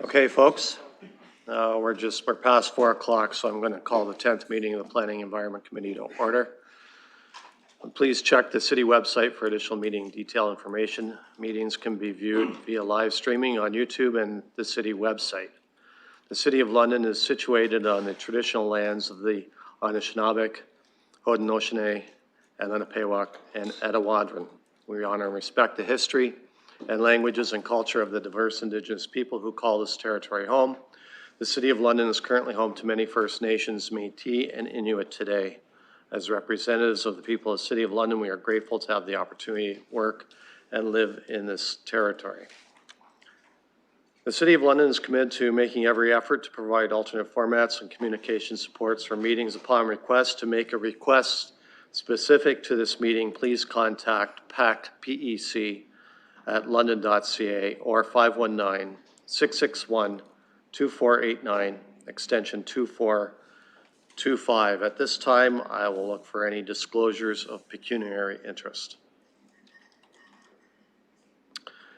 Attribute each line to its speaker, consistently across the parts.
Speaker 1: Okay, folks, we're past 4 o'clock, so I'm going to call the 10th meeting of the Planning Environment Committee to order. Please check the city website for additional meeting detail information. Meetings can be viewed via live streaming on YouTube and the city website. The City of London is situated on the traditional lands of the Anishinaabe, Haudenosaunee, and Lenapehouk, and Etawadron. We honor and respect the history and languages and culture of the diverse Indigenous people who call this territory home. The City of London is currently home to many First Nations, Métis, and Inuit today. As representatives of the people of the City of London, we are grateful to have the opportunity to work and live in this territory. The City of London is committed to making every effort to provide alternate formats and communication supports for meetings. Upon request. To make a request specific to this meeting, please contact PEC at london.ca or 519-661-2489, extension 2425. At this time, I will look for any disclosures of pecuniary interest.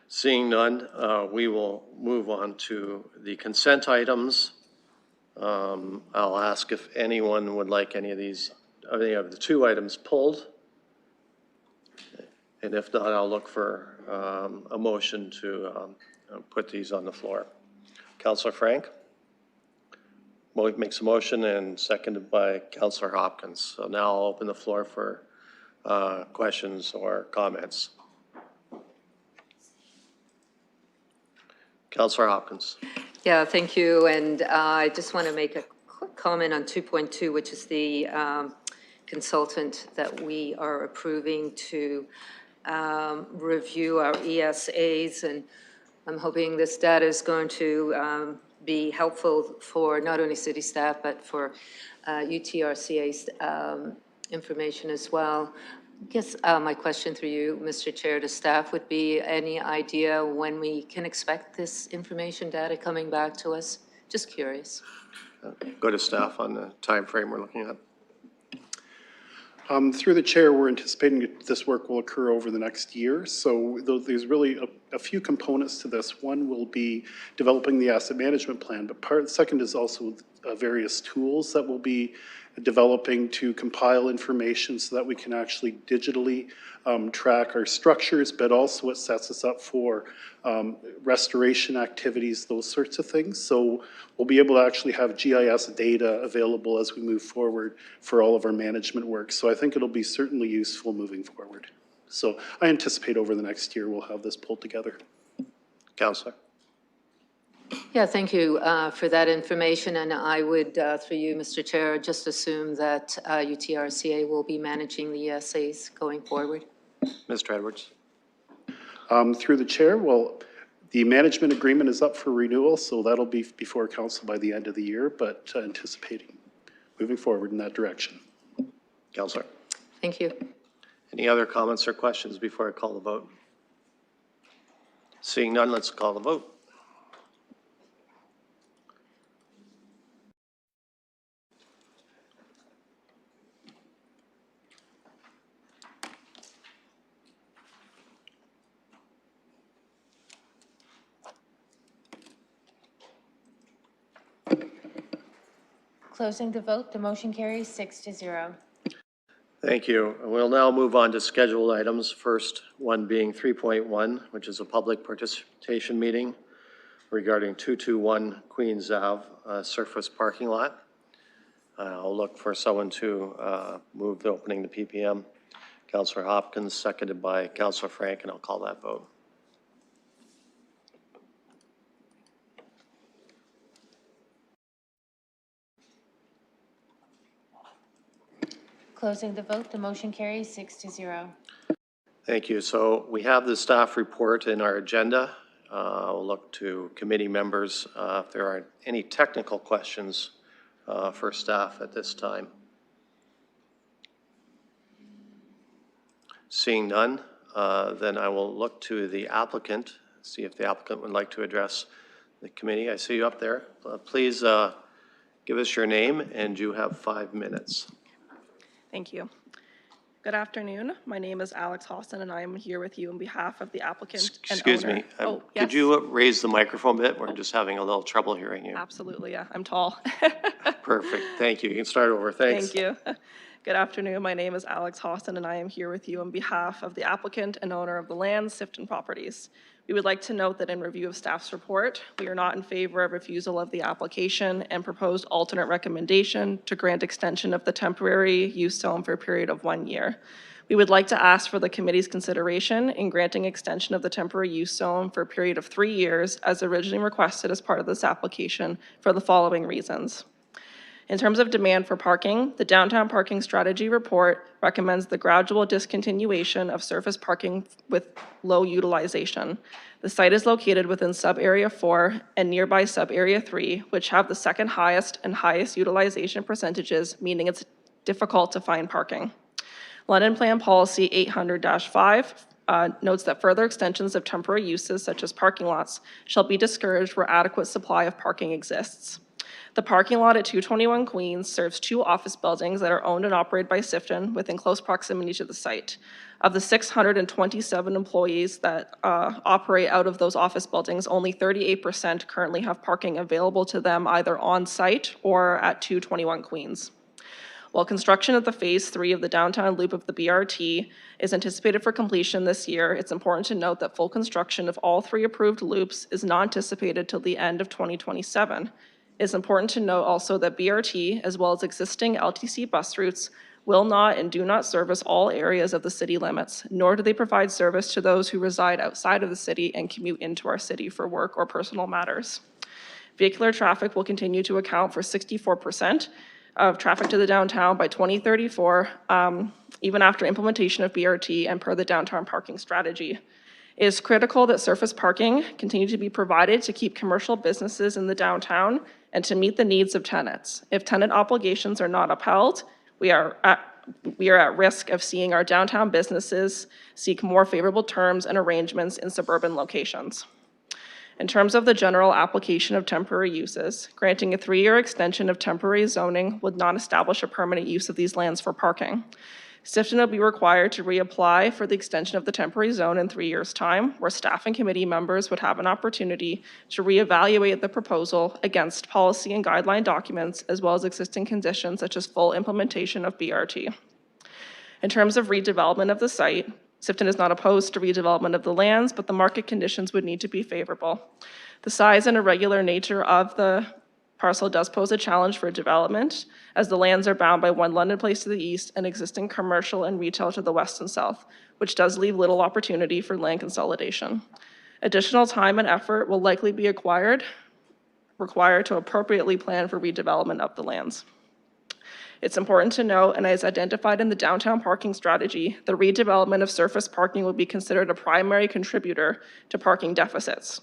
Speaker 1: Seeing none, we will move on to the consent items. I'll ask if anyone would like any of the 2 items pulled. And if not, I'll look for a motion to put these on the floor. Councillor Frank makes a motion and seconded by Councillor Hopkins. So now I'll open the floor for questions or comments. Councillor Hopkins.
Speaker 2: Yeah, thank you. And I just want to make a quick comment on 2.2, which is the consultant that we are approving to review our ESAs. And I'm hoping this data is going to be helpful for not only city staff, but for UTRCA's information as well. I guess my question through you, Mr. Chair, to staff would be any idea when we can expect this information data coming back to us? Just curious.
Speaker 1: Go to staff on the time frame we're looking at.
Speaker 3: Through the chair, we're anticipating this work will occur over the next year. So there's really a few components to this. One will be developing the asset management plan, but second is also various tools that we'll be developing to compile information so that we can actually digitally track our structures, but also it sets us up for restoration activities, those sorts of things. So we'll be able to actually have GIS data available as we move forward for all of our management work. So I think it'll be certainly useful moving forward. So I anticipate over the next year we'll have this pulled together.
Speaker 1: Councillor.
Speaker 2: Yeah, thank you for that information. And I would, through you, Mr. Chair, just assume that UTRCA will be managing the ESAs going forward.
Speaker 1: Mr. Edwards.
Speaker 3: Through the chair, well, the management agreement is up for renewal, so that'll be before council by the end of the year, but anticipating moving forward in that direction.
Speaker 1: Councillor.
Speaker 2: Thank you.
Speaker 1: Any other comments or questions before I call the vote? Seeing none, let's call the vote.
Speaker 4: Closing the vote, the motion carries 6-0.
Speaker 1: Thank you. We'll now move on to scheduled items. First one being 3.1, which is a public participation meeting regarding 221 Queens Ave surface parking lot. I'll look for someone to move the opening to PPM. Councillor Hopkins, seconded by Councillor Frank, and I'll call that vote.
Speaker 4: Closing the vote, the motion carries 6-0.
Speaker 1: Thank you. So we have the staff report in our agenda. We'll look to committee members if there are any technical questions for staff at this time. Seeing none, then I will look to the applicant, see if the applicant would like to address the committee. I see you up there. Please give us your name, and you have 5 minutes.
Speaker 5: Thank you. Good afternoon. My name is Alex Hawson, and I am here with you on behalf of the applicant and
Speaker 1: Excuse
Speaker 5: owner.
Speaker 1: me.
Speaker 5: Oh,
Speaker 1: Could
Speaker 5: yes.
Speaker 1: you raise the microphone a bit? We're just having a little trouble hearing you.
Speaker 5: Absolutely, yeah. I'm tall.
Speaker 1: Perfect. Thank you. You can start over. Thanks.
Speaker 5: Thank you. Good afternoon. My name is Alex Hawson, and I am here with you on behalf of the applicant and owner of the land, Sifton Properties. We would like to note that in review of staff's report, we are not in favor of refusal of the application and proposed alternate recommendation to grant extension of the temporary use zone for a period of 1 year. We would like to ask for the committee's consideration in granting extension of the temporary use zone for a period of 3 years as originally requested as part of this application for the following reasons. In terms of demand for parking, the Downtown Parking Strategy Report recommends the gradual discontinuation of surface parking with low utilization. The site is located within Sub-Area 4 and nearby Sub-Area 3, which have the second highest and highest utilization percentages, meaning it's difficult to find parking. London Plan Policy 800-5 notes that further extensions of temporary uses such as parking lots shall be discouraged where adequate supply of parking exists. The parking lot at 221 Queens serves 2 office buildings that are owned and operated by Sifton within close proximity to the site. Of the 627 employees that operate out of those office buildings, only 38% currently have parking available to them either on site or at 221 Queens. While construction of the Phase 3 of the downtown loop of the BRT is anticipated for completion this year, it's important to note that full construction of all 3 approved loops is not anticipated till the end of 2027. It's important to note also that BRT, as well as existing LTC bus routes, will not and do not service all areas of the city limits, nor do they provide service to those who reside outside of the city and commute into our city for work or personal matters. Vehicular traffic will continue to account for 64% of traffic to the downtown by 2034, even after implementation of BRT and per the downtown parking strategy. It is critical that surface parking continue to be provided to keep commercial businesses in the downtown and to meet the needs of tenants. If tenant obligations are not upheld, we are at risk of seeing our downtown businesses seek more favorable terms and arrangements in suburban locations. In terms of the general application of temporary uses, granting a 3-year extension of temporary zoning would not establish a permanent use of these lands for parking. Sifton will be required to reapply for the extension of the temporary zone in 3 years' time, where staff and committee members would have an opportunity to reevaluate the proposal against policy and guideline documents, as well as existing conditions such as full implementation of BRT. In terms of redevelopment of the site, Sifton is not opposed to redevelopment of the lands, but the market conditions would need to be favorable. The size and irregular nature of the parcel does pose a challenge for development, as the lands are bound by One London Place to the east and existing commercial and retail to the west and south, which does leave little opportunity for land consolidation. Additional time and effort will likely be required to appropriately plan for redevelopment of the lands. It's important to note, and as identified in the downtown parking strategy, the redevelopment of surface parking will be considered a primary contributor to parking deficits.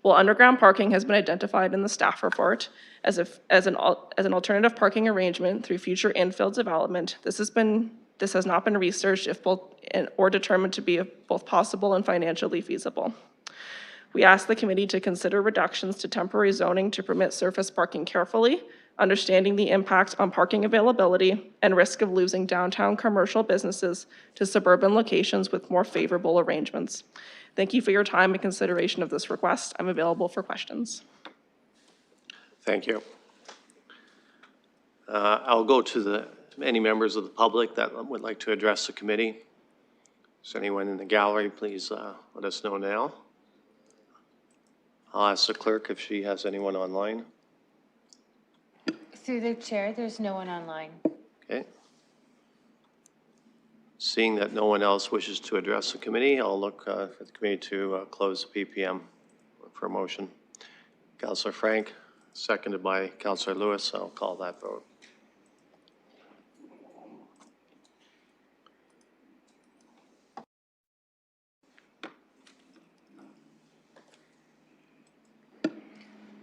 Speaker 5: While underground parking has been identified in the staff report as an alternative parking arrangement through future infill development, this has not been researched or determined to be both possible and financially feasible. We ask the committee to consider reductions to temporary zoning to permit surface parking carefully, understanding the impact on parking availability and risk of losing downtown commercial businesses to suburban locations with more favorable arrangements. Thank you for your time and consideration of this request. I'm available for questions.
Speaker 1: Thank you. I'll go to any members of the public that would like to address the committee. Is anyone in the gallery, please let us know now. I'll ask the clerk if she has anyone online.
Speaker 4: Through the chair, there's no one online.
Speaker 1: Okay. Seeing that no one else wishes to address the committee, I'll look for the committee to close the PPM for a motion. Councillor Frank, seconded by Councillor Lewis. I'll call that vote.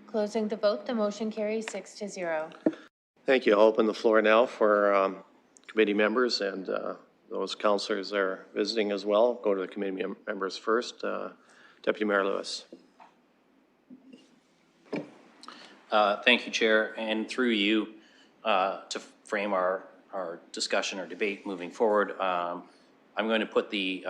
Speaker 4: Closing the vote, the motion carries 6-0.
Speaker 1: Thank you. I'll open the floor now for committee members and those councillors that are visiting as well. Go to the committee members first. Deputy Mayor Lewis.
Speaker 6: Thank you, Chair, and through you to frame our our discussion or debate moving forward, I'm going to put the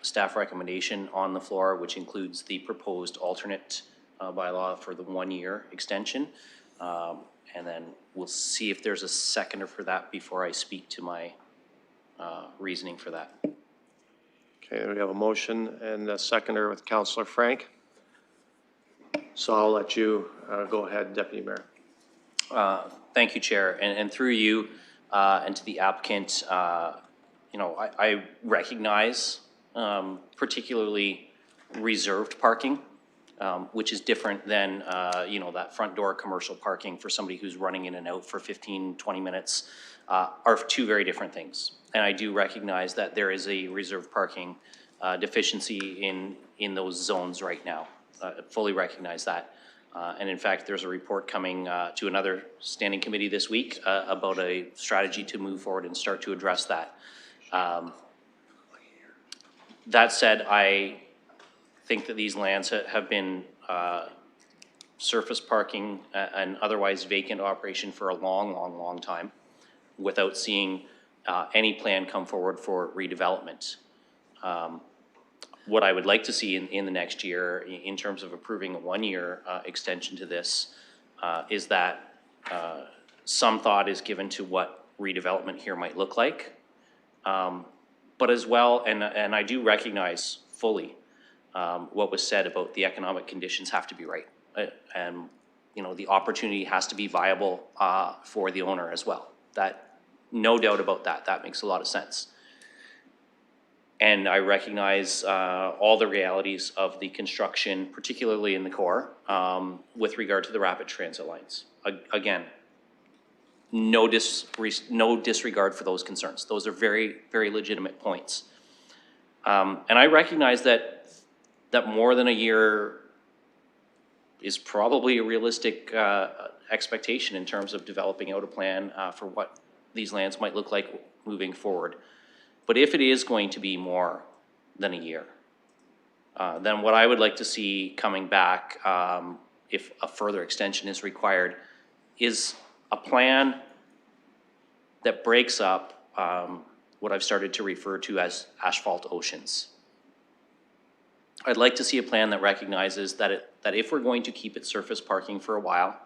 Speaker 6: staff recommendation on the floor, which includes the proposed alternate bylaw for the 1-year extension. And then we'll see if there's a seconder for that before I speak to my reasoning for that.
Speaker 1: Okay, we have a motion and a seconder with Councillor Frank. So I'll let you go ahead, Deputy Mayor.
Speaker 6: Thank you, Chair. And through you and to the applicant, you know, I recognize particularly reserved parking, which is different than, you know, that front door commercial parking for somebody who's running in and out for 15, 20 minutes, are two very different things. And I do recognize that there is a reserved parking deficiency in those zones right now. Fully recognize that. And in fact, there's a report coming to another standing committee this week about a strategy to move forward and start to address that. That said, I think that these lands have been surface parking and otherwise vacant operation for a long time without seeing any plan come forward for redevelopment. What I would like to see in the next year, in terms of approving a 1-year extension to this, is that some thought is given to what redevelopment here might look like. But as well, and I do recognize fully what was said about the economic conditions have to be right. And, you know, the opportunity has to be viable for the owner as well. That, no doubt about that. That makes a lot of sense. And I recognize all the realities of the construction, particularly in the core, with regard to the rapid transit lines. Again, no disregard for those concerns. Those are very, very legitimate points. And I recognize that more than a year is probably a realistic expectation in terms of developing out a plan for what these lands might look like moving forward. But if it is going to be more than a year, then what I would like to see coming back, if a further extension is required, is a plan that breaks up what I've started to refer to as asphalt oceans. I'd like to see a plan that recognizes that if we're going to keep it surface parking for a while,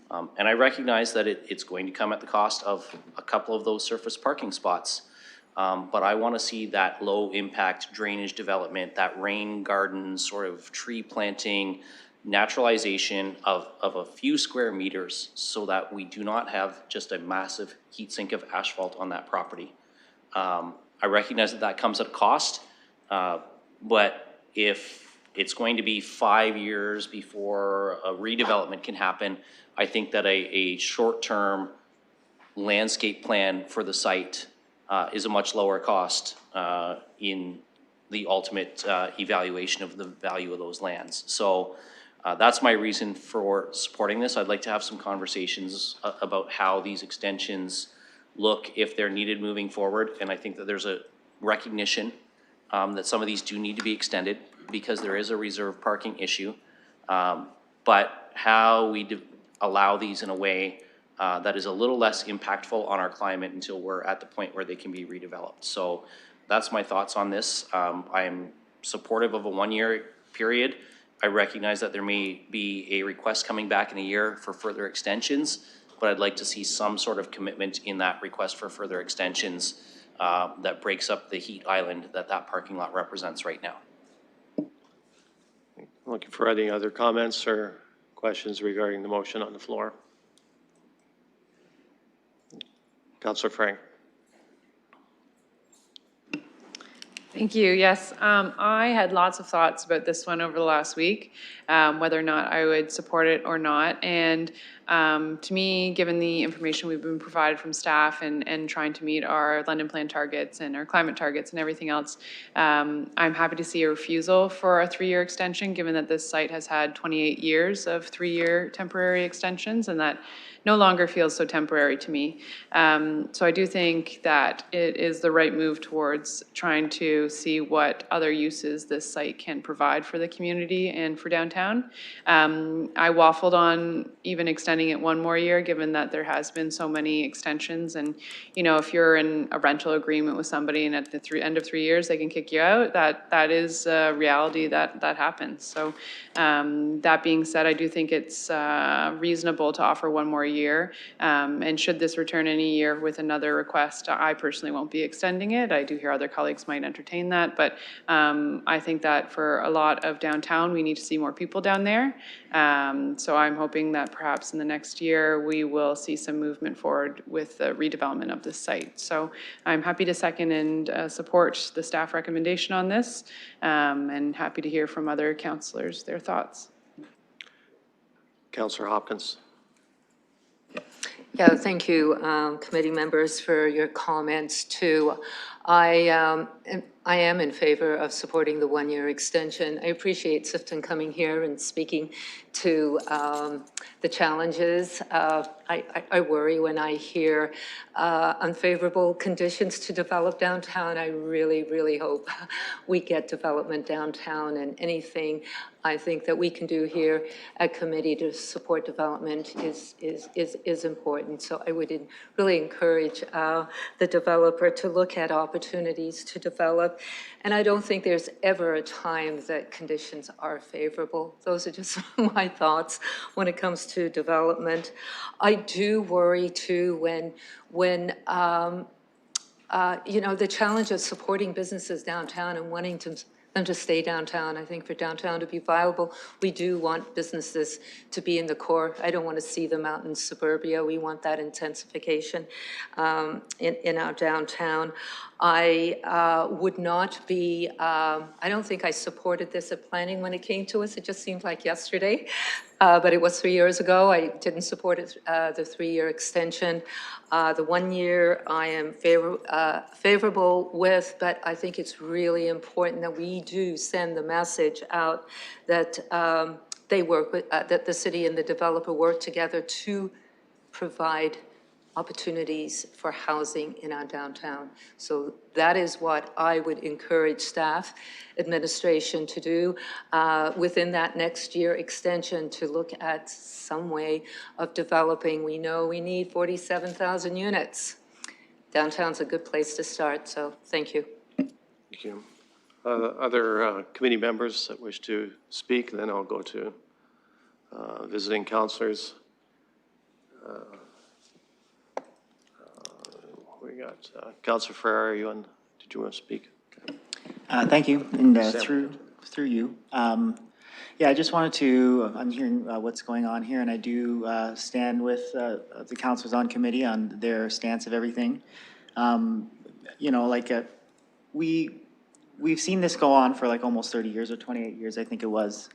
Speaker 6: and I recognize that it's going to come at the cost of a couple of those surface parking spots, but I want to see that low impact drainage development, that rain garden sort of tree planting, naturalization of a few square meters so that we do not have just a massive heat sink of asphalt on that property. I recognize that comes at a cost, but if it's going to be 5 years before a redevelopment can happen, I think that a short-term landscape plan for the site is a much lower cost in the ultimate evaluation of the value of those lands. So that's my reason for supporting this. I'd like to have some conversations about how these extensions look if they're needed moving forward. And I think that there's a recognition that some of these do need to be extended because there is a reserve parking issue. But how we allow these in a way that is a little less impactful on our climate until we're at the point where they can be redeveloped. So that's my thoughts on this. I am supportive of a 1-year period. I recognize that there may be a request coming back in a year for further extensions, but I'd like to see some sort of commitment in that request for further extensions that breaks up the heat island that parking lot represents right now.
Speaker 1: Looking for any other comments or questions regarding the motion on the floor? Councillor Frank.
Speaker 7: Thank you. Yes, I had lots of thoughts about this one over the last week, whether or not I would support it or not. And to me, given the information we've been provided from staff and trying to meet our London Plan targets and our climate targets and everything else, I'm happy to see a refusal for a 3-year extension, given that this site has had 28 years of 3-year temporary extensions, and that no longer feels so temporary to me. So I do think that it is the right move towards trying to see what other uses this site can provide for the community and for downtown. I waffled on even extending it one more year, given that there has been so many extensions. And, you know, if you're in a rental agreement with somebody and at the end of 3 years, they can kick you out, that is a reality that happens. So that being said, I do think it's reasonable to offer one more year. And should this return in a year with another request, I personally won't be extending it. I do hear other colleagues might entertain that, but I think that for a lot of downtown, we need to see more people down there. So I'm hoping that perhaps in the next year, we will see some movement forward with the redevelopment of this site. So I'm happy to second and support the staff recommendation on this, and happy to hear from other councillors their thoughts.
Speaker 1: Councillor Hopkins.
Speaker 2: Yeah, thank you, committee members, for your comments too. I am in favor of supporting the one-year extension. I appreciate Sifton coming here and speaking to the challenges. I worry when I hear unfavorable conditions to develop downtown. I really, really hope we get development downtown, and anything I think that we can do here at committee to support development is important. So I would really encourage the developer to look at opportunities to develop. And I don't think there's ever a time that conditions are favorable. Those are just my thoughts when it comes to development. I do worry too when you know, the challenge of supporting businesses downtown and wanting them to stay downtown. I think for downtown to be viable, we do want businesses to be in the core. I don't want to see them out in suburbia. We want that intensification in our downtown. I would not be, I don't think I supported this at planning when it came to us. It just seemed like yesterday, but it was 3 years ago. I didn't support it, the 3-year extension. The 1 year I am favorable with, but I think it's really important that we do send the message out that they work with, that the city and the developer work together to provide opportunities for housing in our downtown. So that is what I would encourage staff, administration to do within that next year extension, to look at some way of developing. We know we need 47,000 units. Downtown's a good place to start, so thank you.
Speaker 1: Thank you. Other committee members that wish to speak, and then I'll go to visiting councilors. We got Councilor Ferrer. Did you want to speak?
Speaker 8: Thank you, and through you. Yeah, I just wanted to, I'm hearing what's going on here, and I do stand with the councilors on committee on their stance of everything. You know, like we've seen this go on for like almost 30 years or 28 years, I think it was.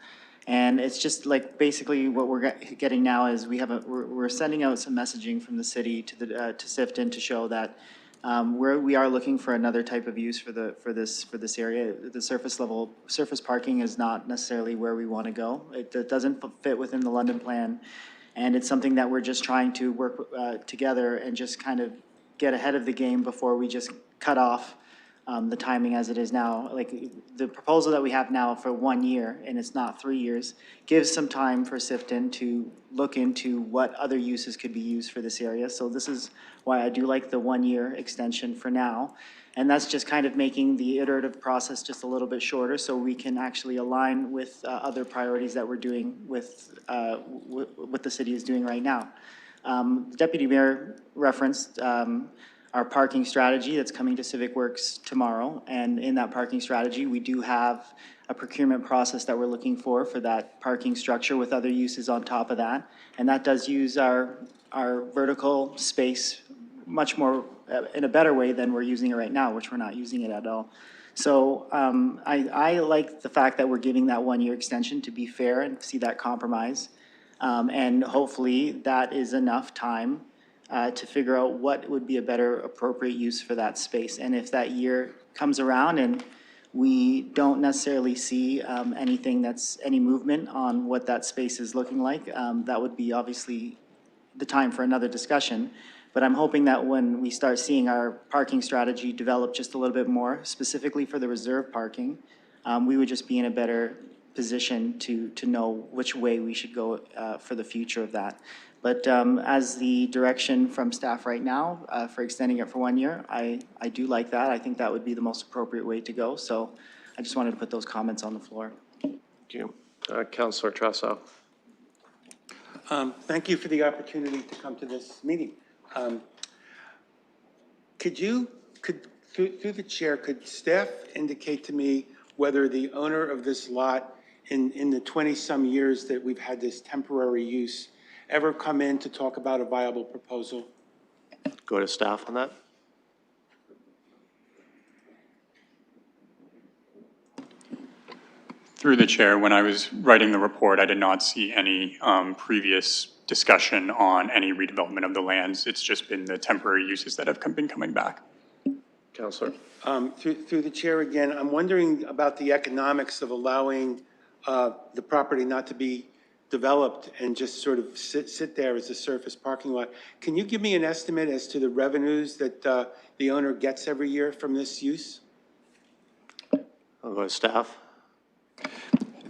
Speaker 8: And it's just like basically what we're getting now is we're sending out some messaging from the city to Sifton to show that we are looking for another type of use for this area. The surface parking is not necessarily where we want to go. It doesn't fit within the London plan, and it's something that we're just trying to work together and just kind of get ahead of the game before we just cut off the timing as it is now. Like the proposal that we have now for 1 year, and it's not 3 years, gives some time for Sifton to look into what other uses could be used for this area. So this is why I do like the 1 year extension for now. And that's just kind of making the iterative process just a little bit shorter so we can actually align with other priorities that we're doing with what the city is doing right now. The Deputy Mayor referenced our parking strategy that's coming to Civic Works tomorrow. And in that parking strategy, we do have a procurement process that we're looking for that parking structure with other uses on top of that. And that does use our vertical space much more in a better way than we're using it right now, which we're not using it at all. So I like the fact that we're giving that 1 year extension to be fair and see that compromise. And hopefully that is enough time to figure out what would be a better appropriate use for that space. And if that year comes around and we don't necessarily see any movement on what that space is looking like, that would be obviously the time for another discussion. But I'm hoping that when we start seeing our parking strategy develop just a little bit more, specifically for the reserve parking, we would just be in a better position to know which way we should go for the future of that. But as the direction from staff right now for extending it for 1 year, I do like that. I think that would be the most appropriate way to go. So I just wanted to put those comments on the floor.
Speaker 1: Thank you. Councillor Tressau.
Speaker 9: Thank you for the opportunity to come to this meeting. Through the chair, could staff indicate to me whether the owner of this lot in the 20-some years that we've had this temporary use ever come in to talk about a viable proposal?
Speaker 1: Go to staff on that.
Speaker 10: Through the chair, when I was writing the report, I did not see any previous discussion on any redevelopment of the lands. It's just been the temporary uses that have been coming back.
Speaker 1: Councillor.
Speaker 9: Through the chair again, I'm wondering about the economics of allowing the property not to be developed and just sort of sit there as a surface parking lot. Can you give me an estimate as to the revenues that the owner gets every year from this use?
Speaker 1: I'll go to staff.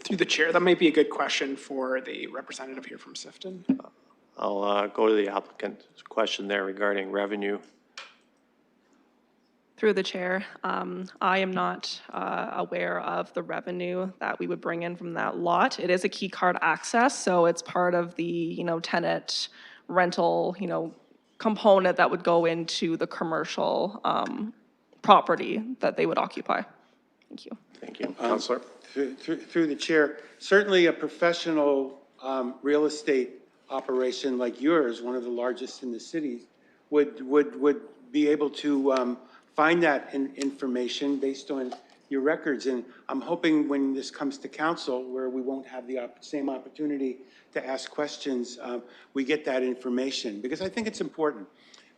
Speaker 11: Through the chair, that might be a good question for the representative here from Sifton.
Speaker 1: I'll go to the applicant. There's a question there regarding revenue.
Speaker 5: Through the chair, I am not aware of the revenue that we would bring in from that lot. It is a key card access, so it's part of the, tenant rental, component that would go into the commercial property that they would occupy. Thank you.
Speaker 1: Thank you. Councillor.
Speaker 9: Through the chair, certainly a professional real estate operation like yours, one of the largest in the city, would be able to find that information based on your records. And I'm hoping when this comes to council, where we won't have the same opportunity to ask questions, we get that information, because I think it's important.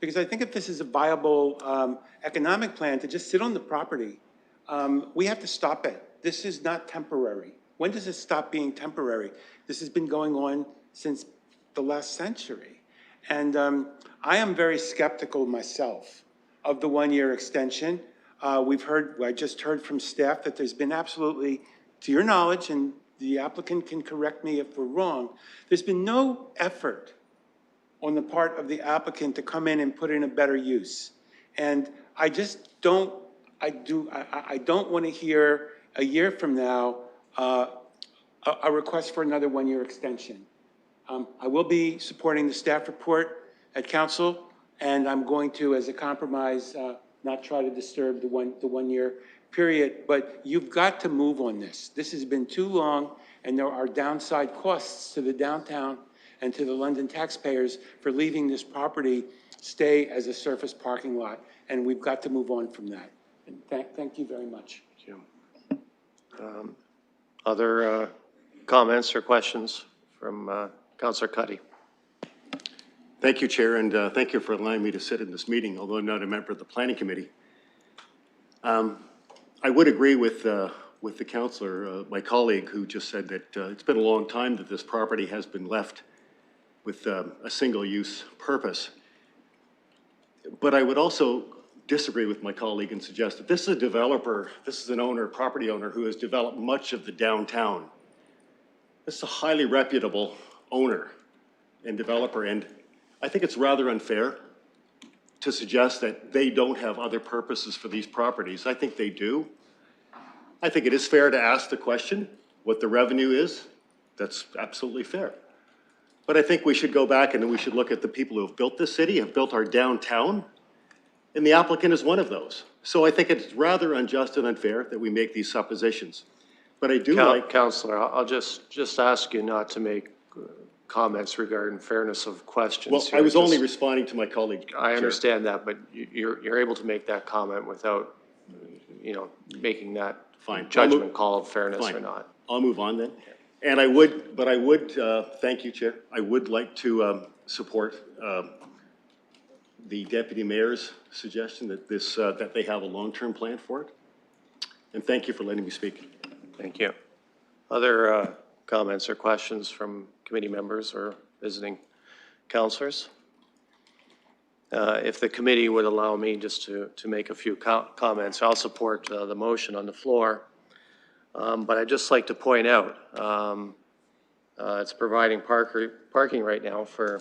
Speaker 9: Because I think if this is a viable economic plan to just sit on the property, we have to stop it. This is not temporary. When does it stop being temporary? This has been going on since the last century. And I am very skeptical myself of the 1-year extension. I just heard from staff that there's been absolutely, to your knowledge, and the applicant can correct me if we're wrong, there's been no effort on the part of the applicant to come in and put in a better use. And I just don't, I don't want to hear a year from now a request for another 1-year extension. I will be supporting the staff report at council, and I'm going to, as a compromise, not try to disturb the 1-year period. But you've got to move on this. This has been too long, and there are downside costs to the downtown and to the London taxpayers for leaving this property stay as a surface parking lot. And we've got to move on from that. And thank you very much.
Speaker 1: Thank you. Other comments or questions from Councillor Cuddy?
Speaker 12: Thank you, Chair, and thank you for allowing me to sit in this meeting, although I'm not a member of the Planning Committee. I would agree with the councillor, my colleague, who just said that it's been a long time that this property has been left with a single-use purpose. But I would also disagree with my colleague and suggest that this is a developer, this is an owner, property owner, who has developed much of the downtown. This is a highly reputable owner and developer, and I think it's rather unfair to suggest that they don't have other purposes for these properties. I think they do. I think it is fair to ask the question what the revenue is. That's absolutely fair. But I think we should go back and we should look at the people who have built this city, have built our downtown, and the applicant is one of those. So I think it's rather unjust and unfair that we make these suppositions. But I do like...
Speaker 1: Councillor, I'll just ask you not to make comments regarding fairness of questions.
Speaker 12: Well, I was only responding to my colleague.
Speaker 1: I understand that, but you're able to make that comment without, making that judgment call of fairness or not.
Speaker 12: I'll move on then. And I would, thank you, Chair. I would like to support the Deputy Mayor's suggestion that that they have a long-term plan for it. And thank you for letting me speak.
Speaker 1: Thank you. Other comments or questions from committee members or visiting councillors. If the committee would allow me just to make a few comments, I'll support the motion on the floor. But I'd just like to point out, it's providing parking right now for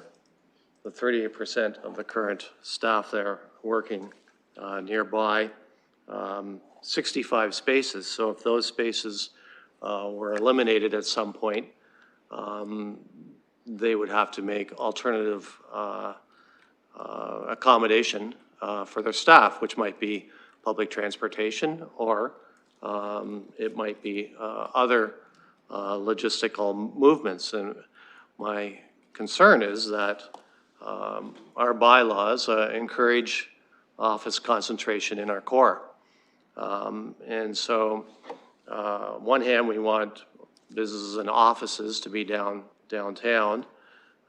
Speaker 1: the 38% of the current staff that are working nearby, 65 spaces. So if those spaces were eliminated at some point, they would have to make alternative accommodation for their staff, which might be public transportation, or it might be other logistical movements. And my concern is that our bylaws encourage office concentration in our core. And so, one hand, we want businesses and offices to be downtown,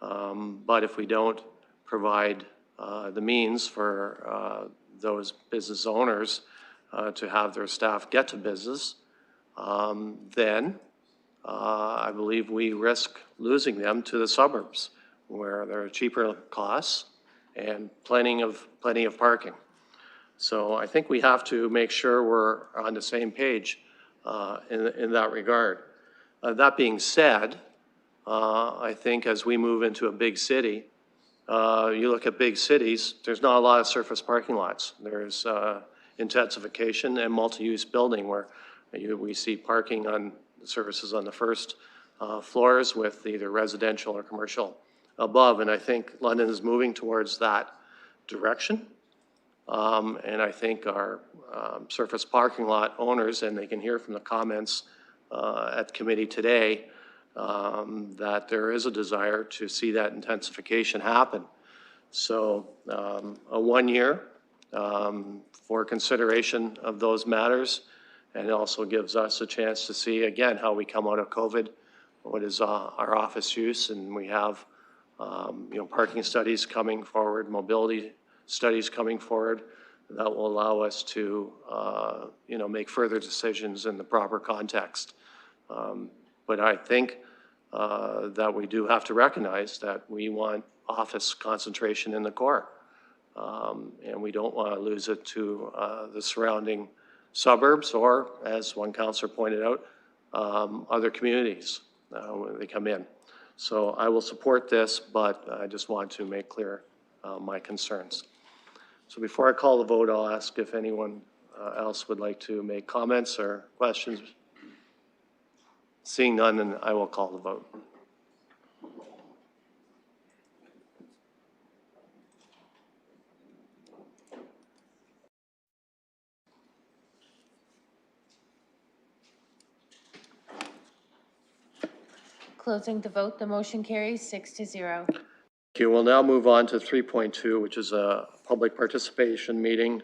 Speaker 1: but if we don't provide the means for those business owners to have their staff get to business, then I believe we risk losing them to the suburbs, where there are cheaper costs and plenty of parking. So I think we have to make sure we're on the same page in that regard. That being said, I think as we move into a big city, you look at big cities, there's not a lot of surface parking lots. There's intensification and multi-use building where we see parking on services on the first floors with either residential or commercial above. And I think London is moving towards that direction. And I think our surface parking lot owners, and they can hear from the comments at committee today, that there is a desire to see that intensification happen. So a 1 year for consideration of those matters, and it also gives us a chance to see again how we come out of COVID, what is our office use, and we have parking studies coming forward, mobility studies coming forward that will allow us to make further decisions in the proper context. But I think that we do have to recognize that we want office concentration in the core. And we don't want to lose it to the surrounding suburbs or, as one councillor pointed out, other communities when they come in. So I will support this, but I just want to make clear my concerns. So before I call the vote, I'll ask if anyone else would like to make comments or questions. Seeing none, then I will call the vote.
Speaker 4: Closing the vote, the motion carries 6-0.
Speaker 1: Okay, we'll now move on to 3.2, which is a public participation meeting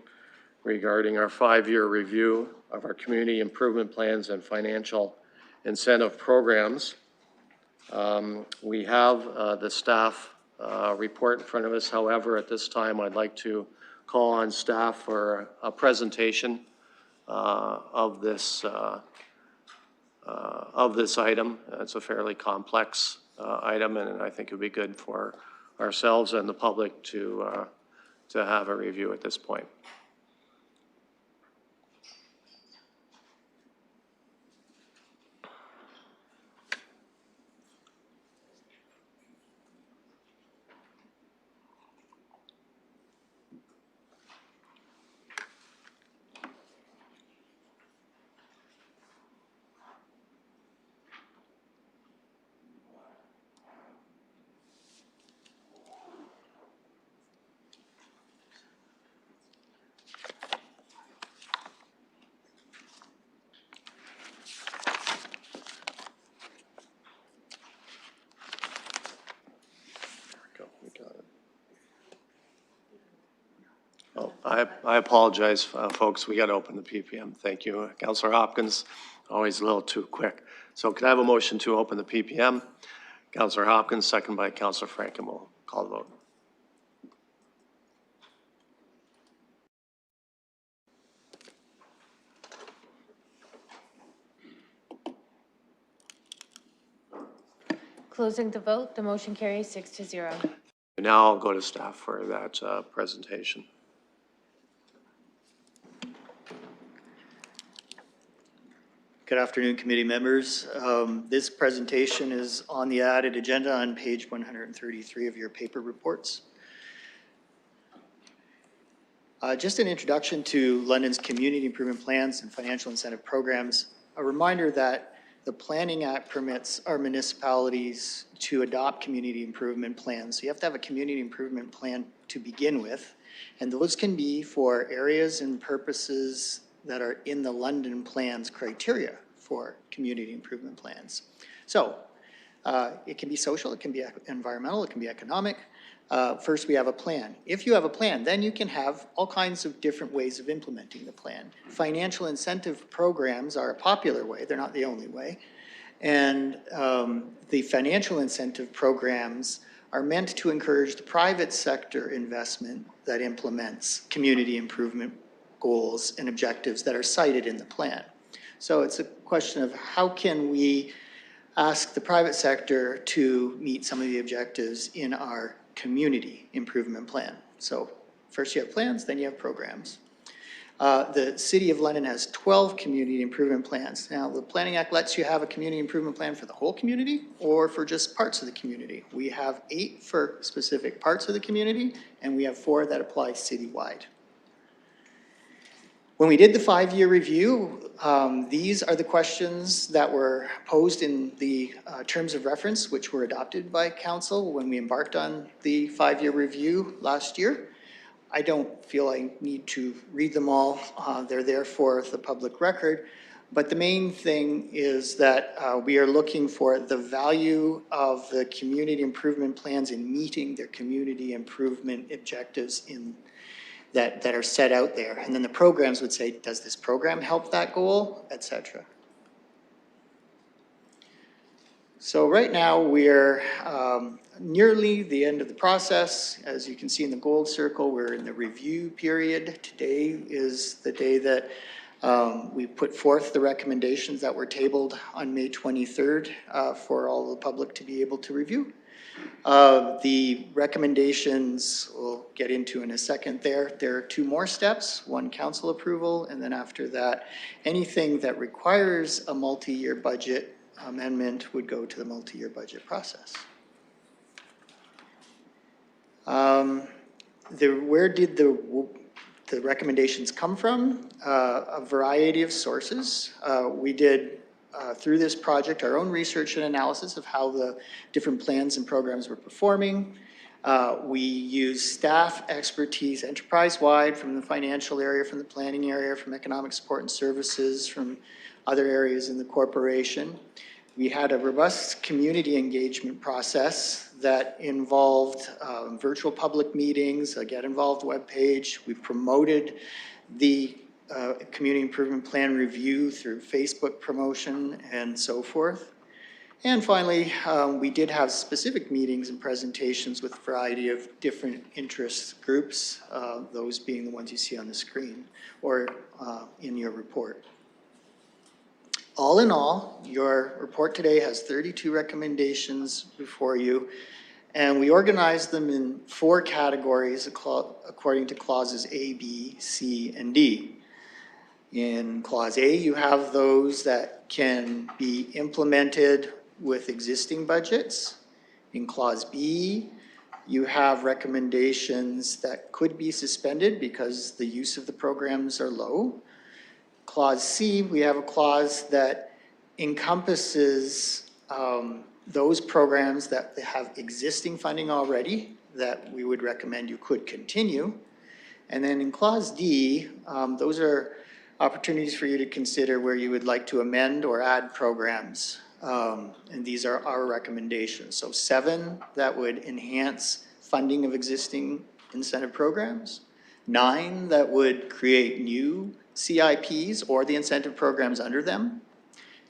Speaker 1: regarding our 5-year review of our community improvement plans and financial incentive programs. We have the staff report in front of us. However, at this time, I'd like to call on staff for a presentation of this item. It's a fairly complex item, and I think it would be good for ourselves and the public to have a review at this point. Oh, I apologize, folks. We got to open the PPM. Thank you. Councillor Hopkins, always a little too quick. So can I have a motion to open the PPM? Councillor Hopkins, second by Councillor Frank, and we'll call the vote.
Speaker 4: Closing the vote, the motion carries 6-0.
Speaker 1: And now I'll go to staff for that presentation.
Speaker 13: Good afternoon, committee members. This presentation is on the added agenda on page 133 of your paper reports. Just an introduction to London's community improvement plans and financial incentive programs. A reminder that the Planning Act permits our municipalities to adopt community improvement plans. So you have to have a community improvement plan to begin with, and those can be for areas and purposes that are in the London plans criteria for community improvement plans. So it can be social, it can be environmental, it can be economic. First, we have a plan. If you have a plan, then you can have all kinds of different ways of implementing the plan. Financial incentive programs are a popular way, they're not the only way. And the financial incentive programs are meant to encourage the private sector investment that implements community improvement goals and objectives that are cited in the plan. So it's a question of how can we ask the private sector to meet some of the objectives in our community improvement plan. So first you have plans, then you have programs. The City of London has 12 community improvement plans. Now, the Planning Act lets you have a community improvement plan for the whole community or for just parts of the community. We have 8 for specific parts of the community, and we have 4 that apply citywide. When we did the 5-year review, these are the questions that were posed in the terms of reference, which were adopted by council when we embarked on the 5-year review last year. I don't feel I need to read them all. They're there for the public record. But the main thing is that we are looking for the value of the community improvement plans in meeting their community improvement objectives that are set out there. And then the programs would say, does this program help that goal, et cetera. So right now we're nearly the end of the process. As you can see in the gold circle, we're in the review period. Today is the day that we put forth the recommendations that were tabled on May 23rd for all the public to be able to review. The recommendations we'll get into in a second there. There are 2 more steps, one council approval, and then after that, anything that requires a multi-year budget amendment would go to the multi-year budget process. Where did the recommendations come from? A variety of sources. We did through this project, our own research and analysis of how the different plans and programs were performing. We use staff expertise enterprise-wide from the financial area, from the planning area, from economic support and services, from other areas in the corporation. We had a robust community engagement process that involved virtual public meetings, a Get Involved webpage. We promoted the community improvement plan review through Facebook promotion and so forth. And finally, we did have specific meetings and presentations with a variety of different interest groups, those being the ones you see on the screen or in your report. All in all, your report today has 32 recommendations before you, and we organized them in 4 categories according to clauses A, B, C, and D. In clause A, you have those that can be implemented with existing budgets. In clause B, you have recommendations that could be suspended because the use of the programs are low. Clause C, we have a clause that encompasses those programs that have existing funding already that we would recommend you could continue. And then in clause D, those are opportunities for you to consider where you would like to amend or add programs. And these are our recommendations. So 7 that would enhance funding of existing incentive programs. 9 that would create new CIPs or the incentive programs under them.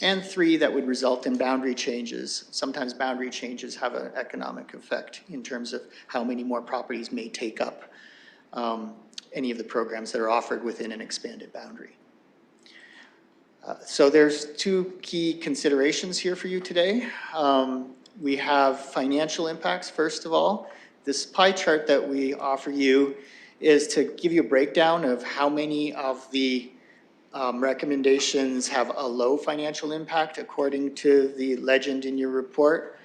Speaker 13: And 3 that would result in boundary changes. Sometimes boundary changes have an economic effect in terms of how many more properties may take up any of the programs that are offered within an expanded boundary. So there's 2 key considerations here for you today. We have financial impacts, first of all. This pie chart that we offer you is to give you a breakdown of how many of the recommendations have a low financial impact according to the legend in your report,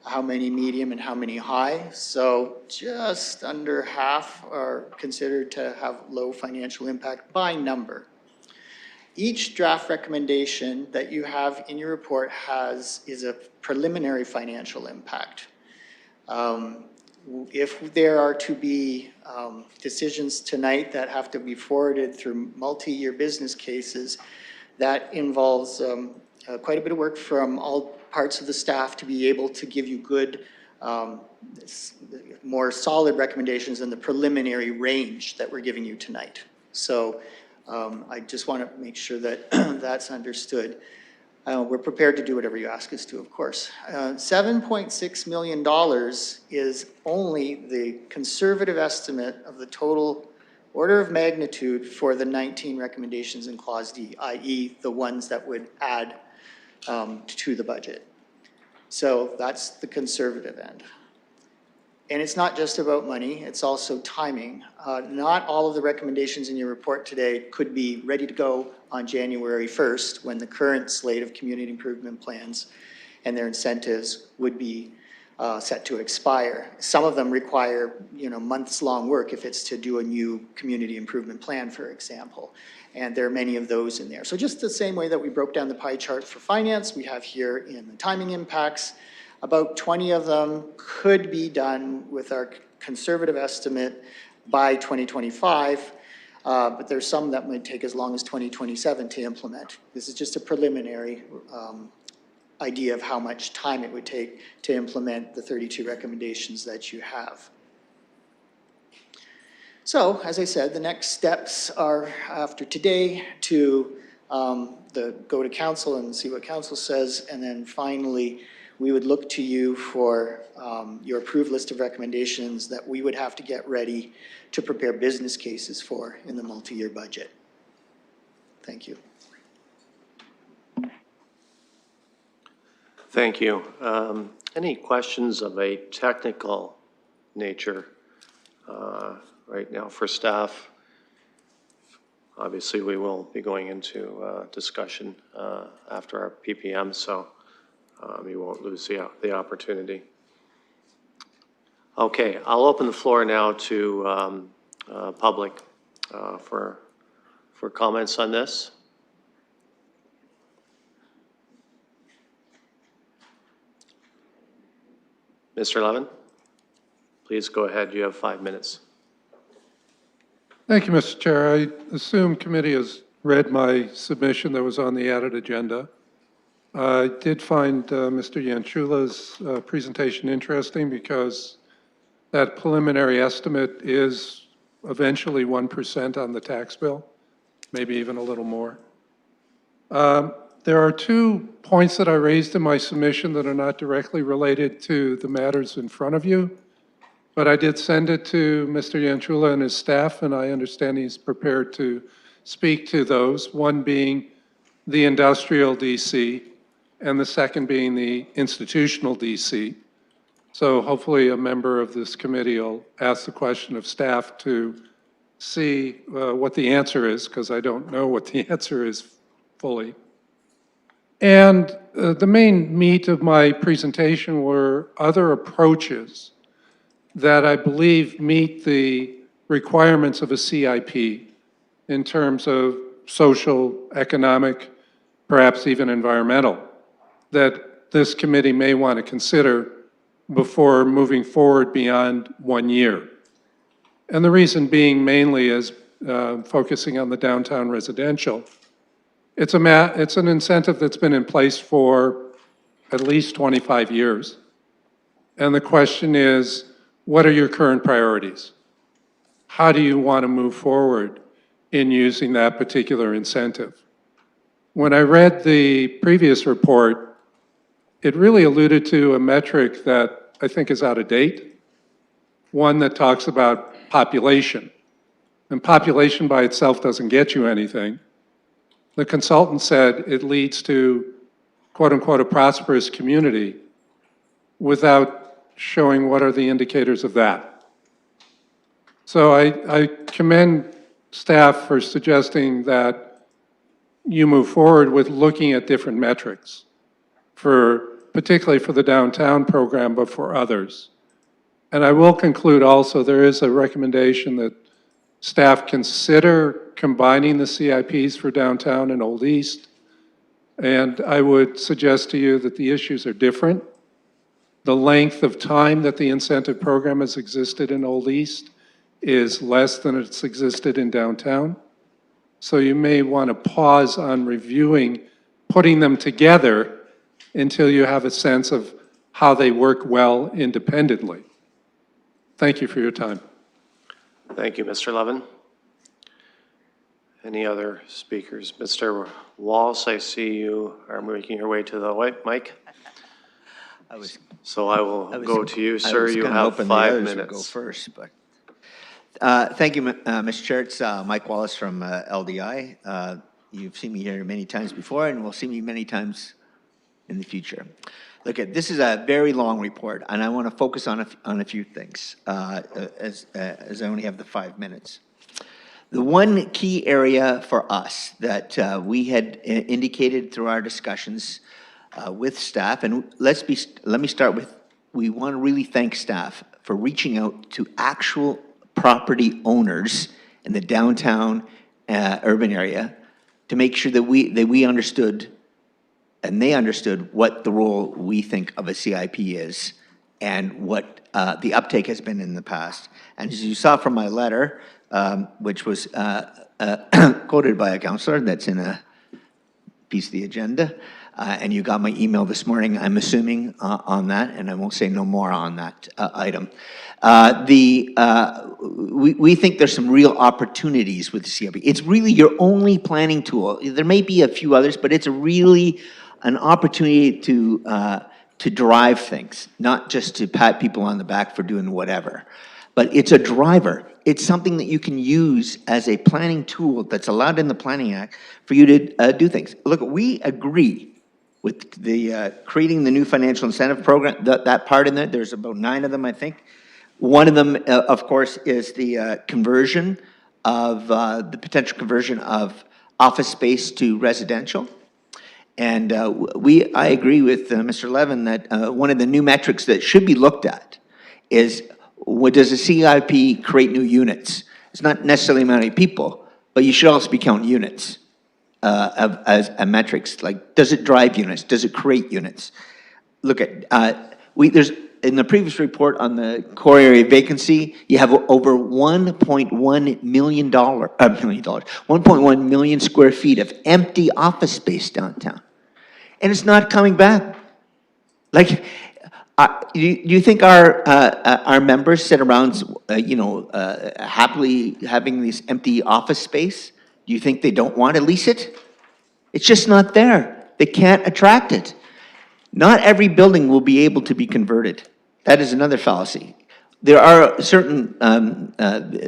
Speaker 13: how many medium and how many high. So just under half are considered to have low financial impact by number. Each draft recommendation that you have in your report is a preliminary financial impact. If there are to be decisions tonight that have to be forwarded through multi-year business cases, that involves quite a bit of work from all parts of the staff to be able to give you good, more solid recommendations than the preliminary range that we're giving you tonight. So I just want to make sure that that's understood. We're prepared to do whatever you ask us to, of course. $7.6 million is only the conservative estimate of the total order of magnitude for the 19 recommendations in Clause D, i.e. the ones that would add to the budget. So that's the conservative end. And it's not just about money, it's also timing. Not all of the recommendations in your report today could be ready to go on January 1st when the current slate of community improvement plans and their incentives would be set to expire. Some of them require, months-long work if it's to do a new community improvement plan, for example. And there are many of those in there. So just the same way that we broke down the pie chart for finance, we have here in the timing impacts. About 20 of them could be done with our conservative estimate by 2025, but there's some that might take as long as 2027 to implement. This is just a preliminary idea of how much time it would take to implement the 32 recommendations that you have. So, as I said, the next steps are after today to go to council and see what council says, and then finally we would look to you for your approved list of recommendations that we would have to get ready to prepare business cases for in the multi-year budget. Thank you.
Speaker 1: Thank you. Any questions of a technical nature right now for staff? Obviously, we will be going into discussion after our PPM, so you won't lose the opportunity. Okay, I'll open the floor now to public for comments on this. Mr. Levin, please go ahead. You have 5 minutes.
Speaker 14: Thank you, Mr. Chair. I assume committee has read my submission that was on the added agenda. I did find Mr. Yanchula's presentation interesting because that preliminary estimate is eventually 1% on the tax bill, maybe even a little more. There are 2 points that I raised in my submission that are not directly related to the matters in front of you, but I did send it to Mr. Yanchula and his staff, and I understand he's prepared to speak to those, one being the industrial DC, and the second being the institutional DC. So hopefully a member of this committee will ask the question of staff to see what the answer is, because I don't know what the answer is fully. And the main meat of my presentation were other approaches that I believe meet the requirements of a CIP in terms of social, economic, perhaps even environmental, that this committee may want to consider before moving forward beyond 1 year. And the reason being mainly is focusing on the downtown residential. It's an incentive that's been in place for at least 25 years. And the question is, what are your current priorities? How do you want to move forward in using that particular incentive? When I read the previous report, it really alluded to a metric that I think is out of date, one that talks about population. And population by itself doesn't get you anything. The consultant said it leads to, quote unquote, a prosperous community without showing what are the indicators of that. So I commend staff for suggesting that you move forward with looking at different metrics particularly for the downtown program, but for others. And I will conclude also, there is a recommendation that staff consider combining the CIPs for downtown and Old East. And I would suggest to you that the issues are different. The length of time that the incentive program has existed in Old East is less than it's existed in downtown. So you may want to pause on reviewing, putting them together until you have a sense of how they work well independently. Thank you for your time.
Speaker 1: Thank you, Mr. Levin. Any other speakers? Mr. Walsh, I see you are making your way to the white mic. So I will go to you, sir. You have 5 minutes.
Speaker 15: Go first, but thank you, Mr. Chair. It's Mike Wallace from LDI. You've seen me here many times before, and will see me many times in the future. Look, this is a very long report, and I want to focus on a few things as I only have the 5 minutes. The one key area for us that we had indicated through our discussions with staff, and let me start with, we want to really thank staff for reaching out to actual property owners in the downtown urban area to make sure that we understood and they understood what the role we think of a CIP is and what the uptake has been in the past. And as you saw from my letter, which was quoted by a councillor that's in a piece of the agenda, and you got my email this morning, I'm assuming, on that, and I won't say no more on that item. We think there's some real opportunities with the CIP. It's really your only planning tool. There may be a few others, but it's really an opportunity to drive things, not just to pat people on the back for doing whatever. But it's a driver. It's something that you can use as a planning tool that's allowed in the Planning Act for you to do things. Look, we agree with the creating the new financial incentive program, that part in there. There's about 9 of them, I think. One of them, of course, is the conversion of, the potential conversion of office space to residential. And I agree with Mr. Levin that one of the new metrics that should be looked at is, does a CIP create new units? It's not necessarily the amount of people, but you should also be counting units as metrics. Like, does it drive units? Does it create units? Look at, there's, in the previous report on the core area vacancy, you have over $1.1 million, 1.1 million square feet of empty office space downtown. And it's not coming back. Like, do you think our members sit around, happily having this empty office space? Do you think they don't want to lease it? It's just not there. They can't attract it. Not every building will be able to be converted. That is another fallacy. There are certain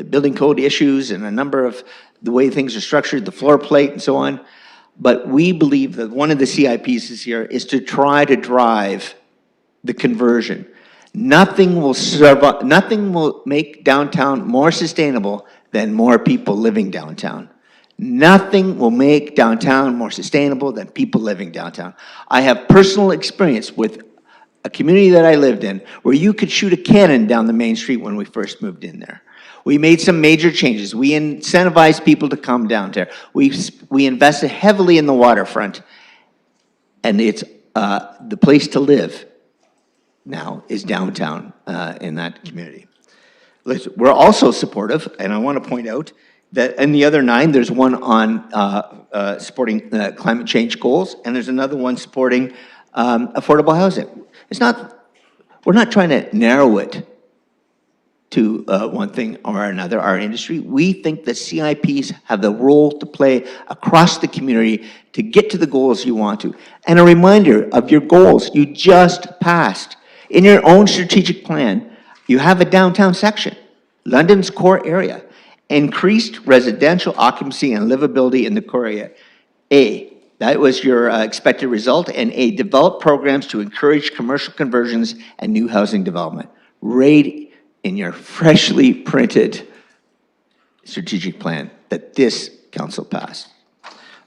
Speaker 15: building code issues and a number of the way things are structured, the floor plate and so on. But we believe that one of the CIPs this year is to try to drive the conversion. Nothing will make downtown more sustainable than more people living downtown. Nothing will make downtown more sustainable than people living downtown. I have personal experience with a community that I lived in where you could shoot a cannon down the main street when we first moved in there. We made some major changes. We incentivized people to come down there. We invested heavily in the waterfront, and it's the place to live now is downtown in that community. Listen, we're also supportive, and I want to point out that in the other 9, there's one on supporting climate change goals, and there's another one supporting affordable housing. We're not trying to narrow it to one thing or another, our industry. We think that CIPs have the role to play across the community to get to the goals you want to. And a reminder of your goals you just passed. In your own strategic plan, you have a downtown section, London's core area, increased residential occupancy and livability in the core area. A, that was your expected result, and A, develop programs to encourage commercial conversions and new housing development. Right in your freshly printed strategic plan that this council passed.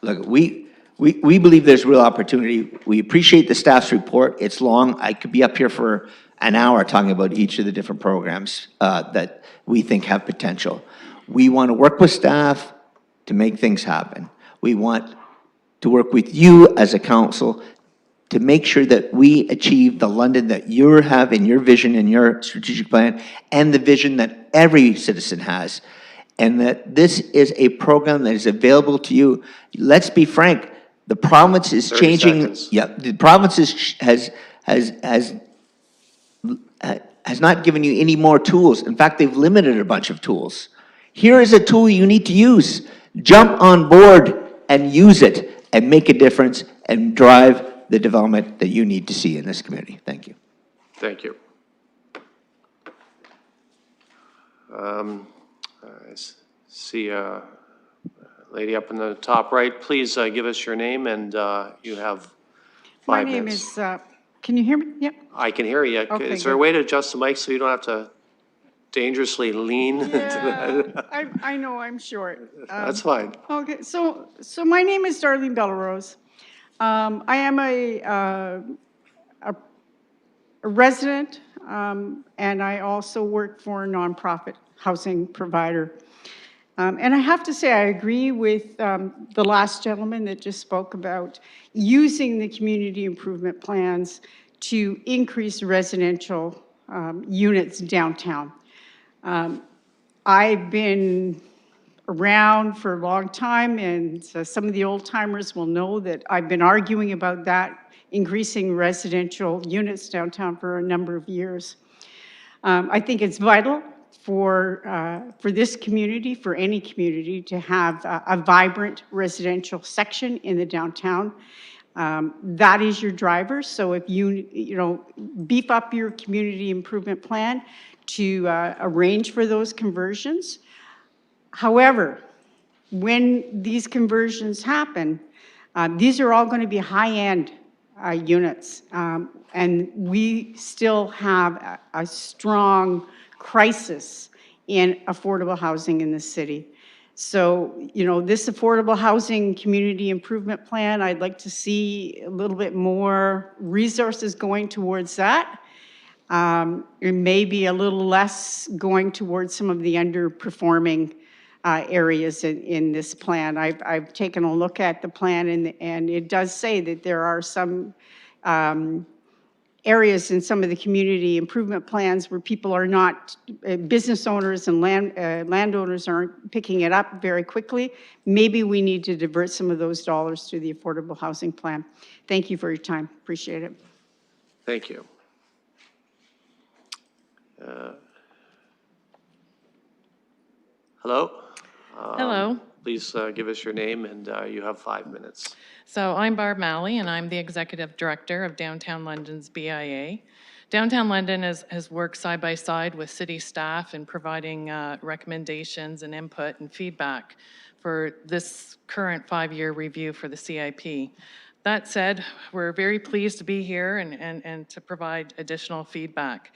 Speaker 15: Look, we believe there's real opportunity. We appreciate the staff's report. It's long. I could be up here for an hour talking about each of the different programs that we think have potential. We want to work with staff to make things happen. We want to work with you as a council to make sure that we achieve the London that you have in your vision and your strategic plan, and the vision that every citizen has, and that this is a program that is available to you. Let's be frank, the province is
Speaker 1: 30
Speaker 15: changing.
Speaker 1: seconds.
Speaker 15: Yeah, the province has not given you any more tools. In fact, they've limited a bunch of tools. Here is a tool you need to use. Jump on board and use it and make a difference and drive the development that you need to see in this community. Thank you.
Speaker 1: Thank you. I see a lady up in the top right. Please give us your name, and you have 5 minutes.
Speaker 16: My name is, can you hear me? Yep.
Speaker 1: I can hear you.
Speaker 16: Okay,
Speaker 1: Is there a
Speaker 16: good.
Speaker 1: way to adjust the mic so you don't have to dangerously lean into that?
Speaker 16: I know, I'm short.
Speaker 1: That's fine.
Speaker 16: Okay, so my name is Darlene Bellarose. I am a resident, and I also work for a nonprofit housing provider. And I have to say, I agree with the last gentleman that just spoke about using the community improvement plans to increase residential units downtown. I've been around for a long time, and some of the old timers will know that I've been arguing about that, increasing residential units downtown for a number of years. I think it's vital for this community, for any community, to have a vibrant residential section in the downtown. That is your driver. So if you beef up your community improvement plan to arrange for those conversions. However, when these conversions happen, these are all going to be high-end units, and we still have a strong crisis in affordable housing in the city. So, this affordable housing community improvement plan, I'd like to see a little bit more resources going towards that. And maybe a little less going towards some of the underperforming areas in this plan. I've taken a look at the plan, and it does say that there are some areas in some of the community improvement plans where people are not, business owners and landowners aren't picking it up very quickly. Maybe we need to divert some of those dollars to the affordable housing plan. Thank you for your time. Appreciate it.
Speaker 1: Thank you. Hello?
Speaker 17: Hello.
Speaker 1: Please give us your name, and you have 5 minutes.
Speaker 17: So I'm Barb Malley, and I'm the Executive Director of Downtown London's BIA. Downtown London has worked side by side with city staff in providing recommendations and input and feedback for this current 5-year review for the CIP. That said, we're very pleased to be here and to provide additional feedback.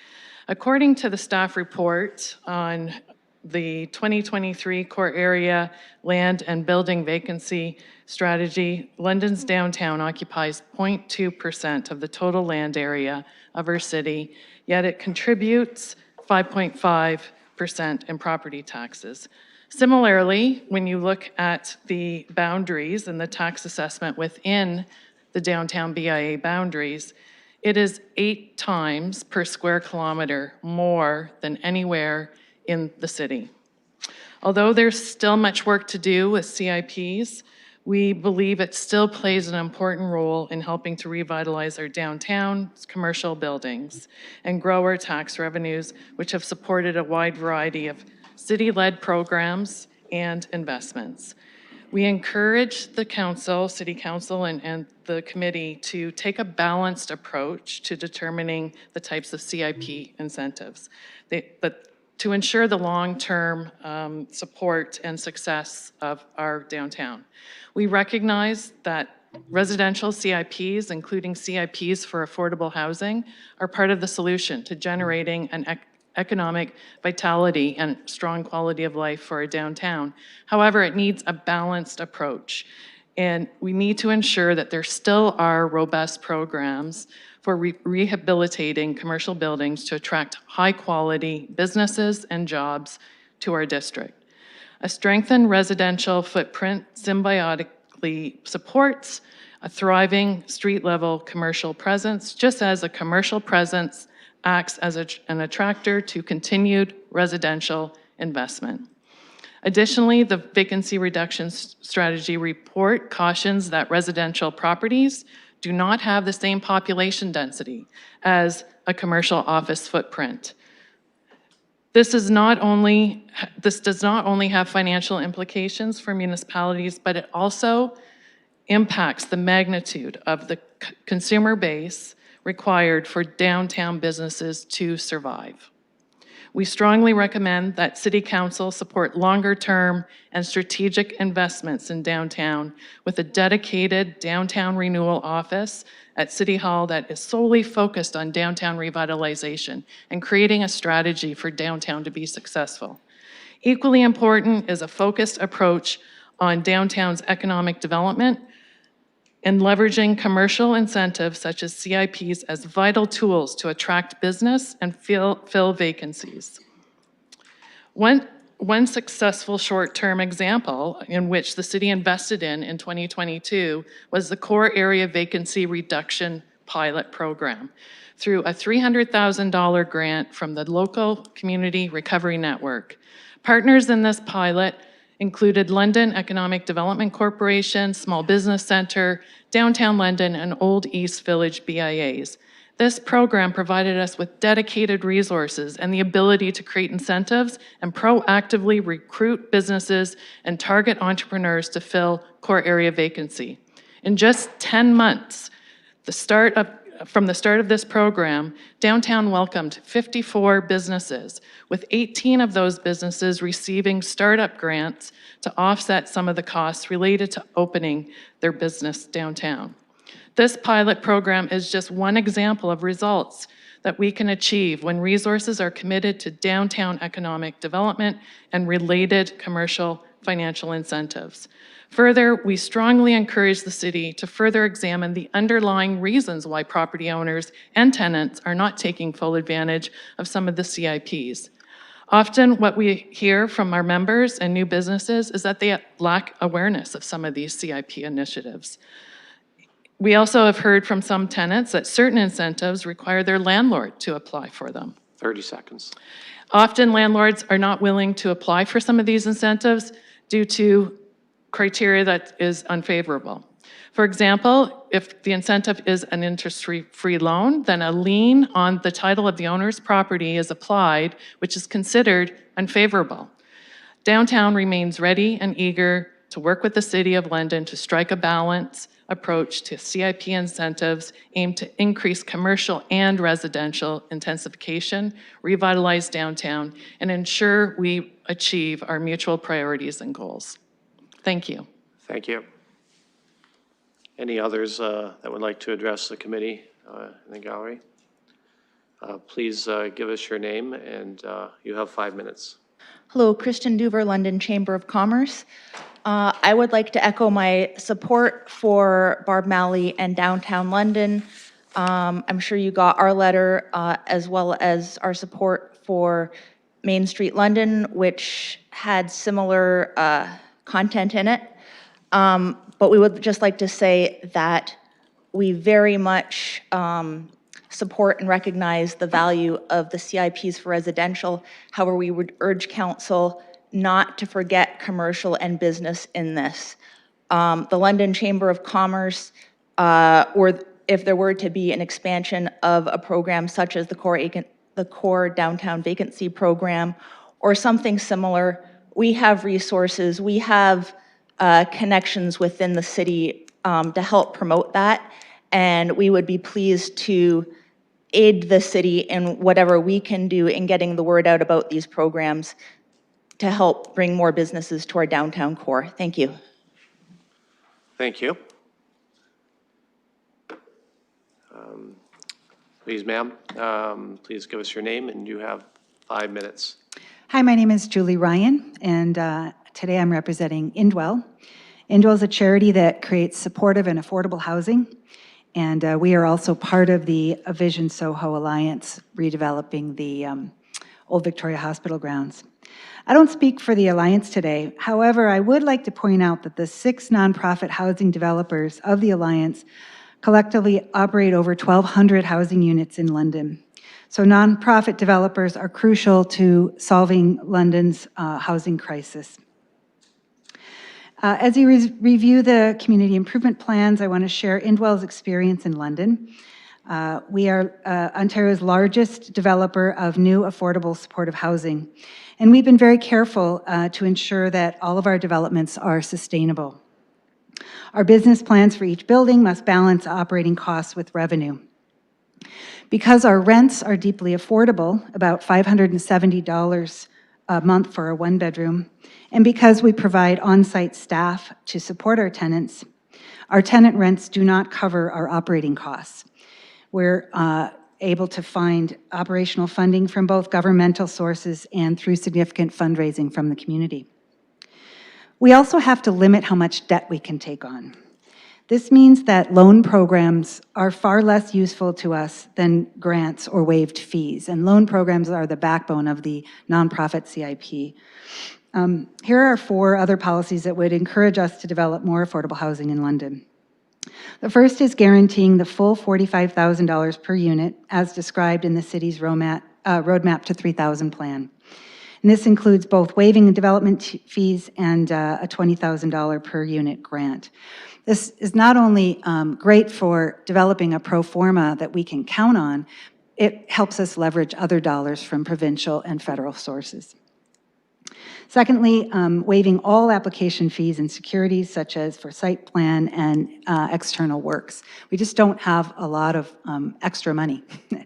Speaker 17: According to the staff report on the 2023 core area land and building vacancy strategy, London's downtown occupies 0.2% of the total land area of our city, yet it contributes 5.5% in property taxes. Similarly, when you look at the boundaries and the tax assessment within the downtown BIA boundaries, it is 8 times per square kilometer more than anywhere in the city. Although there's still much work to do with CIPs, we believe it still plays an important role in helping to revitalize our downtown's commercial buildings and grow our tax revenues, which have supported a wide variety of city-led programs and investments. We encourage the council, city council, and the committee to take a balanced approach to determining the types of CIP incentives, but to ensure the long-term support and success of our downtown. We recognize that residential CIPs, including CIPs for affordable housing, are part of the solution to generating an economic vitality and strong quality of life for our downtown. However, it needs a balanced approach. And we need to ensure that there still are robust programs for rehabilitating commercial buildings to attract high-quality businesses and jobs to our district. A strengthened residential footprint symbiotically supports a thriving street-level commercial presence, just as a commercial presence acts as an attractor to continued residential investment. Additionally, the vacancy reduction strategy report cautions that residential properties do not have the same population density as a commercial office footprint. This does not only have financial implications for municipalities, but it also impacts the magnitude of the consumer base required for downtown businesses to survive. We strongly recommend that City Council support longer-term and strategic investments in downtown with a dedicated downtown renewal office at City Hall that is solely focused on downtown revitalization and creating a strategy for downtown to be successful. Equally important is a focused approach on downtown's economic development and leveraging commercial incentives such as CIPs as vital tools to attract business and fill vacancies. One successful short-term example in which the city invested in 2022 was the Core Area Vacancy Reduction Pilot Program through a $300,000 grant from the local Community Recovery Network. Partners in this pilot included London Economic Development Corporation, Small Business Center, Downtown London, and Old East Village BIAs. This program provided us with dedicated resources and the ability to create incentives and proactively recruit businesses and target entrepreneurs to fill core area vacancy. In just 10 months, from the start of this program, downtown welcomed 54 businesses, with 18 of those businesses receiving startup grants to offset some of the costs related to opening their business downtown. This pilot program is just one example of results that we can achieve when resources are committed to downtown economic development and related commercial financial incentives. Further, we strongly encourage the city to further examine the underlying reasons why property owners and tenants are not taking full advantage of some of the CIPs. Often what we hear from our members and new businesses is that they lack awareness of some of these CIP initiatives. We also have heard from some tenants that certain incentives require their landlord to apply for them.
Speaker 1: 30 seconds.
Speaker 17: Often landlords are not willing to apply for some of these incentives due to criteria that is unfavorable. For example, if the incentive is an interest-free loan, then a lien on the title of the owner's property is applied, which is considered unfavorable. Downtown remains ready and eager to work with the City of London to strike a balance approach to CIP incentives aimed to increase commercial and residential intensification, revitalize downtown, and ensure we achieve our mutual priorities and goals. Thank you.
Speaker 1: Thank you. Any others that would like to address the committee in the gallery? Please give us your name, and you have 5 minutes.
Speaker 18: Hello, Kristen Duver, London Chamber of Commerce. I would like to echo my support for Barb Malley and Downtown London. I'm sure you got our letter as well as our support for Main Street London, which had similar content in it. But we would just like to say that we very much support and recognize the value of the CIPs for residential. However, we would urge council not to forget commercial and business in this. The London Chamber of Commerce, or if there were to be an expansion of a program such as the Core Downtown Vacancy Program or something similar, we have resources, we have connections within the city to help promote that, and we would be pleased to aid the city in whatever we can do in getting the word out about these programs to help bring more businesses to our downtown core. Thank you.
Speaker 1: Thank you. Please, ma'am, please give us your name, and you have 5 minutes.
Speaker 19: Hi, my name is Julie Ryan, and today I'm representing Indwell. Indwell is a charity that creates supportive and affordable housing, and we are also part of the Vision Soho Alliance, redeveloping the Old Victoria Hospital grounds. I don't speak for the Alliance today. However, I would like to point out that the 6 nonprofit housing developers of the Alliance collectively operate over 1,200 housing units in London. So nonprofit developers are crucial to solving London's housing crisis. As you review the community improvement plans, I want to share Indwell's experience in London. We are Ontario's largest developer of new affordable supportive housing, and we've been very careful to ensure that all of our developments are sustainable. Our business plans for each building must balance operating costs with revenue. Because our rents are deeply affordable, about $570 a month for a one-bedroom, and because we provide on-site staff to support our tenant rents do not cover our operating costs. We're able to find operational funding from both governmental sources and through significant fundraising from the community. We also have to limit how much debt we can take on. This means that loan programs are far less useful to us than grants or waived fees, and loan programs are the backbone of the nonprofit CIP. Here are 4 other policies that would encourage us to develop more affordable housing in London. The first is guaranteeing the full $45,000 per unit as described in the city's Roadmap to 3,000 plan. And this includes both waiving development fees and a $20,000 per unit grant. This is not only great for developing a pro forma that we can count on, it helps us leverage other dollars from provincial and federal sources. Secondly, waiving all application fees and securities such as for site plan and external works. We just don't have a lot of extra money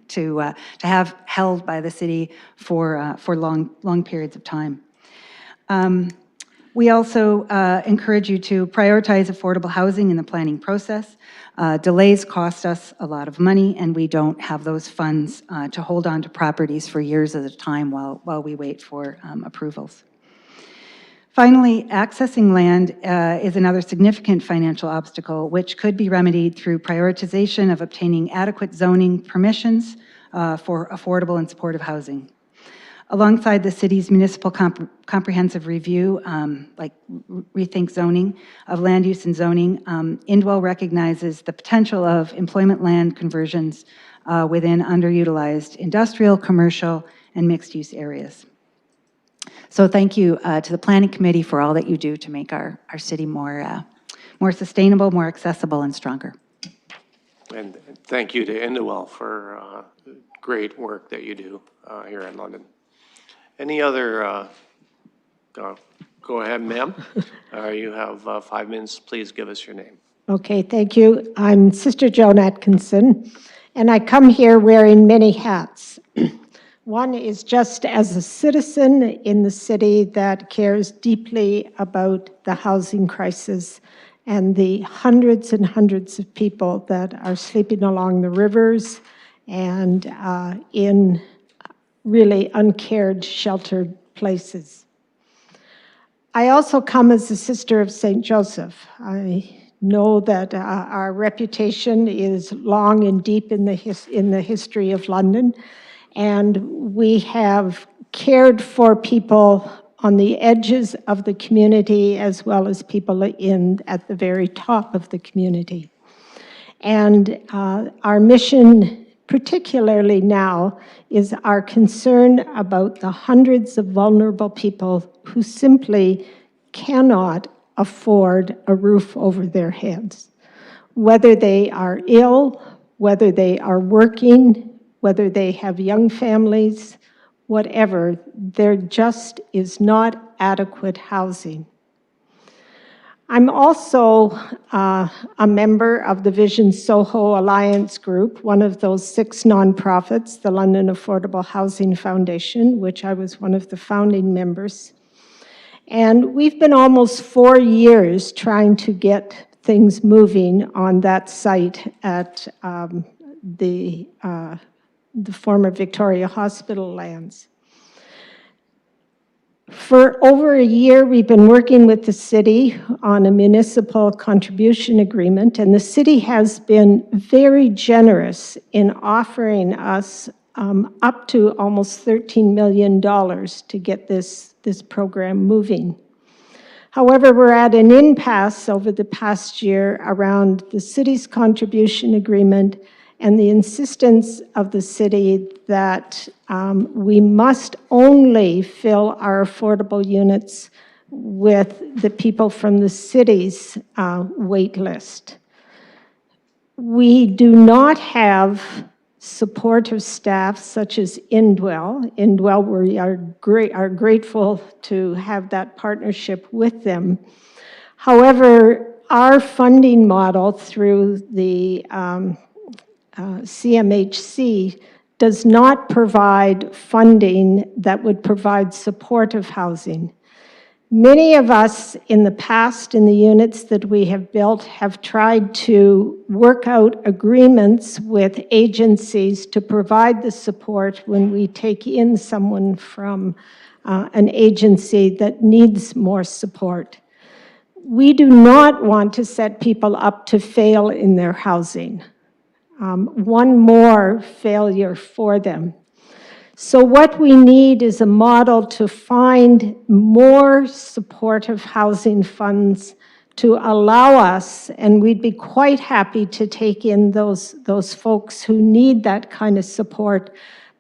Speaker 19: to have held by the city for long periods of time. We also encourage you to prioritize affordable housing in the planning process. Delays cost us a lot of money, and we don't have those funds to hold on to properties for years at a time while we wait for approvals. Finally, accessing land is another significant financial obstacle, which could be remedied through prioritization of obtaining adequate zoning permissions for affordable and supportive housing. Alongside the city's municipal comprehensive review, like Rethink Zoning, of land use and zoning, Indwell recognizes the potential of employment land conversions within underutilized industrial, commercial, and mixed-use areas. So thank you to the Planning Committee for all that you do to make our city more sustainable, more accessible, and stronger.
Speaker 1: And thank you to Indwell for great work that you do here in London. Any other, go ahead, ma'am. You have 5 minutes. Please give us your name.
Speaker 20: Okay, thank you. I'm Sister Joan Atkinson, and I come here wearing many hats. One is just as a citizen in the city that cares deeply about the housing crisis and the hundreds and hundreds of people that are sleeping along the rivers and in really uncared, sheltered places. I also come as a sister of St. Joseph. I know that our reputation is long and deep in the history of London, and we have cared for people on the edges of the community as well as people at the very top of the community. And our mission, particularly now, is our concern about the hundreds of vulnerable people who simply cannot afford a roof over their heads. Whether they are ill, whether they are working, whether they have young families, whatever, there just is not adequate housing. I'm also a member of the Vision Soho Alliance Group, one of those 6 nonprofits, the London Affordable Housing Foundation, which I was one of the founding members. And we've been almost 4 years trying to get things moving on that site at the former Victoria Hospital lands. For over a year, we've been working with the city on a municipal contribution agreement, and the city has been very generous in offering us up to almost $13 million to get this program moving. However, we're at an impasse over the past year around the city's contribution agreement and the insistence of the city that we must only fill our affordable units with the people from the city's wait list. We do not have supportive staff such as Indwell. Indwell, we are grateful to have that partnership with them. However, our funding model through the CMHC does not provide funding that would provide supportive housing. Many of us in the past, in the units that we have built, have tried to work out agreements with agencies to provide the support when we take in someone from an agency that needs more support. We do not want to set people up to fail in their housing. One more failure for them. So what we need is a model to find more supportive housing funds to allow us, and we'd be quite happy to take in those folks who need that kind of support,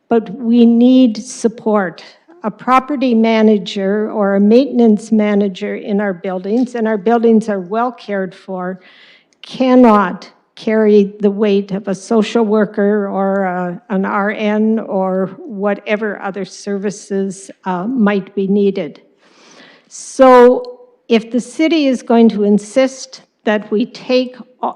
Speaker 20: but we need support. A property manager or a maintenance manager in our buildings, and our buildings are well cared for, cannot carry the weight of a social worker or an RN or whatever other services might be needed. So if the city is going to insist that we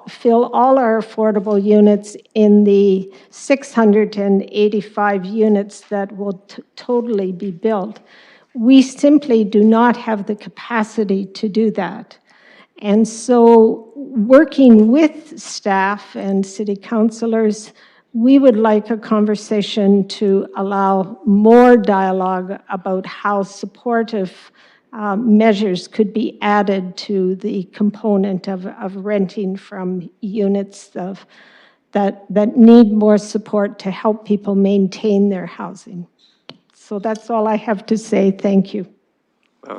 Speaker 20: fill all our affordable units in the 685 units that will totally be built, we simply do not have the capacity to do that. And so working with staff and city councilors, we would like a conversation to allow more dialogue about how supportive measures could be added to the component of renting from units that need more support to help people maintain their housing. So that's all I have to say. Thank you.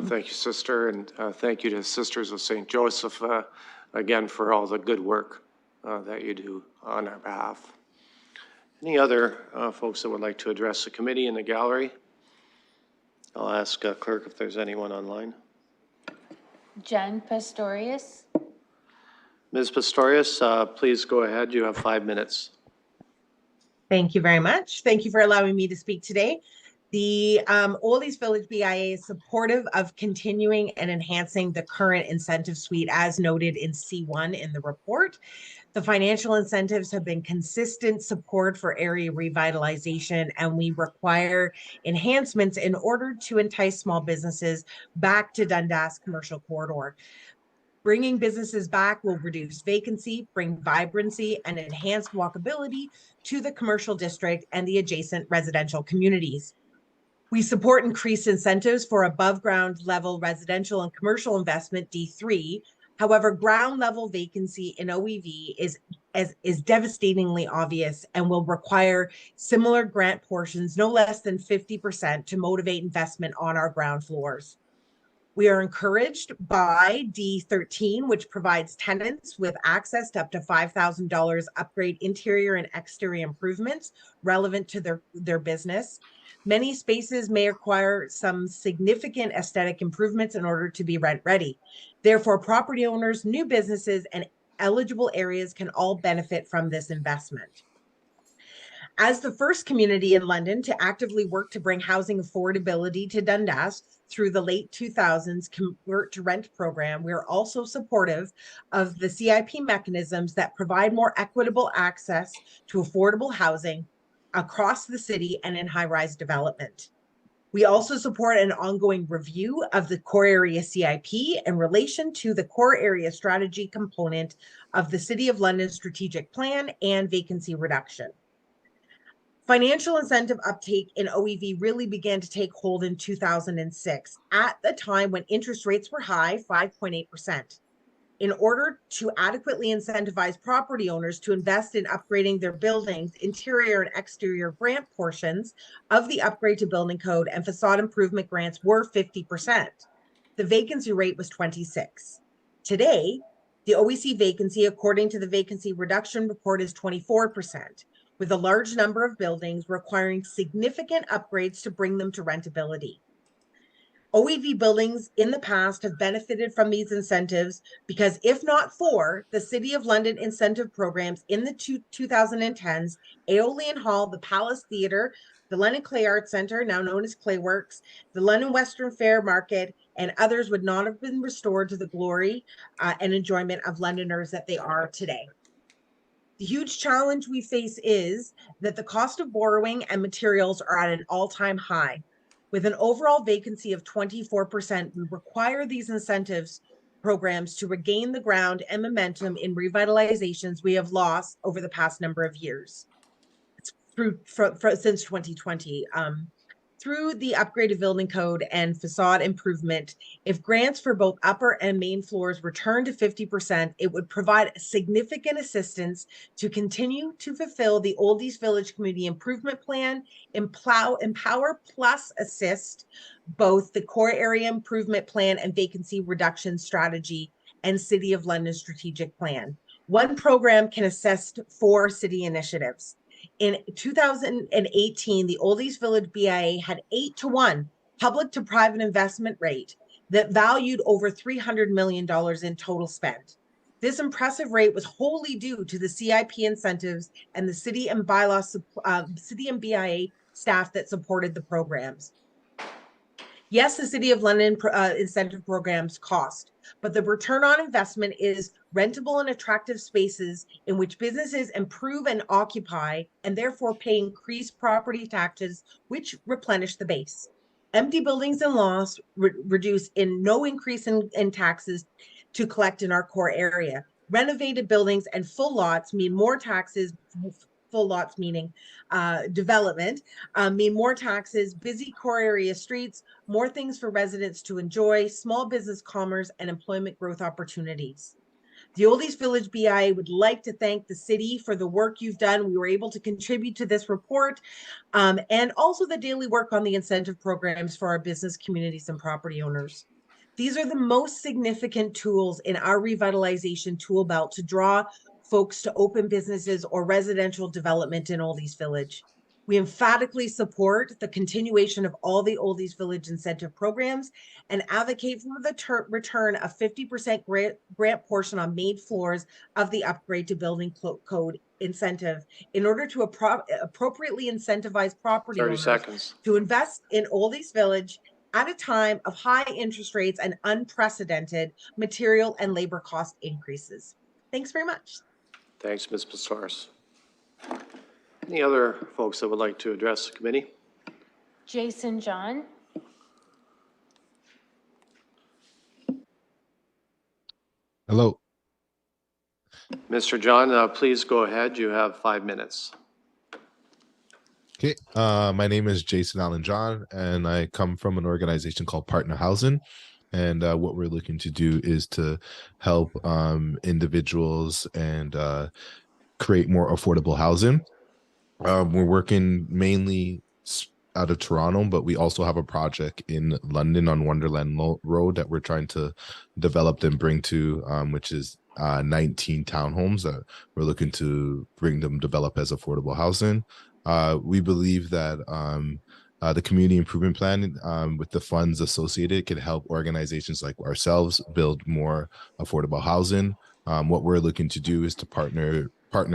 Speaker 1: Thank you, Sister, and thank you to Sisters of St. Joseph, again, for all the good work that you do on our behalf. Any other folks that would like to address the committee in the gallery? I'll ask Clerk if there's anyone online.
Speaker 4: Jen Pastorius.
Speaker 1: Ms. Pastorius, please go ahead. You have 5 minutes.
Speaker 21: Thank you very much. Thank you for allowing me to speak today. The Oldies Village BIA is supportive of continuing and enhancing the current incentive suite as noted in C1 in the report. The financial incentives have been consistent support for area revitalization, and we require enhancements in order to entice small businesses back to Dundas Commercial Corridor. Bringing businesses back will reduce vacancy, bring vibrancy, and enhance walkability to the commercial district and the adjacent residential communities. We support increased incentives for above ground level residential and commercial investment D3. However, ground level vacancy in OEV is devastatingly obvious and will require similar grant portions, no less than 50%, to motivate investment on our ground floors. We are encouraged by D13, which provides tenants with access to up to $5,000 upgrade interior and exterior improvements relevant to their business. Many spaces may require some significant aesthetic improvements in order to be rent ready. Therefore, property owners, new businesses, and eligible areas can all benefit from this investment. As the first community in London to actively work to bring housing affordability to Dundas through the late 2000s Convert to Rent program, we are also supportive of the CIP mechanisms that provide more equitable access to affordable housing across the city and in high-rise development. We also support an ongoing review of the core area CIP in relation to the core area strategy component of the City of London strategic plan and vacancy reduction. Financial incentive uptake in OEV really began to take hold in 2006, at the time when interest rates were high, 5.8%. In order to adequately incentivize property owners to invest in upgrading their buildings, interior and exterior grant portions of the upgrade to building code and facade improvement grants were 50%. The vacancy rate was 26%. Today, the OEC vacancy, according to the vacancy reduction report, is 24%, with a large number of buildings requiring significant upgrades to bring them to rentability. OEV buildings in the past have benefited from these incentives because if not for the City of London incentive programs in the 2010s, Aeolian Hall, the Palace Theatre, the London Clay Arts Centre, now known as Clayworks, the London Western Fair Market, and others would not have been restored to the glory and enjoyment of Londoners that they are today. The huge challenge we face is that the cost of borrowing and materials are at an all-time high. With an overall vacancy of 24%, we require these incentives programs to regain the ground and momentum in revitalizations we have lost over the past number of years. Since 2020. Through the upgraded building code and facade improvement, if grants for both upper and main floors return to 50%, it would provide significant assistance to continue to fulfill the Old East Village Community Improvement Plan, Empower Plus Assist, both the Core Area Improvement Plan and Vacancy Reduction Strategy, and City of London Strategic Plan. One program can assist 4 city initiatives. In 2018, the Old East Village BIA had 8-to-1 public to private investment rate that valued over $300 million in total spend. This impressive rate was wholly due to the CIP incentives and the city and BIA staff that supported the programs. Yes, the City of London incentive programs cost, but the return on investment is rentable and attractive spaces in which businesses improve and occupy and therefore pay increased property taxes, which replenish the base. Empty buildings and loss reduce in no increase in taxes to collect in our core area. Renovated buildings and full lots mean more taxes. Full lots meaning development, mean more taxes, busy core area streets, more things for residents to enjoy, small business commerce, and employment growth opportunities. The Old East Village BIA would like to thank the city for the work you've done. We were able to contribute to this report and also the daily work on the incentive programs for our business communities and property owners. These are the most significant tools in our revitalization tool belt to draw folks to open businesses or residential development in Old East Village. We emphatically support the continuation of all the Old East Village incentive programs and advocate for the return of 50% grant portion on main floors of the upgrade to building code incentive in order to appropriately incentivize property owners to invest in Old East Village at a time of high interest rates and unprecedented material and labor cost increases. Thanks very much.
Speaker 1: Thanks, Ms. Psaros. Any other folks that would like to address the committee?
Speaker 4: Jason John.
Speaker 3: Hello.
Speaker 1: Mr. John, please go ahead. You have 5 minutes.
Speaker 3: Okay. My name is Jason Allen John, and I come from an organization called Partner Housing. And what we're looking to do is to help individuals and create more affordable housing. We're working mainly out of Toronto, but we also have a project in London on Wonderland Road that we're trying to develop and bring to, which is 19 townhomes that we're looking to bring them develop as affordable housing. We believe that the community improvement plan with the funds associated can help organizations like ourselves build more affordable housing. What we're looking to do is to partner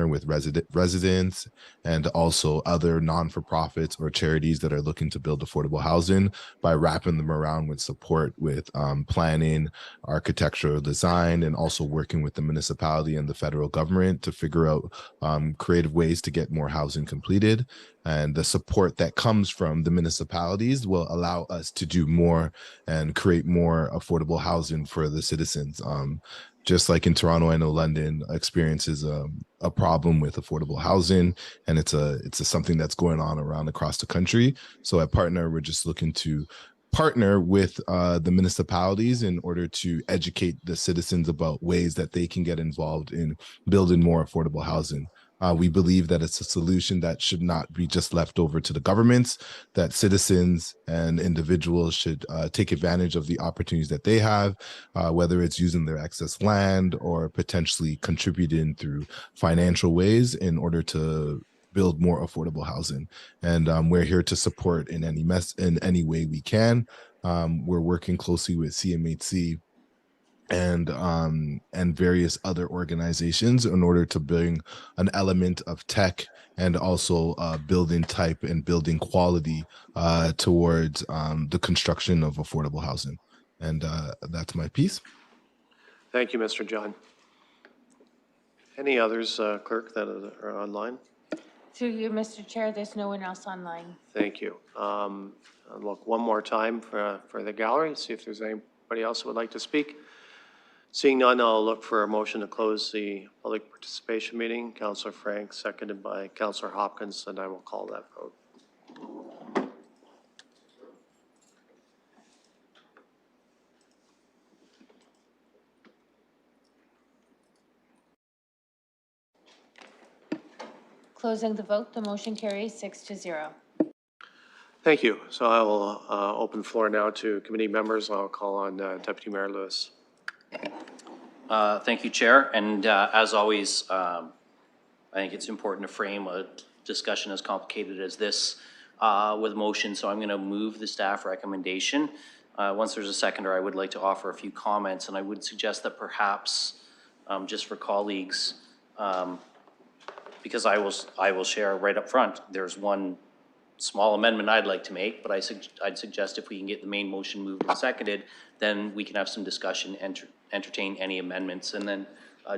Speaker 3: with residents and also other non-for-profits or charities that are looking to build affordable housing by wrapping them around with support with planning, architectural design, and also working with the municipality and the federal government to figure out creative ways to get more housing completed. And the support that comes from the municipalities will allow us to do more and create more affordable housing for the citizens. just like in Toronto, I know London experiences a problem with affordable housing, and it's something that's going on around across the country. So at Partner, we're just looking to partner with the municipalities in order to educate the citizens about ways that they can get involved in building more affordable housing. We believe that it's a solution that should not be just left over to the governments, that citizens and individuals should take advantage of the opportunities that they have, whether it's using their excess land or potentially contributing through financial ways in order to build more affordable housing. And we're here to support in any way we can. We're working closely with CMHC and various other organizations in order to bring an element of tech and also building type and building quality towards the construction of affordable housing. And that's my piece.
Speaker 1: Thank you, Mr. John. Any others, Clerk, that are online?
Speaker 4: Through you, Mr. Chair, there's no one else online.
Speaker 1: Thank you. I'll look one more time for the gallery, see if there's anybody else who would like to speak. Seeing none, I'll look for a motion to close the public participation meeting. Councillor Frank, seconded by Councillor Hopkins, and I will call that vote.
Speaker 4: Closing the vote, the motion carries 6-0.
Speaker 1: Thank you. So I will open the floor now to committee members. I'll call on Deputy Mayor Lewis.
Speaker 6: Thank you, Chair. And as always, I think it's important to frame a discussion as complicated as this with motion. So I'm going to move the staff recommendation. Once there's a seconder, I would like to offer a few comments, and I would suggest that perhaps just for colleagues, because I will share right up front, there's one small amendment I'd like to make, but I'd suggest if we can get the main motion moved and seconded, then we can have some discussion, entertain any amendments, and then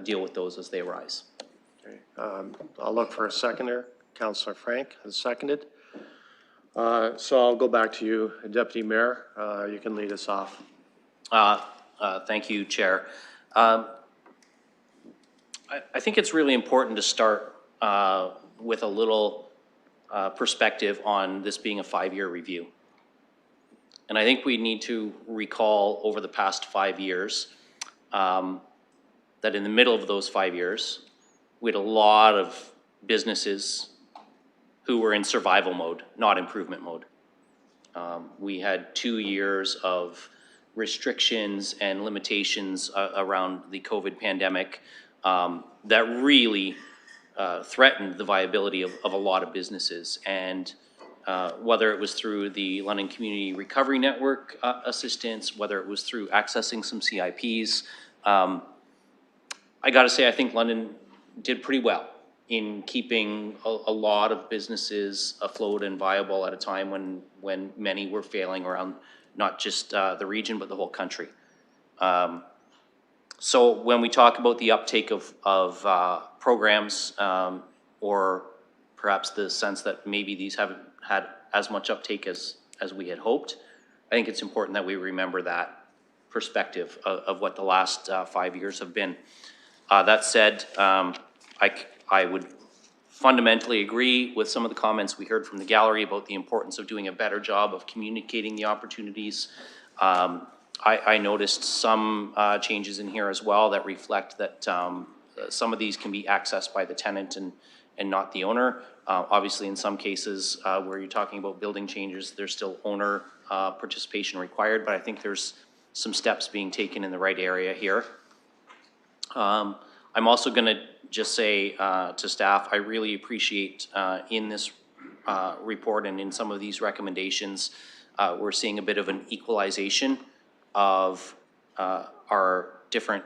Speaker 6: deal with those as they arise.
Speaker 1: Okay. I'll look for a seconder. Councillor Frank has seconded. So I'll go back to you, Deputy Mayor. You can lead us off.
Speaker 6: Thank you, Chair. I think it's really important to start with a little perspective on this being a 5-year review. And I think we need to recall over the past 5 years that in the middle of those 5 years, we had a lot of businesses who were in survival mode, not improvement mode. We had 2 years of restrictions and limitations around the COVID pandemic that really threatened the viability of a lot of businesses. And whether it was through the London Community Recovery Network assistance, whether it was through accessing some CIPs, I gotta say, I think London did pretty well in keeping a lot of businesses afloat and viable at a time when many were failing around not just the region, but the whole country. So when we talk about the uptake of programs, or perhaps the sense that maybe these haven't had as much uptake as we had hoped, I think it's important that we remember that perspective of what the last 5 years have been. That said, I would fundamentally agree with some of the comments we heard from the gallery about the importance of doing a better job of communicating the opportunities. I noticed some changes in here as well that reflect that some of these can be accessed by the tenant and not the owner. Obviously, in some cases where you're talking about building changes, there's still owner participation required, but I think there's some steps being taken in the right area here. I'm also going to just say to staff, I really appreciate in this report and in some of these recommendations, we're seeing a bit of an equalization of our different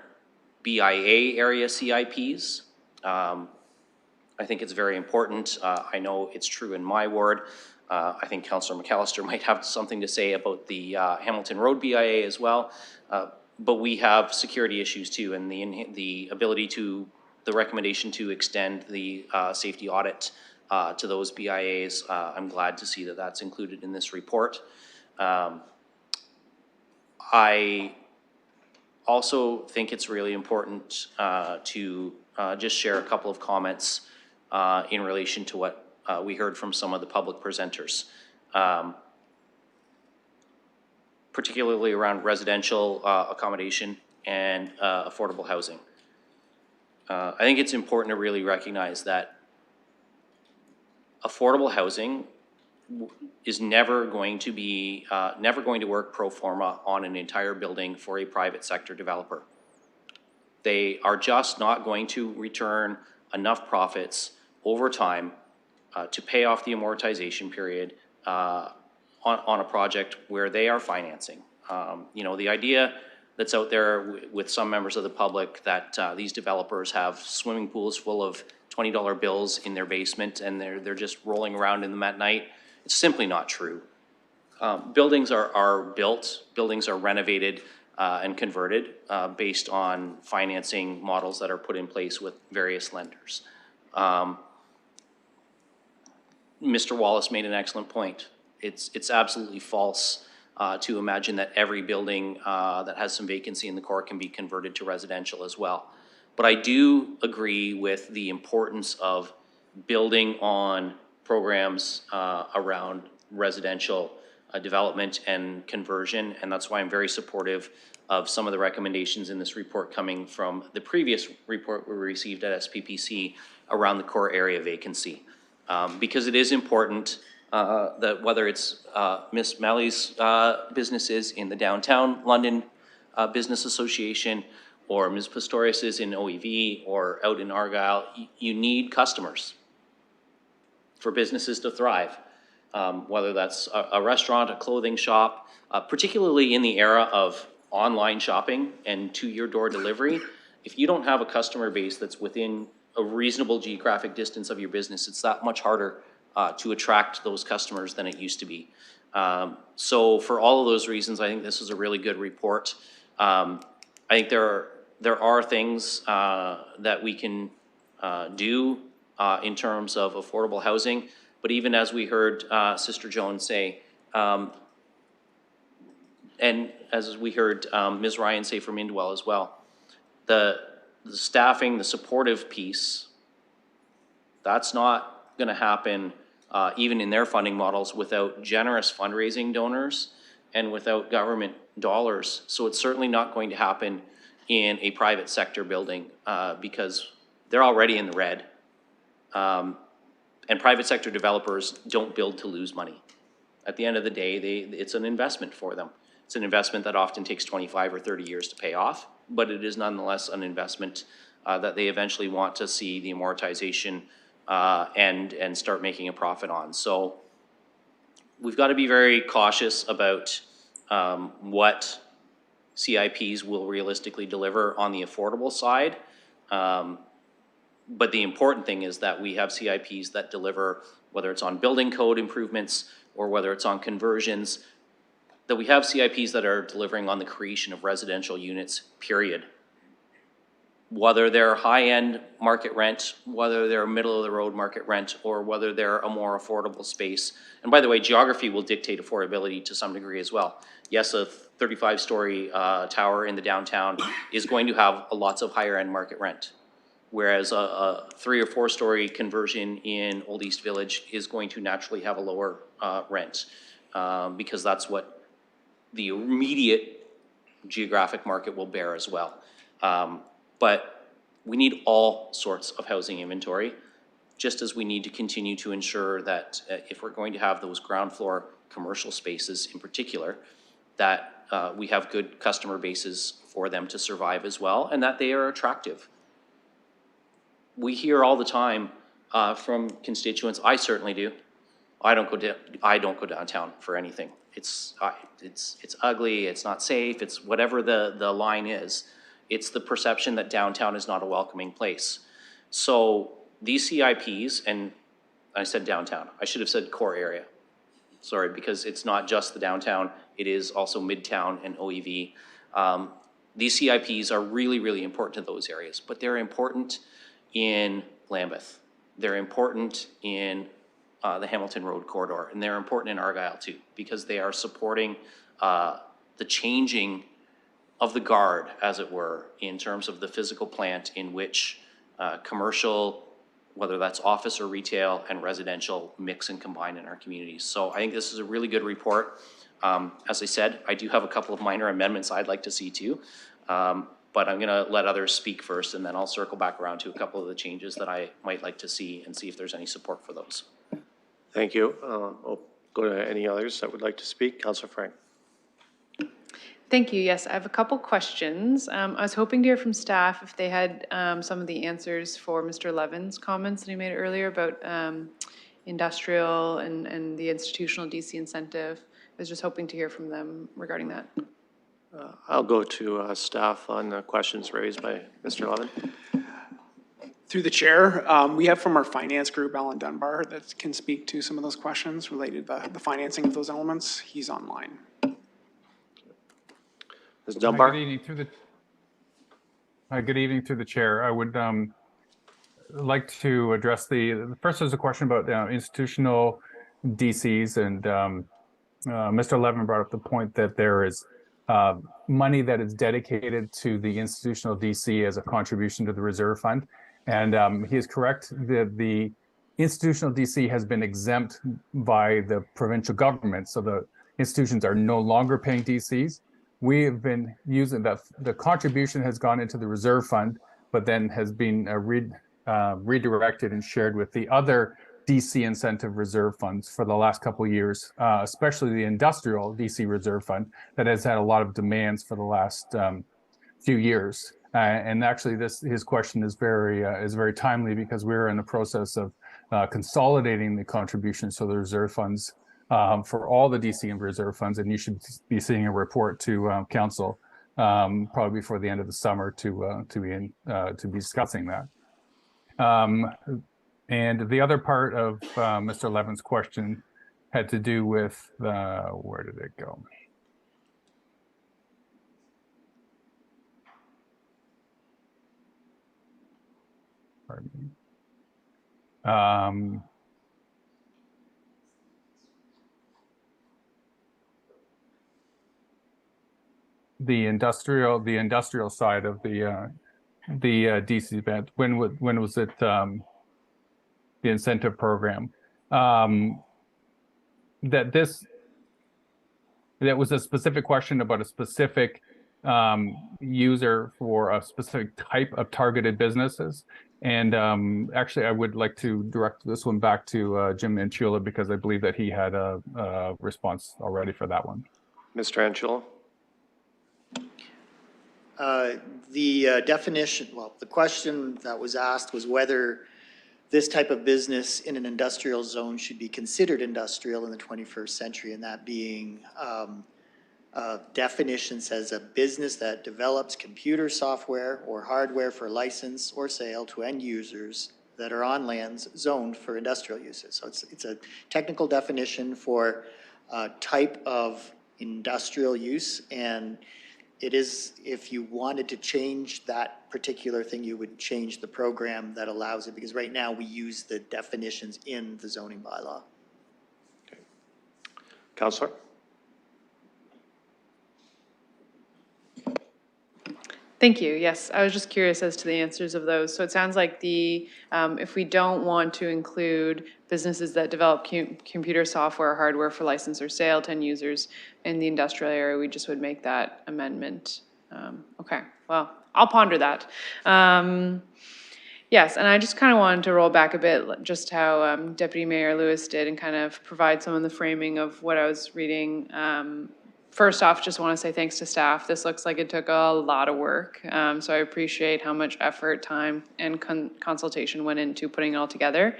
Speaker 6: BIA area CIPs. I think it's very important. I know it's true in my ward. I think Councillor McAllister might have something to say about the Hamilton Road BIA as well. But we have security issues too, and the ability to, the recommendation to extend the safety audit to those BIAs, I'm glad to see that that's included in this report. I also think it's really important to just share a couple of comments in relation to what we heard from some of the public presenters, particularly around residential accommodation and affordable housing. I think it's important to really recognize that affordable housing is never going to be, never going to work pro forma on an entire building for a private sector developer. They are just not going to return enough profits over time to pay off the amortization period on a project where they are financing. You know, the idea that's out there with some members of the public that these developers have swimming pools full of $20 bills in their basement and they're just rolling around in them at night. It's simply not true. Buildings are built, buildings are renovated and converted based on financing models that are put in place with various lenders. Mr. Wallace made an excellent point. It's absolutely false to imagine that every building that has some vacancy in the core can be converted to residential as well. But I do agree with the importance of building on programs around residential development and conversion, and that's why I'm very supportive of some of the recommendations in this report coming from the previous report we received at SPPC around the core area vacancy. Because it is important that whether it's Ms. Melly's businesses in the Downtown London Business Association or Ms. Pistorius's in OEV or out in Argyle, you need customers for businesses to thrive. Whether that's a restaurant, a clothing shop, particularly in the era of online shopping and to your door delivery, if you don't have a customer base that's within a reasonable geographic distance of your business, it's that much harder to attract those customers than it used to be. So for all of those reasons, I think this is a really good report. I think there are things that we can do in terms of affordable housing, but even as we heard Sister Joan say, and as we heard Ms. Ryan say from Indwell as well, the staffing, the supportive piece, that's not going to happen even in their funding models without generous fundraising donors and without government dollars. So it's certainly not going to happen in a private sector building because they're already in the red. And private sector developers don't build to lose money. At the end of the day, it's an investment for them. It's an investment that often takes 25 or 30 years to pay off, but it is nonetheless an investment that they eventually want to see the amortization and start making a profit on. So we've got to be very cautious about what CIPs will realistically deliver on the affordable side. But the important thing is that we have CIPs that deliver, whether it's on building code improvements or whether it's on conversions, that we have CIPs that are delivering on the creation of residential units, period. Whether they're high-end market rent, whether they're middle-of-the-road market rent, or whether they're a more affordable space. And by the way, geography will dictate affordability to some degree as well. Yes, a 35-story tower in the downtown is going to have lots of higher-end market rent, whereas a 3 or 4 story conversion in Old East Village is going to naturally have a lower rent because that's what the immediate geographic market will bear as well. But we need all sorts of housing inventory, just as we need to continue to ensure that if we're going to have those ground floor commercial spaces in particular, that we have good customer bases for them to survive as well, and that they are attractive. We hear all the time from constituents, I certainly do, I don't go downtown for anything. It's ugly, it's not safe, it's whatever the line is. It's the perception that downtown is not a welcoming place. So these CIPs, and I said downtown, I should have said core area. Sorry, because it's not just the downtown, it is also Midtown and OEV. These CIPs are really, really important to those areas, but they're important in Lambeth. They're important in the Hamilton Road corridor, and they're important in Argyle too, because they are supporting the changing the guard, as it were, in terms of the physical plant in which commercial, whether that's office or retail, and residential mix and combine in our communities. So I think this is a really good report. As I said, I do have a couple of minor amendments I'd like to see too, but I'm gonna let others speak first, and then I'll circle back around to a couple of the changes that I might like to see and see if there's any support for those.
Speaker 1: Thank you. I'll go to any others that would like to speak. Councillor Frank.
Speaker 7: Thank you. Yes, I have a couple questions. I was hoping to hear from staff if they had some of the answers for Mr. Levin's comments that he made earlier about industrial and the institutional DC incentive. I was just hoping to hear from them regarding that.
Speaker 1: I'll go to staff on the questions raised by Mr. Levin.
Speaker 11: Through the chair, we have from our finance group, Alan Dunbar, that can speak to some of those questions related to the financing of those elements. He's online.
Speaker 1: Ms. Dunbar?
Speaker 22: Good evening through the chair. I would like to address first there's a question about institutional DCs, and Mr. Levin brought up the point that there is money that is dedicated to the institutional DC as a contribution to the reserve fund. And he is correct that the institutional DC has been exempt by the provincial government. So the institutions are no longer paying DCs. We have been using that. The contribution has gone into the reserve fund, but then has been redirected and shared with the other DC incentive reserve funds for the last couple of years, especially the industrial DC reserve fund that has had a lot of demands for the last few years. And actually, his question is very timely because we're in the process of consolidating the contributions to the reserve funds for all the DC and reserve funds, and you should be seeing a report to council probably before the end of the summer to be discussing that. And the other part of Mr. Levin's question had to do with where did it go? Pardon me. The industrial side of the DC event. When was it? The incentive program. That was a specific question about a specific user for a specific type of targeted businesses. And actually, I would like to direct this one back to Jim Anchula because I believe that he had a response already for that one.
Speaker 1: Mr. Anchula.
Speaker 13: The definition, well, the question that was asked was whether this type of business in an industrial zone should be considered industrial in the 21st century, and that being definition says a business that develops computer software or hardware for license or sale to end users that are on lands zoned for industrial uses. So it's a technical definition for a type of industrial use, and it is, if you wanted to change that particular thing, you would change the program that allows it, because right now we use the definitions in the zoning bylaw.
Speaker 1: Okay. Councillor?
Speaker 7: Thank you. Yes, I was just curious as to the answers of those. So it sounds like if we don't want to include businesses that develop computer software or hardware for license or sale to end users in the industrial area, we just would make that amendment. Okay, well, I'll ponder that. Yes, and I just kind of wanted to roll back a bit, just how Deputy Mayor Lewis did, and kind of provide some of the framing of what I was reading. First off, just want to say thanks to staff. This looks like it took a lot of work. So I appreciate how much effort, time, and consultation went into putting it all together.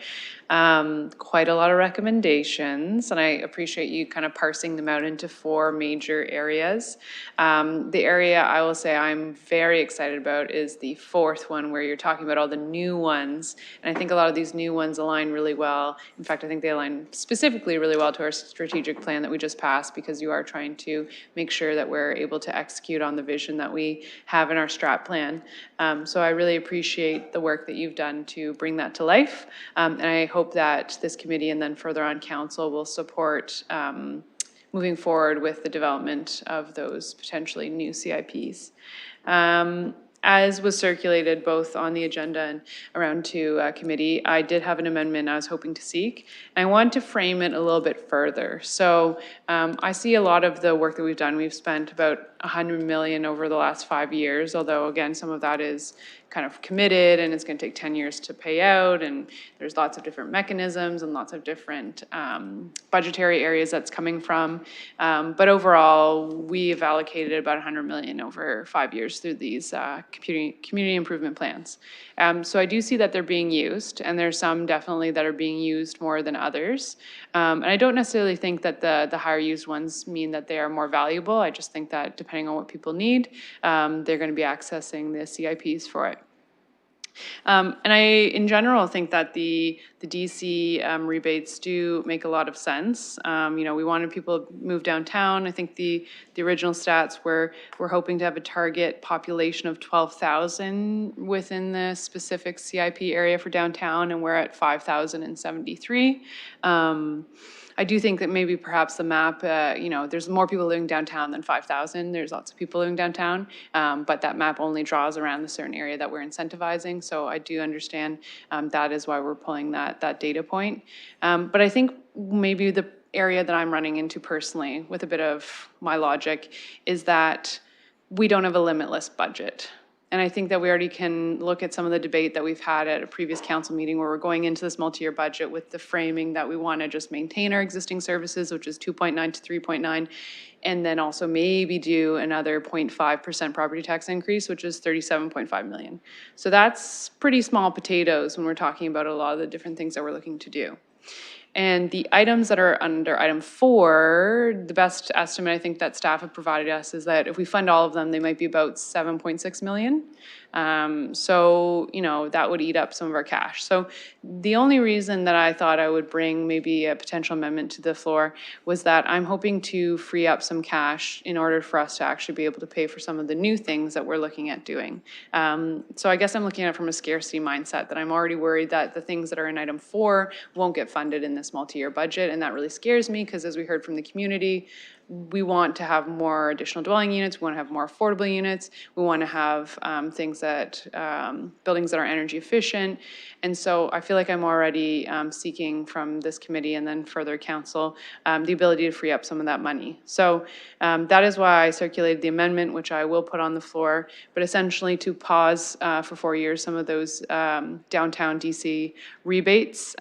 Speaker 7: Quite a lot of recommendations, and I appreciate you kind of parsing them out into 4 major areas. The area I will say I'm very excited about is the 4th one, where you're talking about all the new ones. And I think a lot of these new ones align really well. In fact, I think they align specifically really well to our strategic plan that we just passed, because you are trying to make sure that we're able to execute on the vision that we have in our strat plan. So I really appreciate the work that you've done to bring that to life. And I hope that this committee and then further on council will support moving forward with the development of those potentially new CIPs. As was circulated both on the agenda and around to committee, I did have an amendment I was hoping to seek. And I wanted to frame it a little bit further. So I see a lot of the work that we've done. We've spent about 100 million over the last 5 years, although again, some of that is kind of committed and it's going to take 10 years to pay out. And there's lots of different mechanisms and lots of different budgetary areas that's coming from. But overall, we have allocated about 100 million over 5 years through these community improvement plans. So I do see that they're being used, and there's some definitely that are being used more than others. And I don't necessarily think that the higher used ones mean that they are more valuable. I just think that depending on what people need, they're going to be accessing the CIPs for it. And I, in general, think that the DC rebates do make a lot of sense. You know, we wanted people to move downtown. I think the original stats were, we're hoping to have a target population of 12,000 within the specific CIP area for downtown, and we're at 5,073. I do think that maybe perhaps the map, you know, there's more people living downtown than 5,000. There's lots of people living downtown, but that map only draws around the certain area that we're incentivizing. So I do understand that is why we're pulling that data point. But I think maybe the area that I'm running into personally with a bit of my logic is that we don't have a limitless budget. And I think that we already can look at some of the debate that we've had at a previous council meeting where we're going into this multi-year budget with the framing that we want to just maintain our existing services, which is 2.9 to 3.9, and then also maybe do another 0.5% property tax increase, which is 37.5 million. So that's pretty small potatoes when we're talking about a lot of the different things that we're looking to do. And the items that are under item 4, the best estimate I think that staff have provided us is that if we fund all of them, they might be about 7.6 million. So, you know, that would eat up some of our cash. So the only reason that I thought I would bring maybe a potential amendment to the floor was that I'm hoping to free up some cash in order for us to actually be able to pay for some of the new things that we're looking at doing. So I guess I'm looking at it from a scarcity mindset, that I'm already worried that the things that are in item 4 won't get funded in this multi-year budget. And that really scares me because, as we heard from the community, we want to have more additional dwelling units. We want to have more affordable units. We want to have things that, buildings that are energy efficient. And so I feel like I'm already seeking from this committee and then further council the ability to free up some of that money. So that is why I circulated the amendment, which I will put on the floor, but essentially to pause for 4 years some of those downtown DC rebates,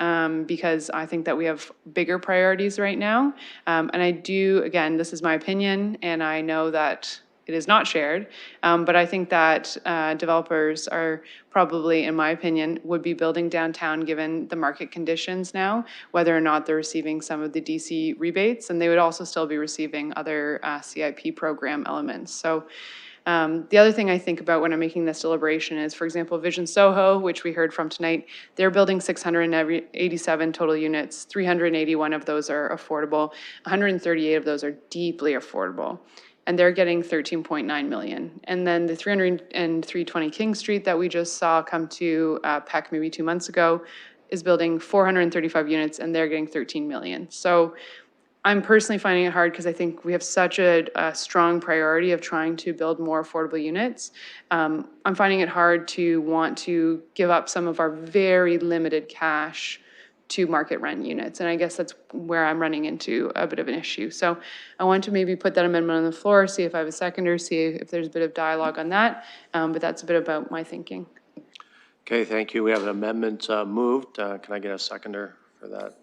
Speaker 7: because I think that we have bigger priorities right now. And I do, again, this is my opinion, and I know that it is not shared, but I think that developers are probably, in my opinion, would be building downtown given the market conditions now, whether or not they're receiving some of the DC rebates, and they would also still be receiving other CIP program elements. So the other thing I think about when I'm making this deliberation is, for example, Vision Soho, which we heard from tonight, they're building 687 total units. 381 of those are affordable. 138 of those are deeply affordable. And they're getting 13.9 million. And then the 300 and 320 King Street that we just saw come to PEC maybe 2 months ago is building 435 units, and they're getting 13 million. So I'm personally finding it hard because I think we have such a strong priority of trying to build more affordable units. I'm finding it hard to want to give up some of our very limited cash to market rent units. And I guess that's where I'm running into a bit of an issue. So I want to maybe put that amendment on the floor, see if I have a seconder, see if there's a bit of dialogue on that. But that's a bit about my thinking.
Speaker 1: Okay, thank you. We have an amendment moved. Can I get a seconder for that?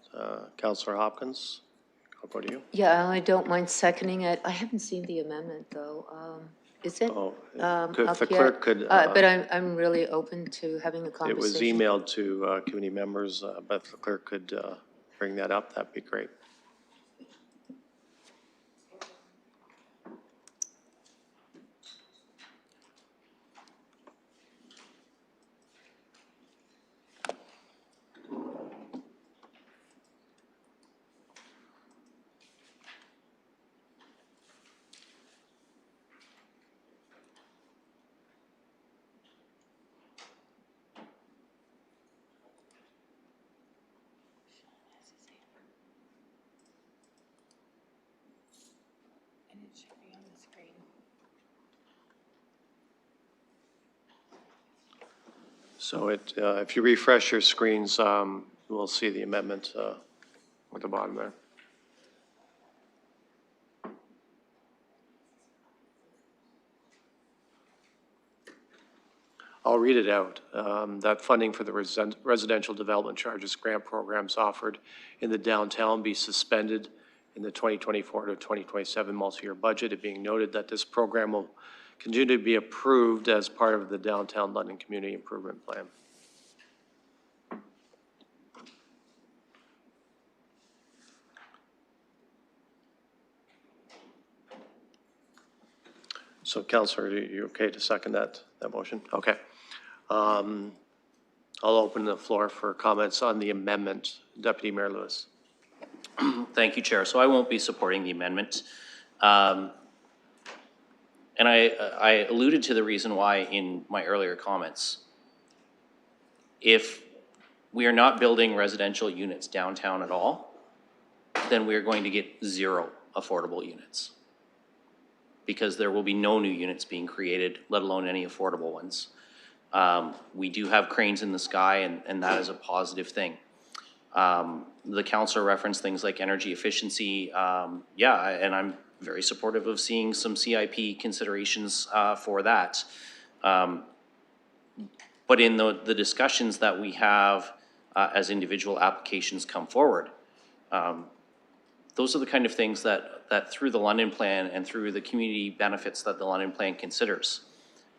Speaker 1: Councillor Hopkins, I'll go to you.
Speaker 2: Yeah, I don't mind seconding it. I haven't seen the amendment, though. Is it
Speaker 1: If
Speaker 2: up
Speaker 1: the
Speaker 2: yet?
Speaker 1: clerk could.
Speaker 2: But I'm really open to having a conversation.
Speaker 1: It was emailed to committee members, but if the clerk could bring that up, that'd be great. So if you refresh your screens, we'll see the amendment at the bottom there. I'll read it out. That funding for the residential development charges grant programs offered in the downtown be suspended in the 2024 to 2027 multi-year budget. It being noted that this program will continue to be approved as part of the Downtown London Community Improvement Plan. So Councillor, are you okay to second that motion? Okay. I'll open the floor for comments on the amendment. Deputy Mayor Lewis.
Speaker 6: Thank you, Chair. So I won't be supporting the amendment. And I alluded to the reason why in my earlier comments. If we are not building residential units downtown at all, then we are going to get 0 affordable units, because there will be no new units being created, let alone any affordable ones. We do have cranes in the sky, and that is a positive thing. The councillor referenced things like energy efficiency. Yeah, and I'm very supportive of seeing some CIP considerations for that. But in the discussions that we have as individual applications come forward, those are the kind of things that through the London Plan and through the community benefits that the London Plan considers,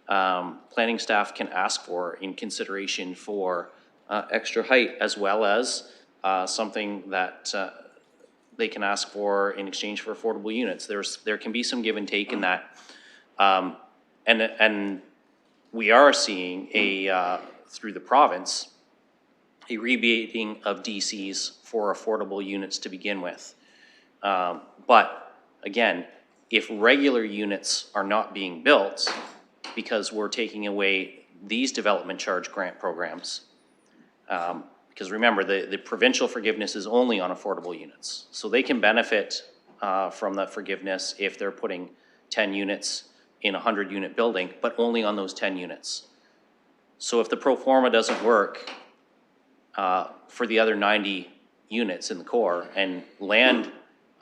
Speaker 6: planning staff can ask for in consideration for extra height, as well as something that they can ask for in exchange for affordable units. There can be some give and take in that. And we are seeing through the province, a rebating of DCs for affordable units to begin with. But again, if regular units are not being built because we're taking away these development charge grant programs, because remember, the provincial forgiveness is only on affordable units. So they can benefit from that forgiveness if they're putting 10 units in a 100-unit building, but only on those 10 units. So if the pro forma doesn't work for the other 90 units in the core, and land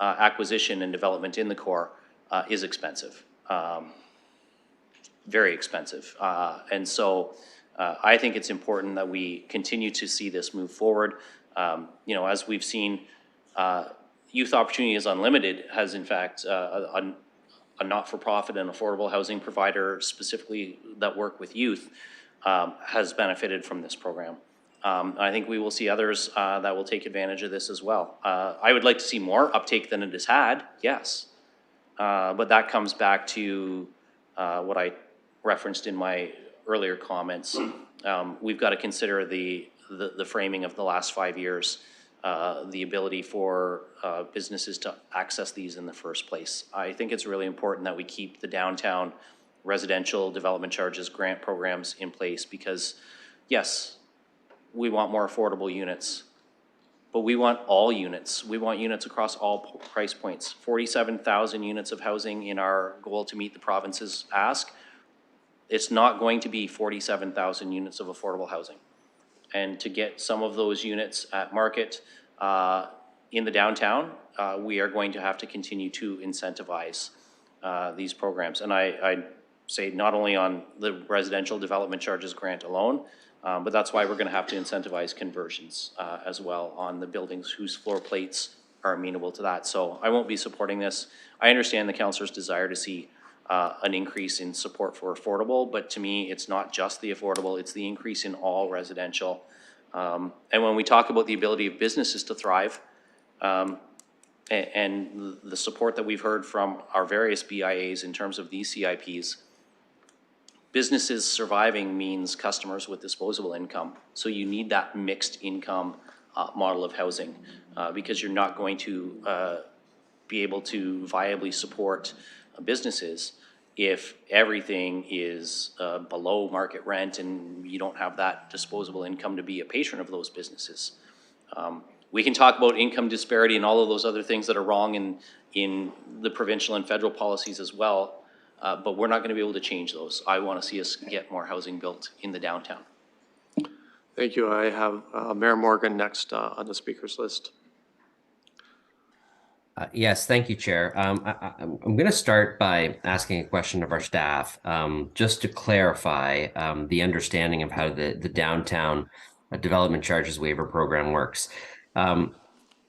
Speaker 6: acquisition and development in the core is expensive, very expensive. And so I think it's important that we continue to see this move forward. You know, as we've seen, Youth Opportunity Unlimited has in fact a not-for-profit and affordable housing provider specifically that work with youth has benefited from this program. I think we will see others that will take advantage of this as well. I would like to see more uptake than it has had, yes. But that comes back to what I referenced in my earlier comments. We've got to consider the framing of the last 5 years, the ability for businesses to access these in the first place. I think it's really important that we keep the downtown residential development charges grant programs in place, because yes, we want more affordable units, but we want all units. We want units across all price points. 47,000 units of housing in our goal to meet the province's ask. It's not going to be 47,000 units of affordable housing. And to get some of those units at market in the downtown, we are going to have to continue to incentivize these programs. And I say not only on the residential development charges grant alone, but that's why we're going to have to incentivize conversions as well on the buildings whose floor plates are amenable to that. So I won't be supporting this. I understand the councillor's desire to see an increase in support for affordable, but to me, it's not just the affordable, it's the increase in all residential. And when we talk about the ability of businesses to thrive, and the support that we've heard from our various BIAs in terms of these CIPs, businesses surviving means customers with disposable income. So you need that mixed income model of housing because you're not going to be able to viably support businesses if everything is below market rent and you don't have that disposable income to be a patron of those businesses. We can talk about income disparity and all of those other things that are wrong in the provincial and federal policies as well, but we're not going to be able to change those. I want to see us get more housing built in the downtown.
Speaker 1: Thank you. I have Mayor Morgan next on the speakers list.
Speaker 8: Yes, thank you, Chair. I'm going to start by asking a question of our staff, just to clarify the understanding of how the downtown development charges waiver program works.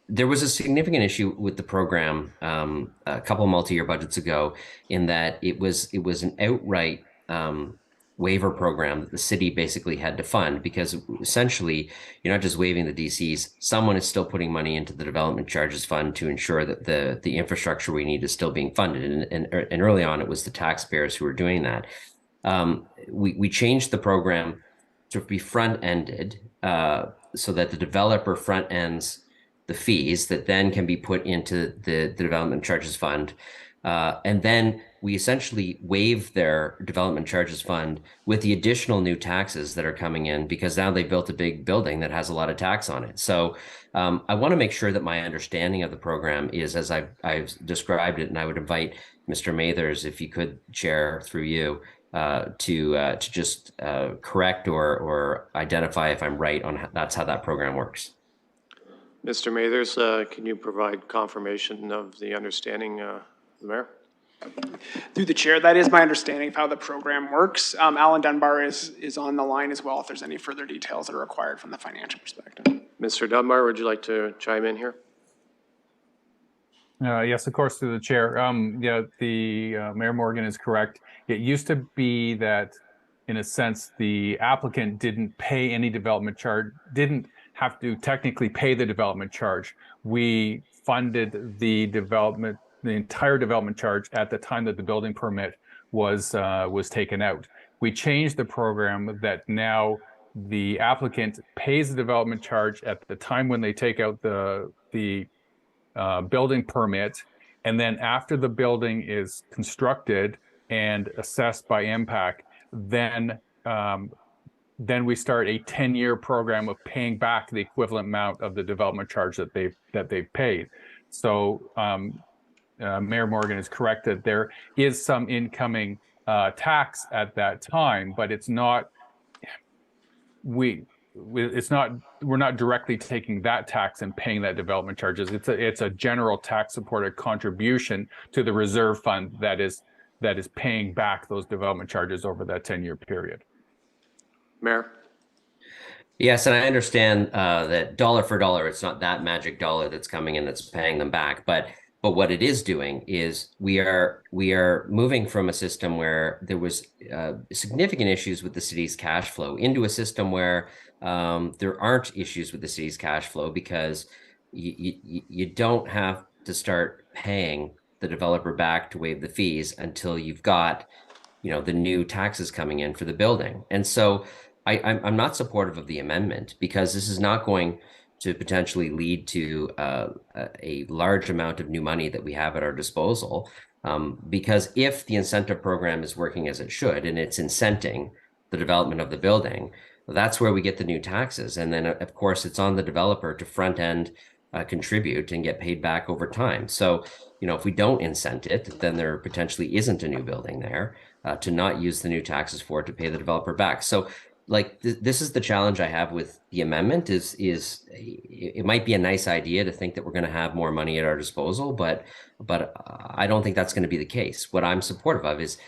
Speaker 8: There was a significant issue with the program a couple multi-year budgets ago, in that it was an outright waiver program that the city basically had to fund, because essentially you're not just waiving the DCs, someone is still putting money into the development charges fund to ensure that the infrastructure we need is still being funded. And early on, it was the taxpayers who were doing that. We changed the program to be front-ended so that the developer front ends the fees that then can be put into the development charges fund. And then we essentially waive their development charges fund with the additional new taxes that are coming in, because now they've built a big building that has a lot of tax on it. So I want to make sure that my understanding of the program is as I've described it, and I would invite Mr. Mathers, if you could, Chair, through you, to just correct or identify if I'm right on that's how that program works.
Speaker 1: Mr. Mathers, can you provide confirmation of the understanding, the Mayor?
Speaker 11: Through the chair, that is my understanding of how the program works. Alan Dunbar is on the line as well if there's any further details that are required from the financial perspective.
Speaker 1: Mr. Dunbar, would you like to chime in here?
Speaker 22: Yes, of course, through the chair. Yeah, Mayor Morgan is correct. It used to be that, in a sense, the applicant didn't pay any development charge, didn't have to technically pay the development charge. We funded the entire development charge at the time that the building permit was taken out. We changed the program that now the applicant pays the development charge at the time when they take out the building permit, and then after the building is constructed and assessed by impact, then we start a 10-year program of paying back the equivalent amount of the development charge that they've paid. So Mayor Morgan is correct that there is some incoming tax at that time, but it's not. We're not directly taking that tax and paying that development charges. It's a general tax supported contribution to the reserve fund that is paying back those development charges over that 10-year period.
Speaker 1: Mayor?
Speaker 8: Yes, and I understand that dollar for dollar, it's not that magic dollar that's coming in that's paying them back. But what it is doing is we are moving from a system where there was significant issues with the city's cash flow into a system where there aren't issues with the city's cash flow, because you don't have to start paying the developer back to waive the fees until you've got, the new taxes coming in for the building. And so I'm not supportive of the amendment, because this is not going to potentially lead to a large amount of new money that we have at our disposal. Because if the incentive program is working as it should, and it's incenting the development of the building, that's where we get the new taxes. And then, of course, it's on the developer to front end contribute and get paid back over time. So, if we don't incent it, then there potentially isn't a new building there to not use the new taxes for it to pay the developer back. So, this is the challenge I have with the amendment is it might be a nice idea to think that we're going to have more money at our disposal, but I don't think that's going to be the case. What I'm supportive of is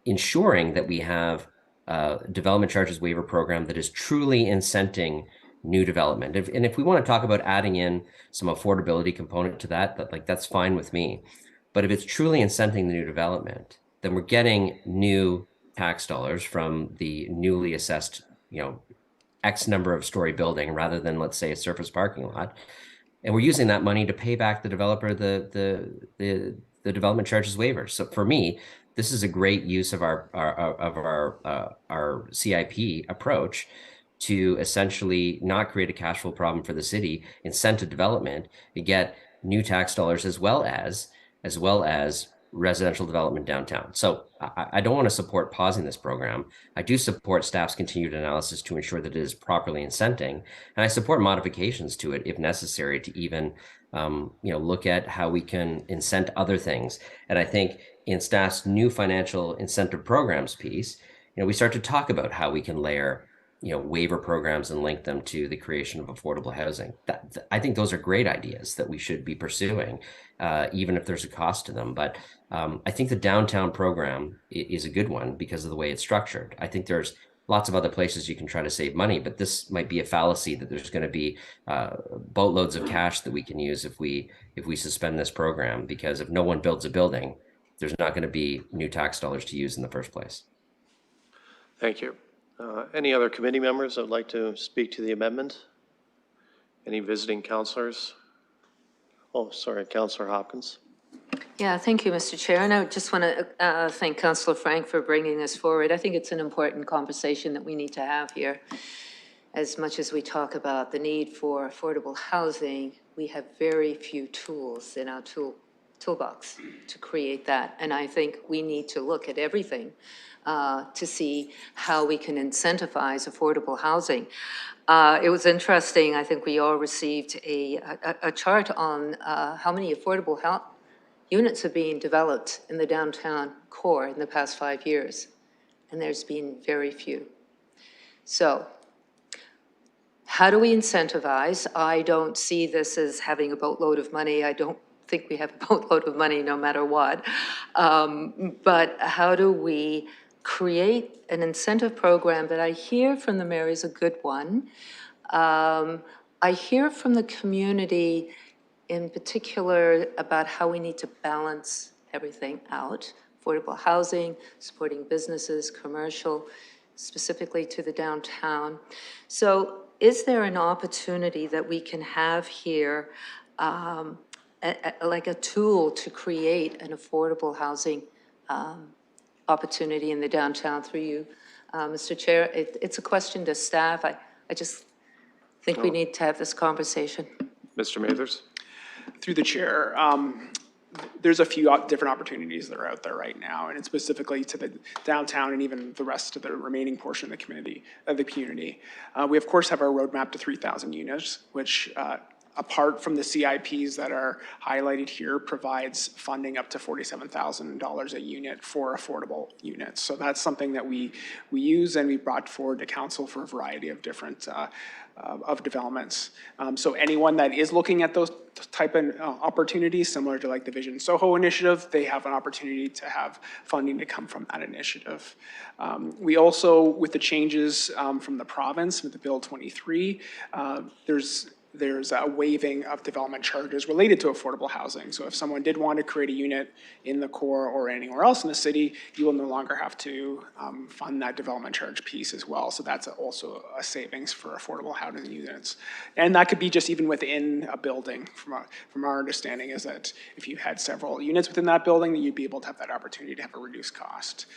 Speaker 8: ensuring that we have a development charges waiver program that is truly incenting new development. And if we want to talk about adding in some affordability component to that's fine with me. But if it's truly incenting the new development, then we're getting new tax dollars from the newly assessed, X number of story building rather than, let's say, a surface parking lot. And we're using that money to pay back the developer the development charges waiver. So for me, this is a great use of our CIP approach to essentially not create a cash flow problem for the city, incent development, and get new tax dollars as well as residential development downtown. So I don't want to support pausing this program. I do support staff's continued analysis to ensure that it is properly incenting, and I support modifications to it if necessary to even look at how we can incent other things. And I think in staff's new financial incentive programs piece, we start to talk about how we can layer waiver programs and link them to the creation of affordable housing. I think those are great ideas that we should be pursuing, even if there's a cost to them. But I think the downtown program is a good one because of the way it's structured. I think there's lots of other places you can try to save money, but this might be a fallacy that there's going to be boatloads of cash that we can use if we suspend this program, because if no one builds a building, there's not going to be new tax dollars to use in the first place.
Speaker 1: Thank you. Any other committee members that would like to speak to the amendment? Any visiting counselors? Oh, sorry, Councillor Hopkins.
Speaker 2: Yeah, thank you, Mr. Chair. And I just want to thank Councillor Frank for bringing this forward. I think it's an important conversation that we need to have here. As much as we talk about the need for affordable housing, we have very few tools in our toolbox to create that. And I think we need to look at everything to see how we can incentivize affordable housing. It was interesting. I think we all received a chart on how many affordable units are being developed in the downtown core in the past 5 years, and there's been very few. So how do we incentivize? I don't see this as having a boatload of money. I don't think we have a boatload of money no matter what. But how do we create an incentive program that I hear from the mayor is a good one? I hear from the community in particular about how we need to balance everything out. Affordable housing, supporting businesses, commercial, specifically to the downtown. So is there an opportunity that we can have here, like a tool to create an affordable housing opportunity in the downtown through you, Mr. Chair? It's a question to staff. I just think we need to have this conversation.
Speaker 1: Mr. Mathers?
Speaker 11: Through the chair, there's a few different opportunities that are out there right now, and it's specifically to the downtown and even the rest of the remaining portion of the community. We of course have our roadmap to 3,000 units, which apart from the CIPs that are highlighted here, provides funding up to $47,000 a unit for affordable units. So that's something that we use and we brought forward to council for a variety of different of developments. So anyone that is looking at those type of opportunities, similar to like the Vision Soho initiative, they have an opportunity to have funding to come from that initiative. We also, with the changes from the province with the Bill 23, there's a waiving of development charges related to affordable housing. So if someone did want to create a unit in the core or anywhere else in the city, you will no longer have to fund that development charge piece as well. So that's also a savings for affordable housing units. And that could be just even within a building. From our understanding is that if you had several units within that building, that you'd be able to have that opportunity to have a reduced cost.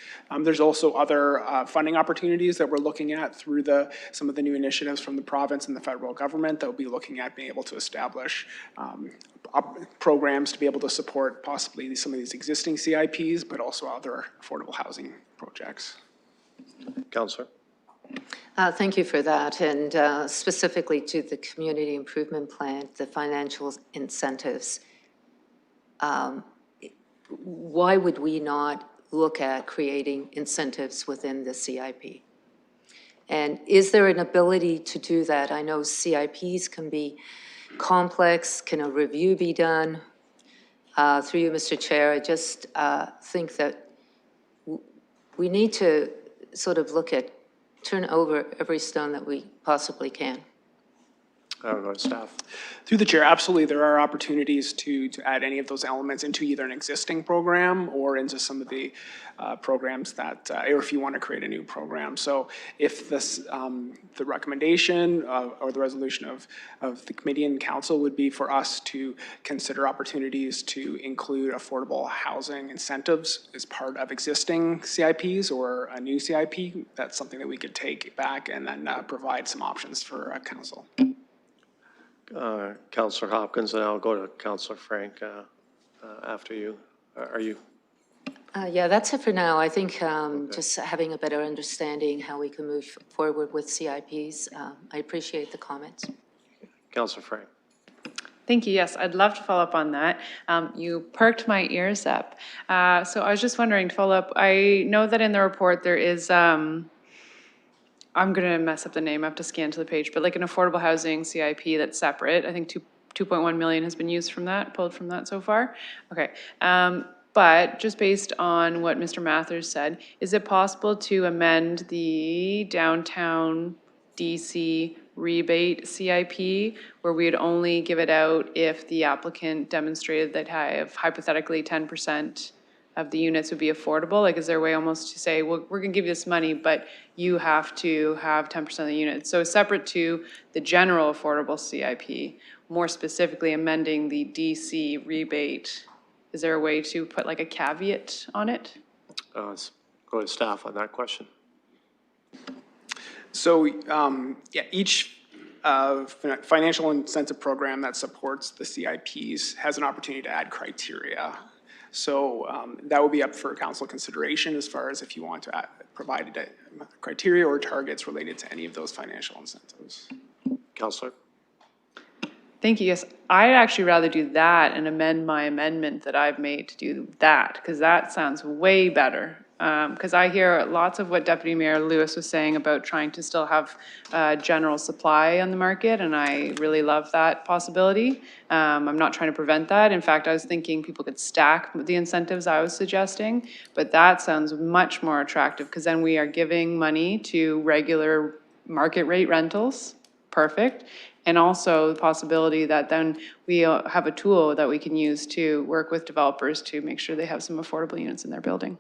Speaker 11: There's also other funding opportunities that we're looking at through some of the new initiatives from the province and the federal government that will be looking at being able to establish programs to be able to support possibly some of these existing CIPs, but also other affordable housing projects.
Speaker 1: Councillor.
Speaker 2: Thank you for that. And specifically to the community improvement plan, the financial incentives, why would we not look at creating incentives within the CIP? And is there an ability to do that? I know CIPs can be complex. Can a review be done? Through you, Mr. Chair, I just think that we need to sort of turn over every stone that we possibly can.
Speaker 1: I don't know, staff.
Speaker 11: Through the chair, absolutely, there are opportunities to add any of those elements into either an existing program or into some of the programs that, or if you want to create a new program. So if this, the recommendation or the resolution of the committee and council would be for us to consider opportunities to include affordable housing incentives as part of existing CIPs or a new CIP, that's something that we could take back and then provide some options for council.
Speaker 1: Councillor Hopkins, and I'll go to Councillor Frank after you. Are you?
Speaker 2: Yeah, that's it for now. I think just having a better understanding how we can move forward with CIPs. I appreciate the comments.
Speaker 1: Councillor Frank.
Speaker 7: Thank you. Yes, I'd love to follow up on that. You perked my ears up. So I was just wondering to follow up. I know that in the report there is I'm gonna mess up the name, I have to scan to the page, but like an affordable housing CIP that's separate. I think 2.1 million has been used from that, pulled from that so far. Okay, but just based on what Mr. Mathers said, is it possible to amend the downtown DC rebate CIP where we would only give it out if the applicant demonstrated that have hypothetically 10% of the units would be affordable? Like, is there a way almost to say, well, we're gonna give you this money, but you have to have 10% of the units? So separate to the general affordable CIP, more specifically amending the DC rebate, is there a way to put like a caveat on it?
Speaker 1: Go to staff on that question.
Speaker 11: So, yeah, each financial incentive program that supports the CIPs has an opportunity to add criteria. So that will be up for council consideration as far as if you want to provide criteria or targets related to any of those financial incentives.
Speaker 1: Councillor?
Speaker 7: Thank you. Yes, I'd actually rather do that and amend my amendment that I've made to do that, because that sounds way better. Because I hear lots of what Deputy Mayor Lewis was saying about trying to still have general supply on the market, and I really love that possibility. I'm not trying to prevent that. In fact, I was thinking people could stack the incentives I was suggesting, but that sounds much more attractive, because then we are giving money to regular market rate rentals. Perfect. And also the possibility that then we have a tool that we can use to work with developers to make sure they have some affordable units in their building.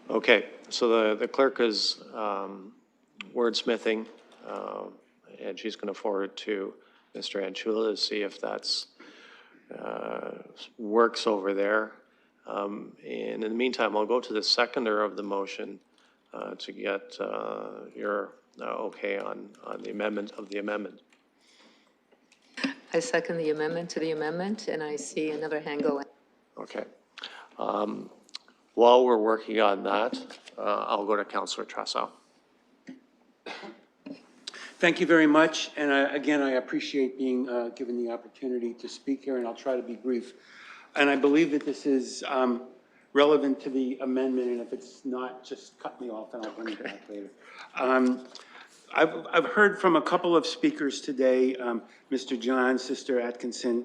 Speaker 1: Okay, so the clerk is wordsmithing, and she's going to forward to Mr. Anchula to see if that's works over there. And in the meantime, I'll go to the seconder of the motion to get your okay on the amendment of the amendment.
Speaker 2: I second the amendment to the amendment, and I see another hand going.
Speaker 1: Okay. While we're working on that, I'll go to Councillor Tressau.
Speaker 9: Thank you very much. And again, I appreciate being given the opportunity to speak here, and I'll try to be brief. And I believe that this is relevant to the amendment, and if it's not, just cut me off and I'll bring it back later. I've heard from a couple of speakers today, Mr. John, Sister Atkinson,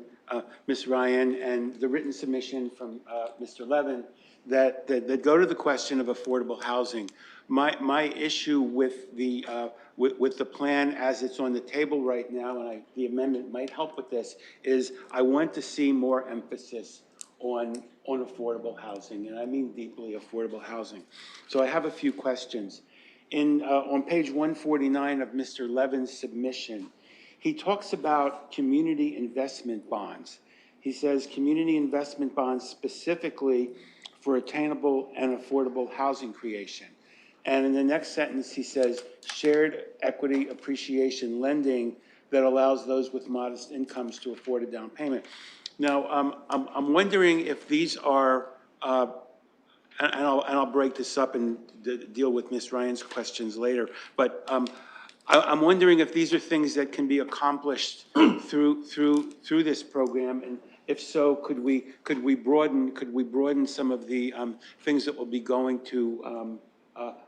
Speaker 9: Ms. Ryan, and the written submission from Mr. Levin that go to the question of affordable housing. My issue with the plan as it's on the table right now, and the amendment might help with this, is I want to see more emphasis on affordable housing, and I mean deeply affordable housing. So I have a few questions. On page 149 of Mr. Levin's submission, he talks about community investment bonds. He says community investment bonds specifically for attainable and affordable housing creation. And in the next sentence, he says shared equity appreciation lending that allows those with modest incomes to afford a down payment. Now, I'm wondering if these are, and I'll break this up and deal with Ms. Ryan's questions later, but I'm wondering if these are things that can be accomplished through this program, and if so, could we broaden some of the things that will be going to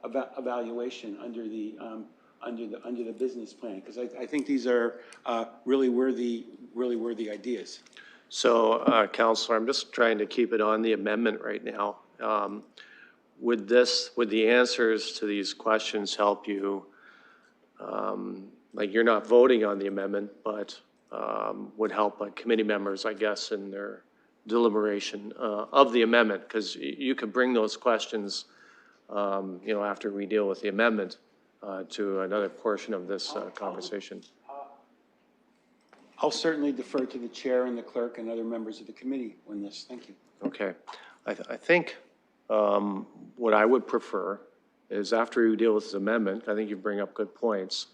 Speaker 9: evaluation under the business plan? Because I think these are really worthy ideas.
Speaker 1: So, Councillor, I'm just trying to keep it on the amendment right now. Would the answers to these questions help you? Like, you're not voting on the amendment, but would help like committee members, I guess, in their deliberation of the amendment, because you could bring those questions, after we deal with the amendment, to another portion of this conversation.
Speaker 9: I'll certainly defer to the chair and the clerk and other members of the committee on this. Thank you.
Speaker 1: Okay. I think what I would prefer is after you deal with this amendment, I think you bring up good points,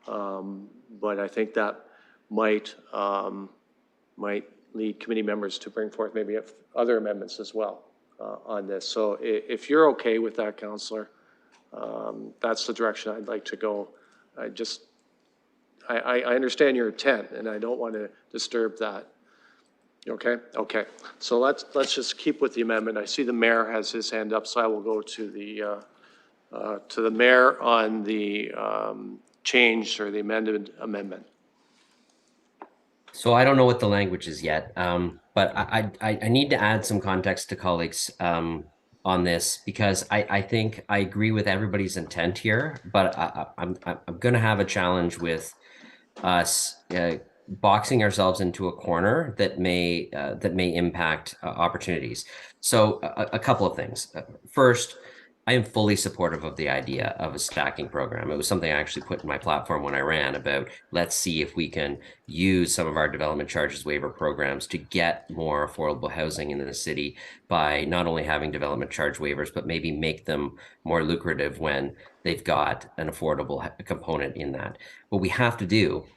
Speaker 1: but I think that might might lead committee members to bring forth maybe other amendments as well on this. So if you're okay with that, Councillor, that's the direction I'd like to go. I understand your intent, and I don't want to disturb that. You okay? Okay. So let's just keep with the amendment. I see the mayor has his hand up, so I will go to the mayor on the change or the amended amendment.
Speaker 8: So I don't know what the language is yet, but I need to add some context to colleagues on this, because I think I agree with everybody's intent here, but I'm going to have a challenge with us boxing ourselves into a corner that may impact opportunities. So a couple of things. First, I am fully supportive of the idea of a stacking program. It was something I actually put in my platform when I ran about, let's see if we can use some of our development charges waiver programs to get more affordable housing in the city by not only having development charge waivers, but maybe make them more lucrative when they've got an affordable component in that. What we have to do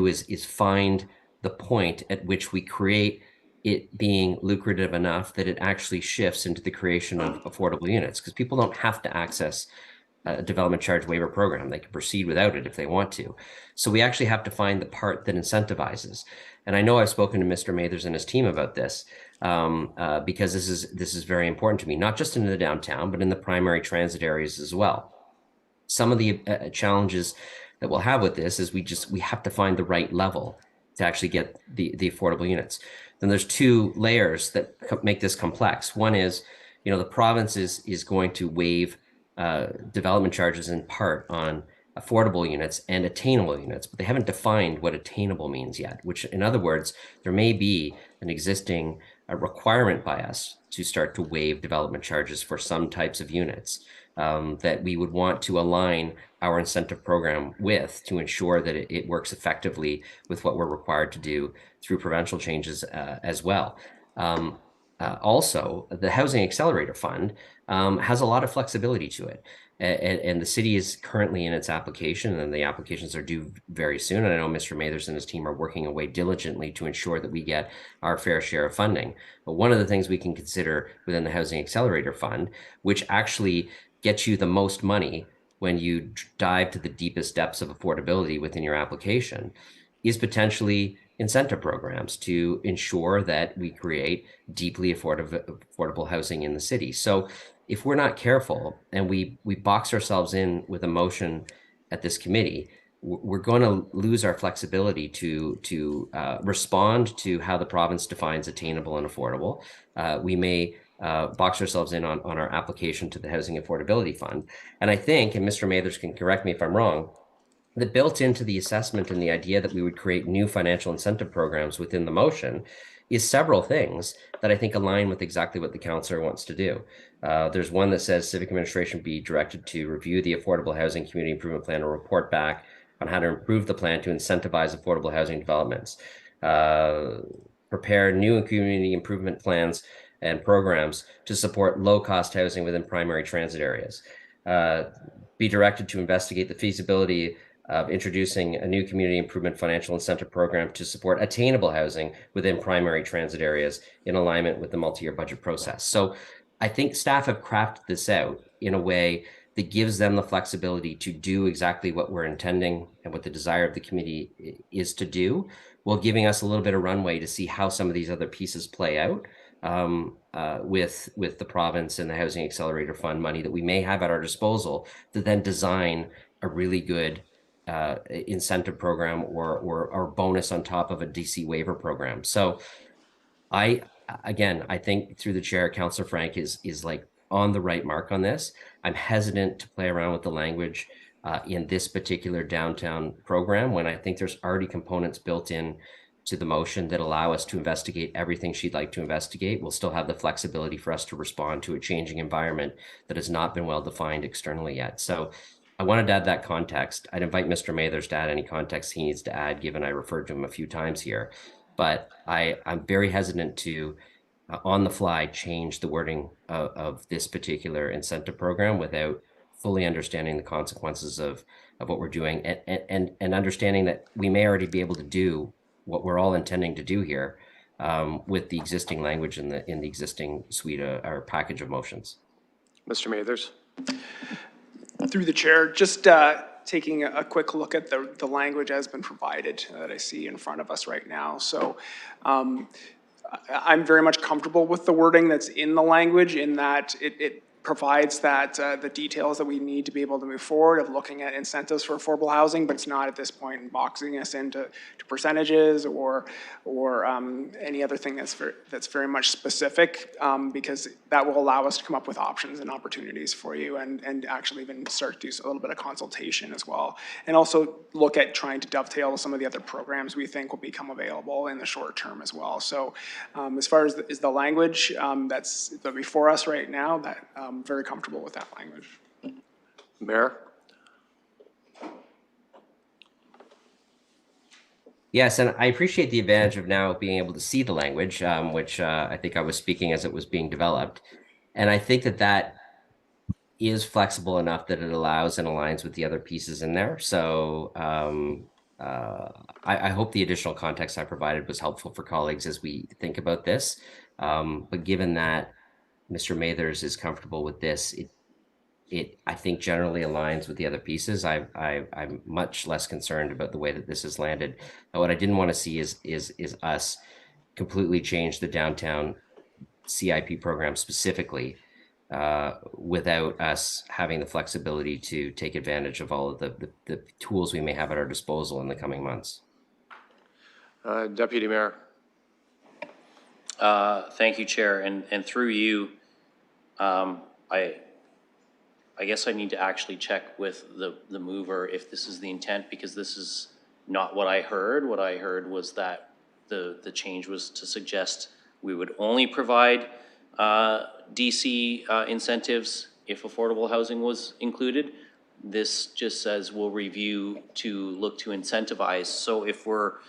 Speaker 8: is find the point at which we create it being lucrative enough that it actually shifts into the creation of affordable units, because people don't have to access a development charge waiver program. They can proceed without it if they want to. So we actually have to find the part that incentivizes. And I know I've spoken to Mr. Mathers and his team about this because this is very important to me, not just in the downtown, but in the primary transit areas as well. Some of the challenges that we'll have with this is we have to find the right level to actually get the affordable units. Then there's two layers that make this complex. One is, the province is going to waive development charges in part on affordable units and attainable units, but they haven't defined what attainable means yet, which in other words, there may be an existing requirement by us to start to waive development charges for some types of units that we would want to align our incentive program with to ensure that it works effectively with what we're required to do through provincial changes as well. Also, the Housing Accelerator Fund has a lot of flexibility to it. And the city is currently in its application, and the applications are due very soon. And I know Mr. Mathers and his team are working away diligently to ensure that we get our fair share of funding. But one of the things we can consider within the Housing Accelerator Fund, which actually gets you the most money when you dive to the deepest depths of affordability within your application, is potentially incentive programs to ensure that we create deeply affordable housing in the city. So if we're not careful and we box ourselves in with a motion at this committee, we're going to lose our flexibility to respond to how the province defines attainable and affordable. We may box ourselves in on our application to the Housing Affordability Fund. And I think, and Mr. Mathers can correct me if I'm wrong, that built into the assessment and the idea that we would create new financial incentive programs within the motion is several things that I think align with exactly what the councillor wants to do. There's one that says civic administration be directed to review the affordable housing community improvement plan and report back on how to improve the plan to incentivize affordable housing developments. Prepare new community improvement plans and programs to support low-cost housing within primary transit areas. Be directed to investigate the feasibility of introducing a new community improvement financial incentive program to support attainable housing within primary transit areas in alignment with the multi-year budget process. So I think staff have crafted this out in a way that gives them the flexibility to do exactly what we're intending and what the desire of the committee is to do, while giving us a little bit of runway to see how some of these other pieces play out with the province and the Housing Accelerator Fund money that we may have at our disposal to then design a really good incentive program or bonus on top of a DC waiver program. So I think through the chair, Councillor Frank is like on the right mark on this. I'm hesitant to play around with the language in this particular downtown program when I think there's already components built in to the motion that allow us to investigate everything she'd like to investigate. We'll still have the flexibility for us to respond to a changing environment that has not been well defined externally yet. So I wanted to add that context. I'd invite Mr. Mathers to add any context he needs to add, given I referred to him a few times here. But I'm very hesitant to, on the fly, change the wording of this particular incentive program without fully understanding the consequences of what we're doing and understanding that we may already be able to do what we're all intending to do here with the existing language in the existing suite or package of motions.
Speaker 1: Mr. Mathers?
Speaker 11: Through the chair, just taking a quick look at the language as been provided that I see in front of us right now. So I'm very much comfortable with the wording that's in the language, in that it provides that the details that we need to be able to move forward of looking at incentives for affordable housing, but it's not at this point boxing us into percentages or any other thing that's very much specific, because that will allow us to come up with options and opportunities for you, and actually even start to do a little bit of consultation as well, and also look at trying to dovetail with some of the other programs we think will become available in the short term as well. So as far as the language that's before us right now, that I'm very comfortable with that language.
Speaker 1: Mayor?
Speaker 8: Yes, and I appreciate the advantage of now being able to see the language, which I think I was speaking as it was being developed. And I think that is flexible enough that it allows and aligns with the other pieces in there. So I hope the additional context I provided was helpful for colleagues as we think about this. But given that Mr. Mathers is comfortable with this, it I think generally aligns with the other pieces. I'm much less concerned about the way that this has landed. And what I didn't want to see is us completely change the downtown CIP program specifically without us having the flexibility to take advantage of all of the tools we may have at our disposal in the coming months.
Speaker 1: Deputy Mayor?
Speaker 6: Thank you, Chair, and through you, I guess I need to actually check with the mover if this is the intent, because this is not what I heard. What I heard was that the change was to suggest we would only provide DC incentives if affordable housing was included. This just says we'll review to look to incentivize. So if we're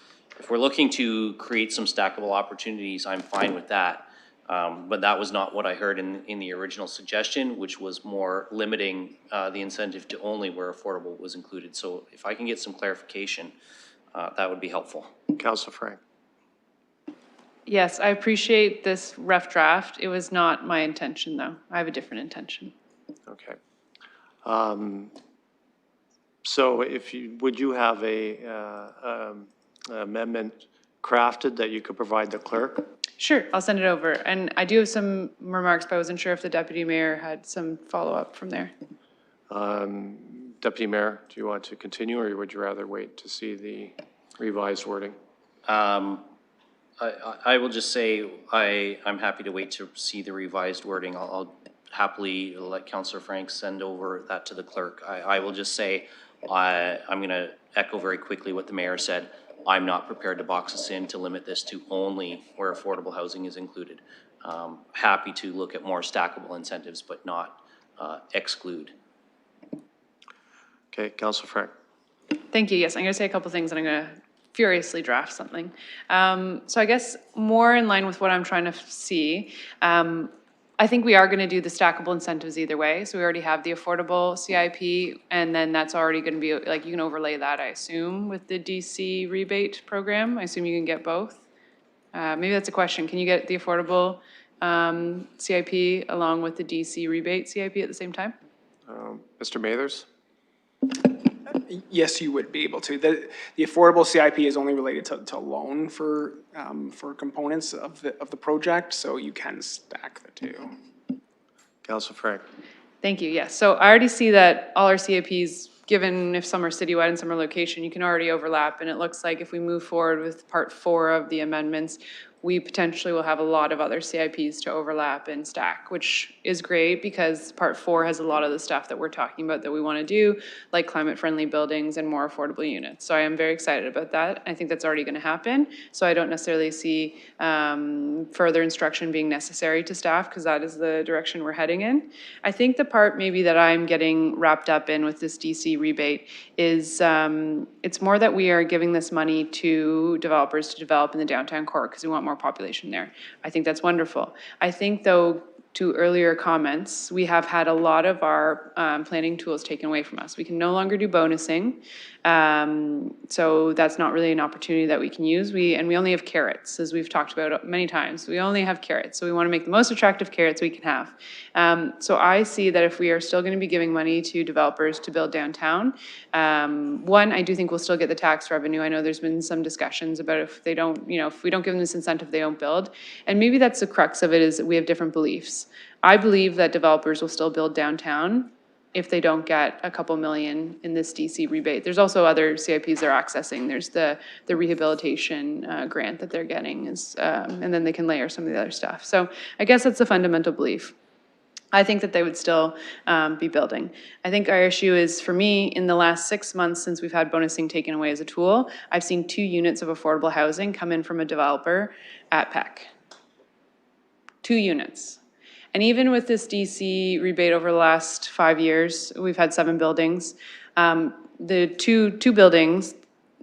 Speaker 6: looking to create some stackable opportunities, I'm fine with that. But that was not what I heard in the original suggestion, which was more limiting the incentive to only where affordable was included. So if I can get some clarification, that would be helpful.
Speaker 1: Councilor Frank?
Speaker 7: Yes, I appreciate this rough draft. It was not my intention, though. I have a different intention.
Speaker 1: Okay. So would you have a amendment crafted that you could provide the clerk?
Speaker 7: Sure, I'll send it over. And I do have some remarks, but I wasn't sure if the deputy mayor had some follow-up from there.
Speaker 1: Deputy Mayor, do you want to continue, or would you rather wait to see the revised wording?
Speaker 6: I will just say I'm happy to wait to see the revised wording. I'll happily let Councillor Frank send over that to the clerk. I will just say I'm going to echo very quickly what the mayor said. I'm not prepared to box us in to limit this to only where affordable housing is included. Happy to look at more stackable incentives, but not exclude.
Speaker 1: Okay, Councilor Frank.
Speaker 7: Thank you. Yes, I'm going to say a couple things, and I'm going to furiously draft something. So I guess more in line with what I'm trying to see, I think we are going to do the stackable incentives either way. So we already have the affordable CIP, and then that's already going to be, like, you can overlay that, I assume, with the DC rebate program. I assume you can get both. Maybe that's a question. Can you get the affordable CIP along with the DC rebate CIP at the same time?
Speaker 1: Mr. Mathers?
Speaker 11: Yes, you would be able to. The affordable CIP is only related to loan for components of the project, so you can stack the two.
Speaker 1: Councilor Frank.
Speaker 7: Thank you. Yes. So I already see that all our CIPs, given if some are citywide and some are location, you can already overlap. And it looks like if we move forward with part 4 of the amendments, we potentially will have a lot of other CIPs to overlap and stack, which is great because part 4 has a lot of the stuff that we're talking about that we want to do, like climate-friendly buildings and more affordable units. So I am very excited about that. I think that's already going to happen. So I don't necessarily see further instruction being necessary to staff because that is the direction we're heading in. I think the part maybe that I'm getting wrapped up in with this DC rebate is it's more that we are giving this money to developers to develop in the downtown core because we want more population there. I think that's wonderful. I think, though, to earlier comments, we have had a lot of our planning tools taken away from us. We can no longer do bonusing. So that's not really an opportunity that we can use. And we only have carrots, as we've talked about many times. We only have carrots, so we want to make the most attractive carrots we can have. So I see that if we are still going to be giving money to developers to build downtown, one, I do think we'll still get the tax revenue. I know there's been some discussions about if they don't, if we don't give them this incentive, they don't build. And maybe that's the crux of it, is that we have different beliefs. I believe that developers will still build downtown if they don't get a couple million in this DC rebate. There's also other CIPs they're accessing. There's the rehabilitation grant that they're getting, and then they can layer some of the other stuff. So I guess that's the fundamental belief. I think that they would still be building. I think our issue is, for me, in the last 6 months since we've had bonusing taken away as a tool, I've seen 2 units of affordable housing come in from a developer at PEC. 2 units. And even with this DC rebate over the last 5 years, we've had 7 buildings. The two buildings,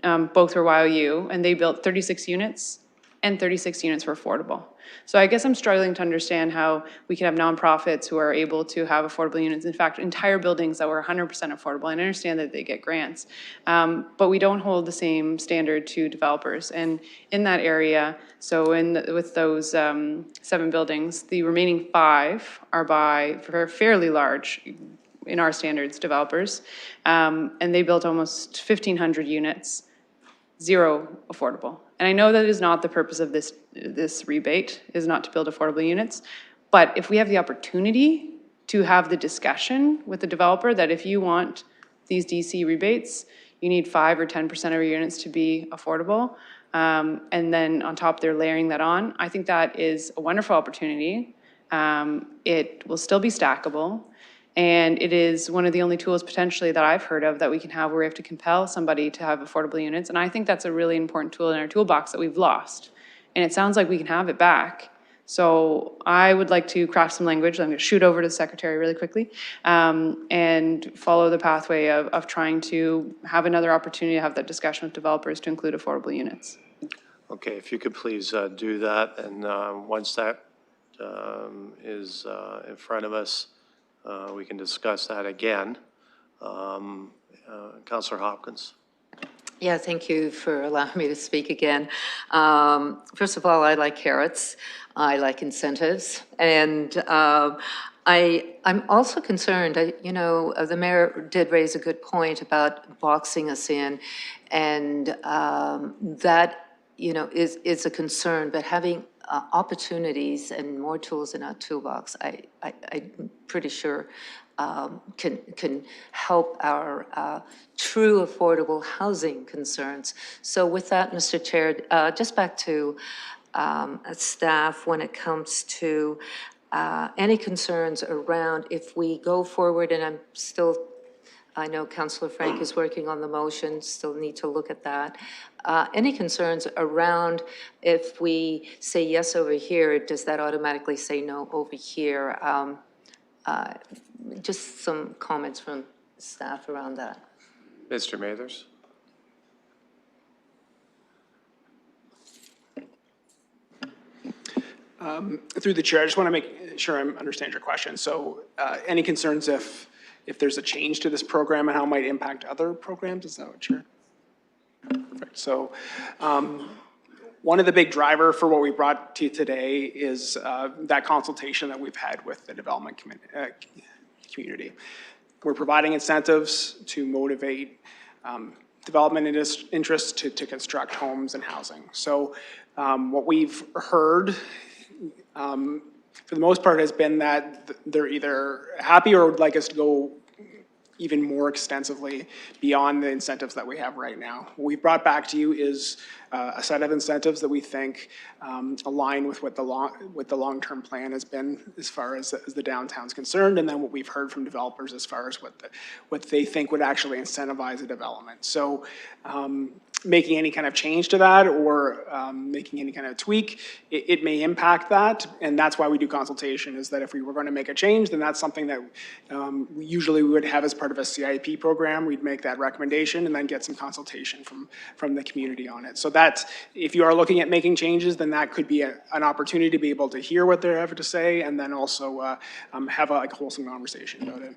Speaker 7: both were YOU, and they built 36 units, and 36 units were affordable. So I guess I'm struggling to understand how we can have nonprofits who are able to have affordable units. In fact, entire buildings that were 100% affordable. And I understand that they get grants, but we don't hold the same standard to developers. And in that area, so with those 7 buildings, the remaining 5 are for fairly large, in our standards, developers. And they built almost 1,500 units, 0 affordable. And I know that is not the purpose of this rebate, is not to build affordable units. But if we have the opportunity to have the discussion with the developer that if you want these DC rebates, you need 5 or 10% of your units to be affordable, and then on top they're layering that on, I think that is a wonderful opportunity. It will still be stackable. And it is one of the only tools potentially that I've heard of that we can have where we have to compel somebody to have affordable units. And I think that's a really important tool in our toolbox that we've lost. And it sounds like we can have it back. So I would like to craft some language. I'm going to shoot over to the secretary really quickly and follow the pathway of trying to have another opportunity to have that discussion with developers to include affordable units.
Speaker 1: Okay, if you could please do that. And once that is in front of us, we can discuss that again. Councillor Hopkins.
Speaker 2: Yeah, thank you for allowing me to speak again. First of all, I like carrots. I like incentives. And I'm also concerned, the mayor did raise a good point about boxing us in. And that, is a concern. But having opportunities and more tools in our toolbox, I'm pretty sure can help our true affordable housing concerns. So with that, Mr. Chair, just back to staff when it comes to any concerns around if we go forward, and I know Councillor Frank is working on the motion, still need to look at that. Any concerns around if we say yes over here, does that automatically say no over here? Just some comments from staff around that.
Speaker 1: Mr. Mathers.
Speaker 11: Through the chair, I just want to make sure I understand your question. So any concerns if there's a change to this program and how it might impact other programs? Is that what you're? Perfect. So one of the big driver for what we brought to you today is that consultation that we've had with the development community. We're providing incentives to motivate development interests to construct homes and housing. So what we've heard for the most part has been that they're either happy or would like us to go even more extensively beyond the incentives that we have right now. What we've brought back to you is a set of incentives that we think align with what the long-term plan has been as far as the downtown's concerned, and then what we've heard from developers as far as what they think would actually incentivize a development. So making any kind of change to that or making any kind of tweak, it may impact that. And that's why we do consultation, is that if we were going to make a change, then that's something that we usually would have as part of a CIP program. We'd make that recommendation and then get some consultation from the community on it. So that's, if you are looking at making changes, then that could be an opportunity to be able to hear what they have to say and then also have a wholesome conversation about it.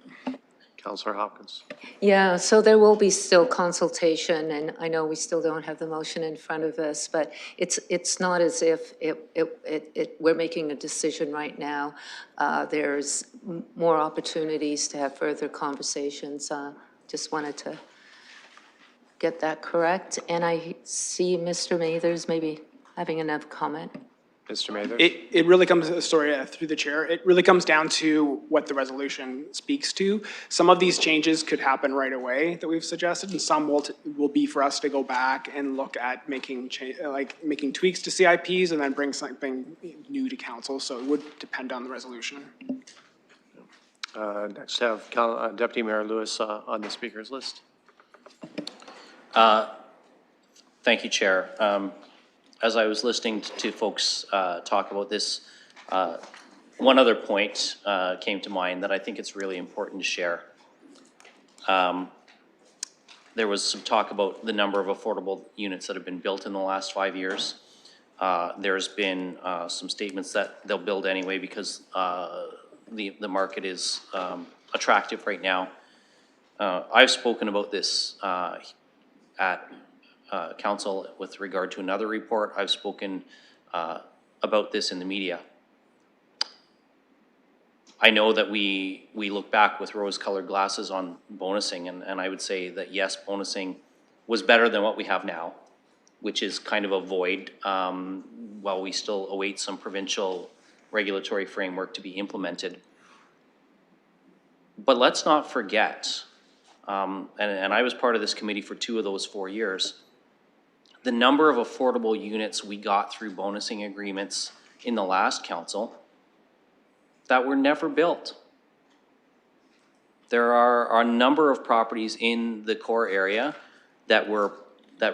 Speaker 1: Councillor Hopkins.
Speaker 2: Yeah, so there will be still consultation, and I know we still don't have the motion in front of us, but it's not as if we're making a decision right now. There's more opportunities to have further conversations. Just wanted to get that correct. And I see Mr. Mathers maybe having another comment.
Speaker 1: Mr. Mather?
Speaker 11: It really comes, through the chair, it really comes down to what the resolution speaks to. Some of these changes could happen right away that we've suggested, and some will be for us to go back and look at making tweaks to CIPs and then bring something new to council. So it would depend on the resolution.
Speaker 1: Next, have Deputy Mayor Lewis on the speakers list.
Speaker 6: Thank you, Chair. As I was listening to folks talk about this, one other point came to mind that I think it's really important to share. There was some talk about the number of affordable units that have been built in the last 5 years. There's been some statements that they'll build anyway because the market is attractive right now. I've spoken about this at council with regard to another report. I've spoken about this in the media. I know that we look back with rose-colored glasses on bonusing, and I would say that yes, bonusing was better than what we have now, which is kind of a void while we still await some provincial regulatory framework to be implemented. But let's not forget, and I was part of this committee for 2 of those 4 years, the number of affordable units we got through bonusing agreements in the last council that were never built. There are a number of properties in the core area that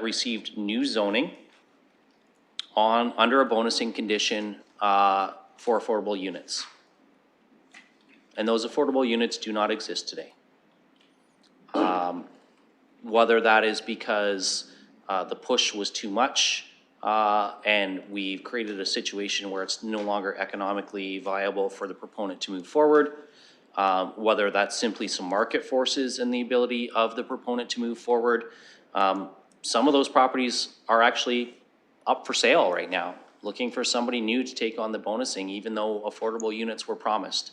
Speaker 6: received new zoning under a bonusing condition for affordable units. And those affordable units do not exist today. Whether that is because the push was too much, and we've created a situation where it's no longer economically viable for the proponent to move forward, whether that's simply some market forces and the ability of the proponent to move forward. Some of those properties are actually up for sale right now, looking for somebody new to take on the bonusing, even though affordable units were promised.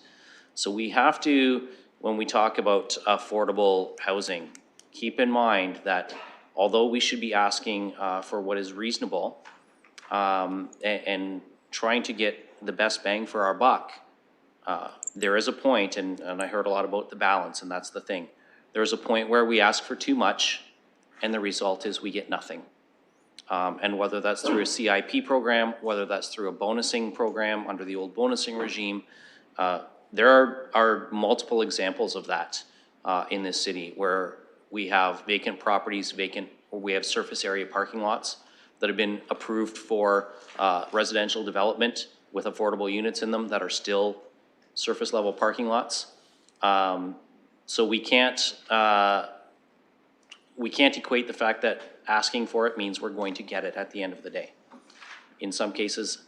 Speaker 6: So we have to, when we talk about affordable housing, keep in mind that although we should be asking for what is reasonable and trying to get the best bang for our buck, there is a point, and I heard a lot about the balance, and that's the thing. There's a point where we ask for too much, and the result is we get nothing. And whether that's through a CIP program, whether that's through a bonusing program under the old bonusing regime, there are multiple examples of that in this city where we have vacant properties, or we have surface area parking lots that have been approved for residential development with affordable units in them that are still surface level parking lots. So we can't equate the fact that asking for it means we're going to get it at the end of the day. In some cases,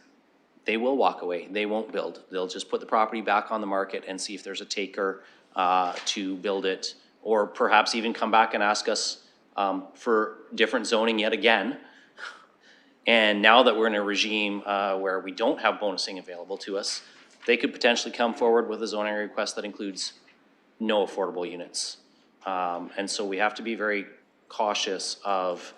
Speaker 6: they will walk away. They won't build. They'll just put the property back on the market and see if there's a taker to build it, or perhaps even come back and ask us for different zoning yet again. And now that we're in a regime where we don't have bonusing available to us, they could potentially come forward with a zoning request that includes no affordable units. And so we have to be very cautious of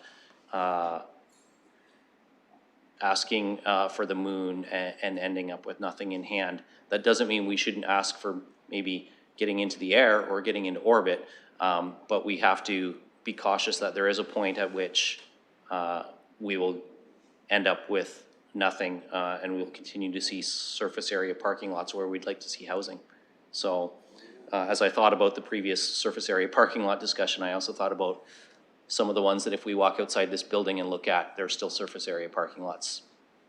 Speaker 6: asking for the moon and ending up with nothing in hand. That doesn't mean we shouldn't ask for maybe getting into the air or getting into orbit, but we have to be cautious that there is a point at which we will end up with nothing, and we'll continue to see surface area parking lots where we'd like to see housing. So as I thought about the previous surface area parking lot discussion, I also thought about some of the ones that if we walk outside this building and look at, there's still surface area parking lots,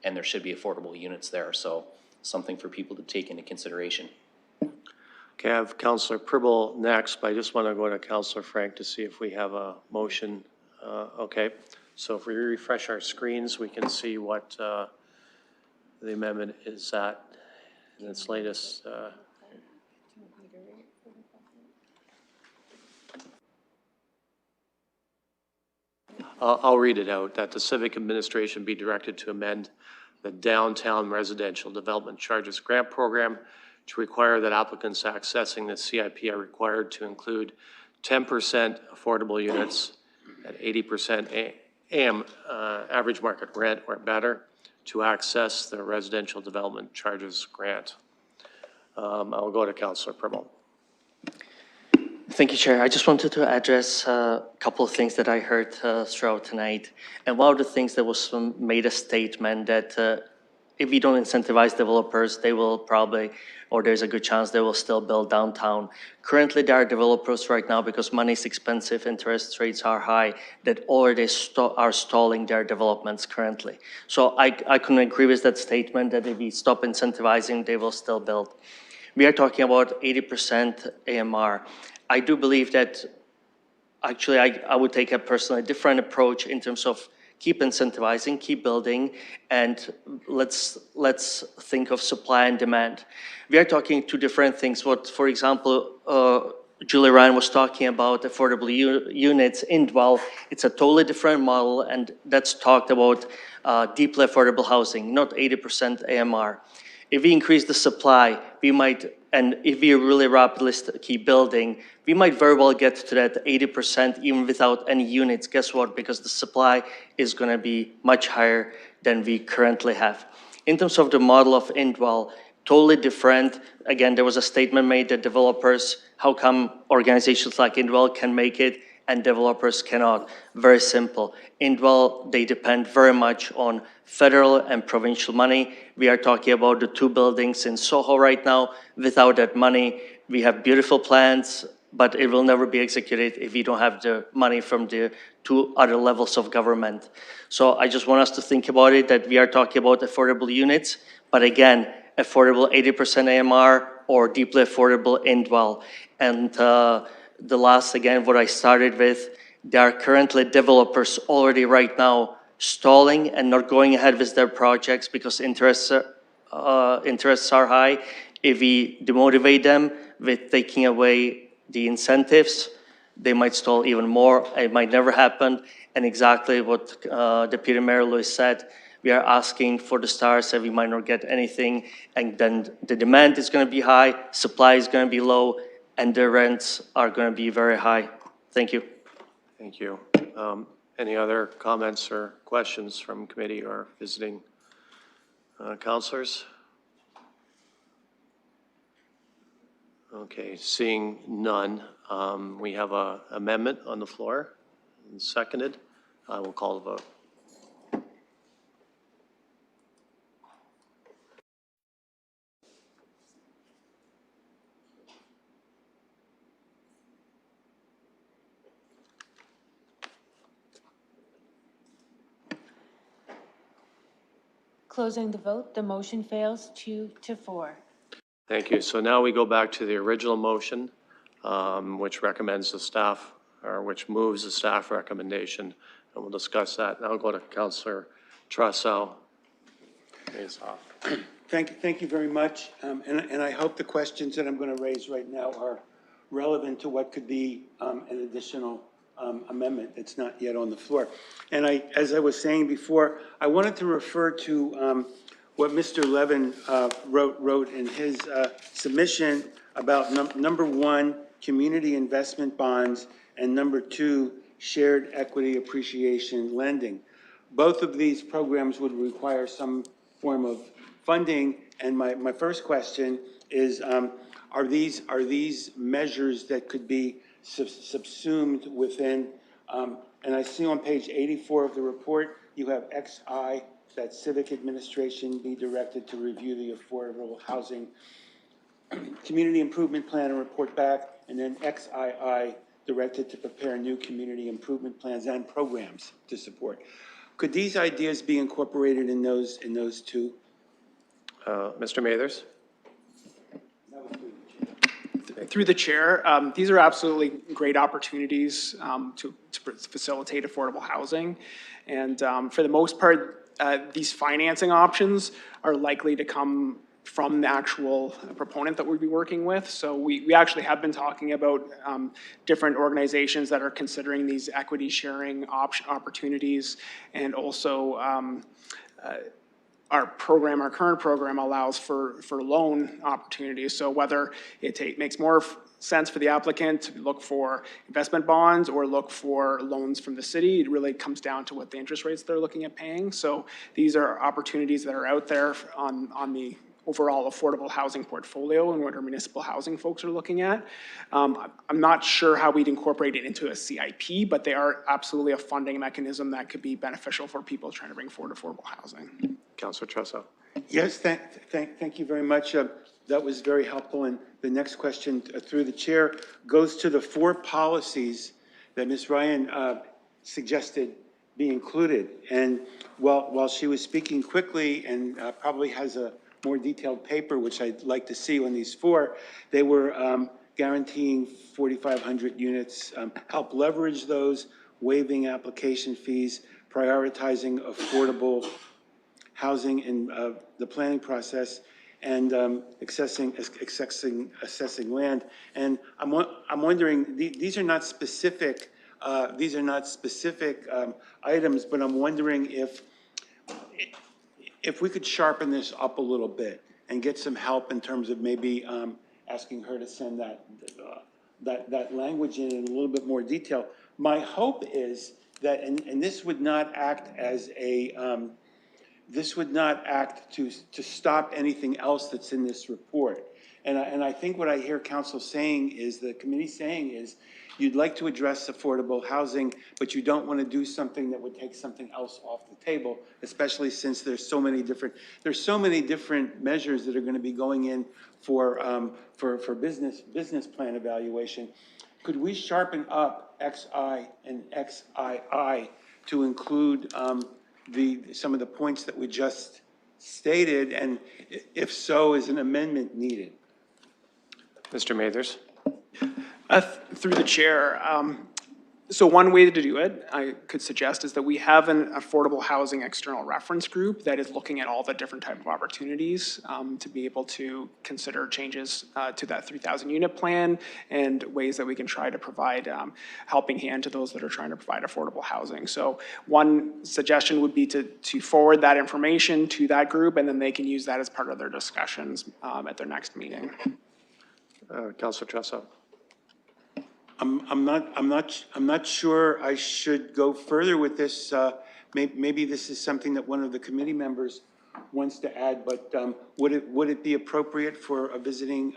Speaker 6: and there should be affordable units there. So something for people to take into consideration.
Speaker 1: Okay, I have Councillor Pribble next, but I just want to go to Councillor Frank to see if we have a motion. Okay, so if we refresh our screens, we can see what the amendment is at in its latest. I'll read it out, that the civic administration be directed to amend the Downtown Residential Development Charges Grant Program to require that applicants accessing the CIP are required to include 10% affordable units at 80% average market rent or better to access the Residential Development Charges Grant. I'll go to Councillor Primmel.
Speaker 5: Thank you, Chair. I just wanted to address a couple of things that I heard throughout tonight. And one of the things that was made a statement that if we don't incentivize developers, they will probably, or there's a good chance they will still build downtown. Currently, there are developers right now, because money is expensive, interest rates are high, that already are stalling their developments currently. So I couldn't agree with that statement that if we stop incentivizing, they will still build. We are talking about 80% AMR. I do believe that actually I would take a personally different approach in terms of keep incentivizing, keep building, and let's think of supply and demand. We are talking two different things. What, for example, Julie Ryan was talking about affordable units in Dwell. It's a totally different model, and that's talked about deeply affordable housing, not 80% AMR. If we increase the supply, we might, and if we really rapidly keep building, we might very well get to that 80% even without any units. Guess what? Because the supply is going to be much higher than we currently have. In terms of the model of Indwell, totally different. Again, there was a statement made that developers, how come organizations like Indwell can make it and developers cannot? Very simple. Indwell, they depend very much on federal and provincial money. We are talking about the two buildings in Soho right now. Without that money, we have beautiful plans, but it will never be executed if we don't have the money from the two other levels of government. So I just want us to think about it, that we are talking about affordable units, but again, affordable 80% AMR or deeply affordable Indwell. And the last, again, what I started with, there are currently developers already right now stalling and not going ahead with their projects because interests are high. If we demotivate them with taking away the incentives, they might stall even more. It might never happen. And exactly what Deputy Mayor Lewis said, we are asking for the stars and we might not get anything. And then the demand is going to be high, supply is going to be low, and the rents are going to be very high. Thank you.
Speaker 1: Thank you. Any other comments or questions from committee or visiting councilors? Okay, seeing none, we have an amendment on the floor, and seconded. I will call the vote.
Speaker 4: Closing the vote, the motion fails 2-4.
Speaker 1: Thank you. So now we go back to the original motion, which recommends the staff, or which moves the staff recommendation, and we'll discuss that. Now I'll go to Councillor Trasel.
Speaker 9: Thank you very much. And I hope the questions that I'm going to raise right now are relevant to what could be an additional amendment that's not yet on the floor. And as I was saying before, I wanted to refer to what Mr. Levin wrote in his submission about number one, community investment bonds, and number two, shared equity appreciation lending. Both of these programs would require some form of funding, and my first question is, are these measures that could be subsumed within, and I see on page 84 of the report, you have XI, that civic administration be directed to review the affordable housing community improvement plan and report back, and then XII directed to prepare new community improvement plans and programs to support. Could these ideas be incorporated in those two?
Speaker 1: Mr. Mathers?
Speaker 11: Through the chair, these are absolutely great opportunities to facilitate affordable housing. And for the most part, these financing options are likely to come from the actual proponent that we'd be working with. So we actually have been talking about different organizations that are considering these equity sharing opportunities, and also our current program allows for loan opportunities. So whether it makes more sense for the applicant to look for investment bonds or look for loans from the city, it really comes down to what the interest rates they're looking at paying. So these are opportunities that are out there on the overall affordable housing portfolio and what our municipal housing folks are looking at. I'm not sure how we'd incorporate it into a CIP, but they are absolutely a funding mechanism that could be beneficial for people trying to bring forward affordable housing.
Speaker 1: Councillor Tresso.
Speaker 9: Yes, thank you very much. That was very helpful. And the next question through the chair goes to the 4 policies that Ms. Ryan suggested be included. And while she was speaking quickly and probably has a more detailed paper, which I'd like to see on these 4, they were guaranteeing 4,500 units, help leverage those, waiving application fees, prioritizing affordable housing in the planning process, and assessing land. And I'm wondering, these are not specific. These are not specific items, but I'm wondering if we could sharpen this up a little bit and get some help in terms of maybe asking her to send that language in a little bit more detail. My hope is that, and this would not act as a, this would not act to stop anything else that's in this report. And I think what I hear council saying is, the committee saying is, you'd like to address affordable housing, but you don't want to do something that would take something else off the table, especially since there's so many different measures that are going to be going in for business plan evaluation. Could we sharpen up XI and XII to include some of the points that we just stated, and if so, is an amendment needed?
Speaker 1: Mr. Mathers.
Speaker 11: Through the chair, so one way to do it, I could suggest, is that we have an affordable housing external reference group that is looking at all the different type of opportunities to be able to consider changes to that 3,000 unit plan and ways that we can try to provide helping hand to those that are trying to provide affordable housing. So one suggestion would be to forward that information to that group, and then they can use that as part of their discussions at their next meeting.
Speaker 1: Councillor Tresso.
Speaker 9: I'm not sure I should go further with this. Maybe this is something that one of the committee members wants to add, but would it be appropriate for a visiting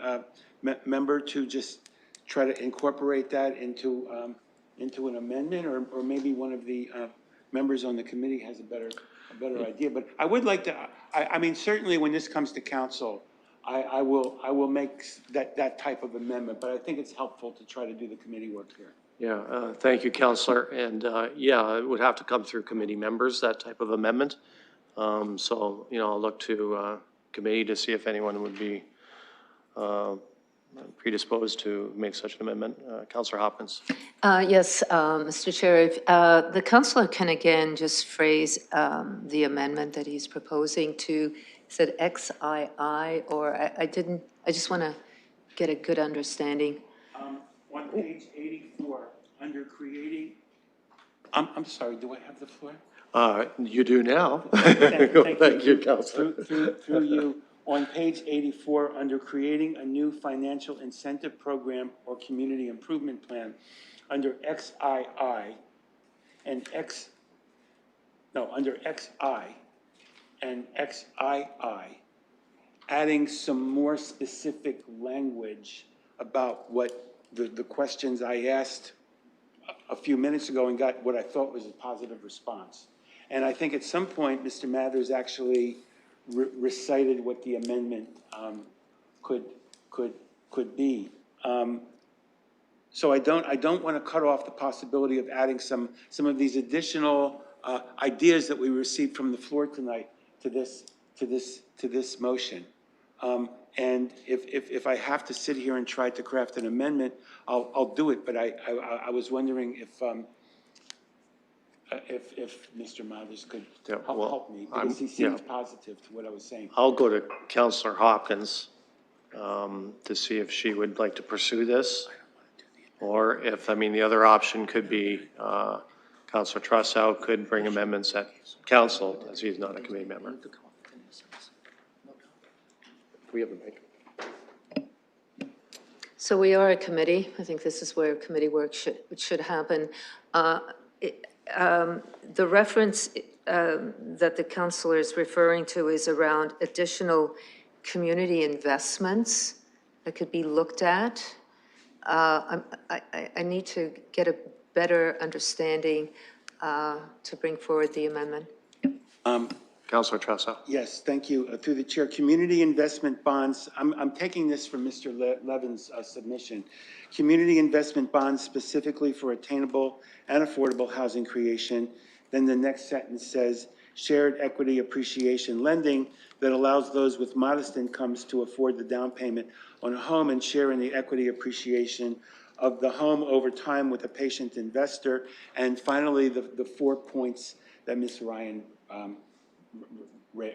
Speaker 9: member to just try to incorporate that into an amendment, or maybe one of the members on the committee has a better idea? But I would like to. I mean, certainly when this comes to council, I will make that type of amendment, but I think it's helpful to try to do the committee work here.
Speaker 1: Yeah, thank you, Councillor. And yeah, it would have to come through committee members, that type of amendment. So, I'll look to committee to see if anyone would be predisposed to make such an amendment. Councillor Hopkins.
Speaker 2: Yes, Mr. Chair, if the councillor can again just phrase the amendment that he's proposing to, is it XII, or I just want to get a good understanding.
Speaker 9: On page 84, under creating, I'm sorry, do I have the floor?
Speaker 1: You do now.
Speaker 9: Thank
Speaker 1: you, Councillor.
Speaker 9: Through you, on page 84, under creating a new financial incentive program or community improvement plan, under XII and under XI and XII, adding some more specific language about what the questions I asked a few minutes ago and got what I thought was a positive response. And I think at some point, Mr. Mathers actually recited what the amendment could be. So I don't want to cut off the possibility of adding some of these additional ideas that we received from the floor tonight to this motion. And if I have to sit here and try to craft an amendment, I'll do it. But I was wondering if if Mr. Mathers could
Speaker 1: Yeah,
Speaker 9: help
Speaker 1: well,
Speaker 9: help me,
Speaker 1: I'm-
Speaker 9: because he
Speaker 1: yeah.
Speaker 9: seems positive to what I was saying.
Speaker 1: I'll go to Counselor Hopkins to see if she would like to pursue this. Or if, I mean, the other option could be Counselor Trussow could bring amendments at council, as he's not a committee member. We have a mic.
Speaker 2: So we are a committee. I think this is where committee work should happen. The reference that the councillor is referring to is around additional community investments that could be looked at. I need to get a better understanding to bring forward the amendment.
Speaker 1: Counselor Trussow.
Speaker 9: Yes, thank you. Through the chair, community investment bonds, I'm taking this from Mr. Levin's submission. Community investment bonds specifically for attainable and affordable housing creation. Then the next sentence says, shared equity appreciation lending that allows those with modest incomes to afford the down payment on a home and share in the equity appreciation of the home over time with a patient investor. And finally, the 4 points that Ms. Ryan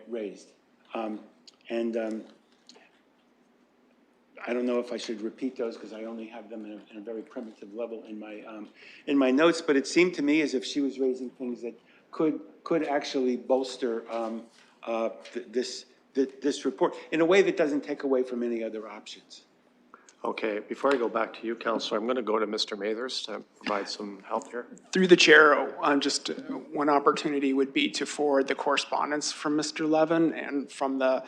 Speaker 9: raised. I don't know if I should repeat those because I only have them in a very primitive level in my notes, but it seemed to me as if she was raising things that could actually bolster this report in a way that doesn't take away from any other options.
Speaker 1: Okay, before I go back to you, Counselor, I'm going to go to Mr. Mathers to provide some help here.
Speaker 11: Through the chair, just one opportunity would be to forward the correspondence from Mr. Levin and from the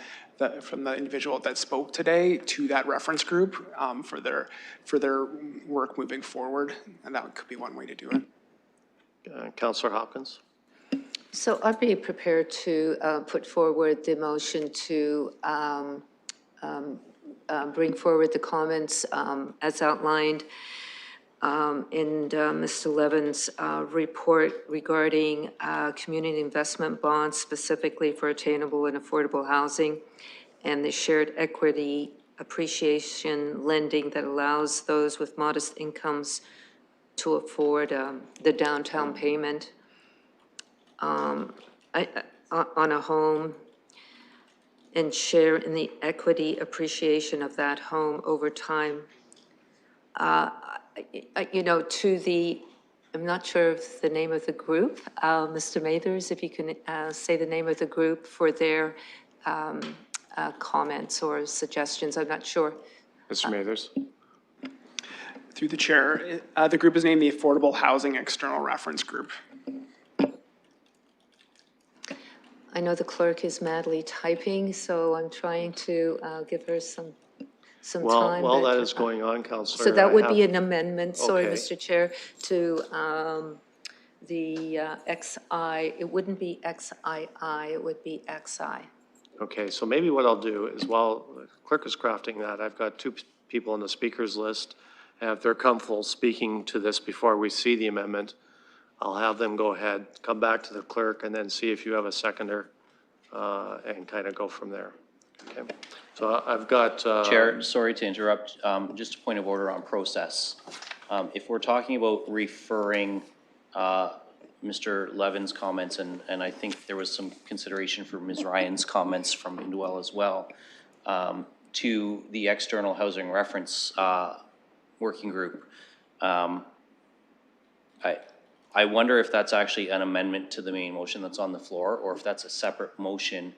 Speaker 11: individual that spoke today to that reference group for their work moving forward, and that could be one way to do it.
Speaker 1: Counselor Hopkins.
Speaker 2: So I'd be prepared to put forward the motion to bring forward the comments as outlined in Mr. Levin's report regarding community investment bonds specifically for attainable and affordable housing and the shared equity appreciation lending that allows those with modest incomes to afford the downtown payment on a home and share in the equity appreciation of that home over time. You know, I'm not sure of the name of the group. Mr. Mathers, if you can say the name of the group for their comments or suggestions, I'm not sure.
Speaker 1: Mr. Mathers.
Speaker 11: Through the chair, the group is named the Affordable Housing External Reference Group.
Speaker 2: I know the clerk is madly typing, so I'm trying to give her some time.
Speaker 1: While
Speaker 2: but,
Speaker 1: that is going on, Counselor.
Speaker 2: So that would be
Speaker 1: have-
Speaker 2: an amendment, sorry,
Speaker 1: Okay.
Speaker 2: Mr. Chair, to the XI. It wouldn't be XII, it would be XI.
Speaker 1: Okay, so maybe what I'll do is while the clerk is crafting that, I've got two people on the speakers list. And if they're comfortable speaking to this before we see the amendment, I'll have them go ahead, come back to the clerk, and then see if you have a seconder and kind of go from there. Okay, so I've got.
Speaker 6: Chair, sorry to interrupt, just a point of order on process. If we're talking about referring Mr. Levin's comments, and I think there was some consideration for Ms. Ryan's comments from Indwell as well, to the External Housing Reference Working Group, I wonder if that's actually an amendment to the main motion that's on the floor, or if that's a separate motion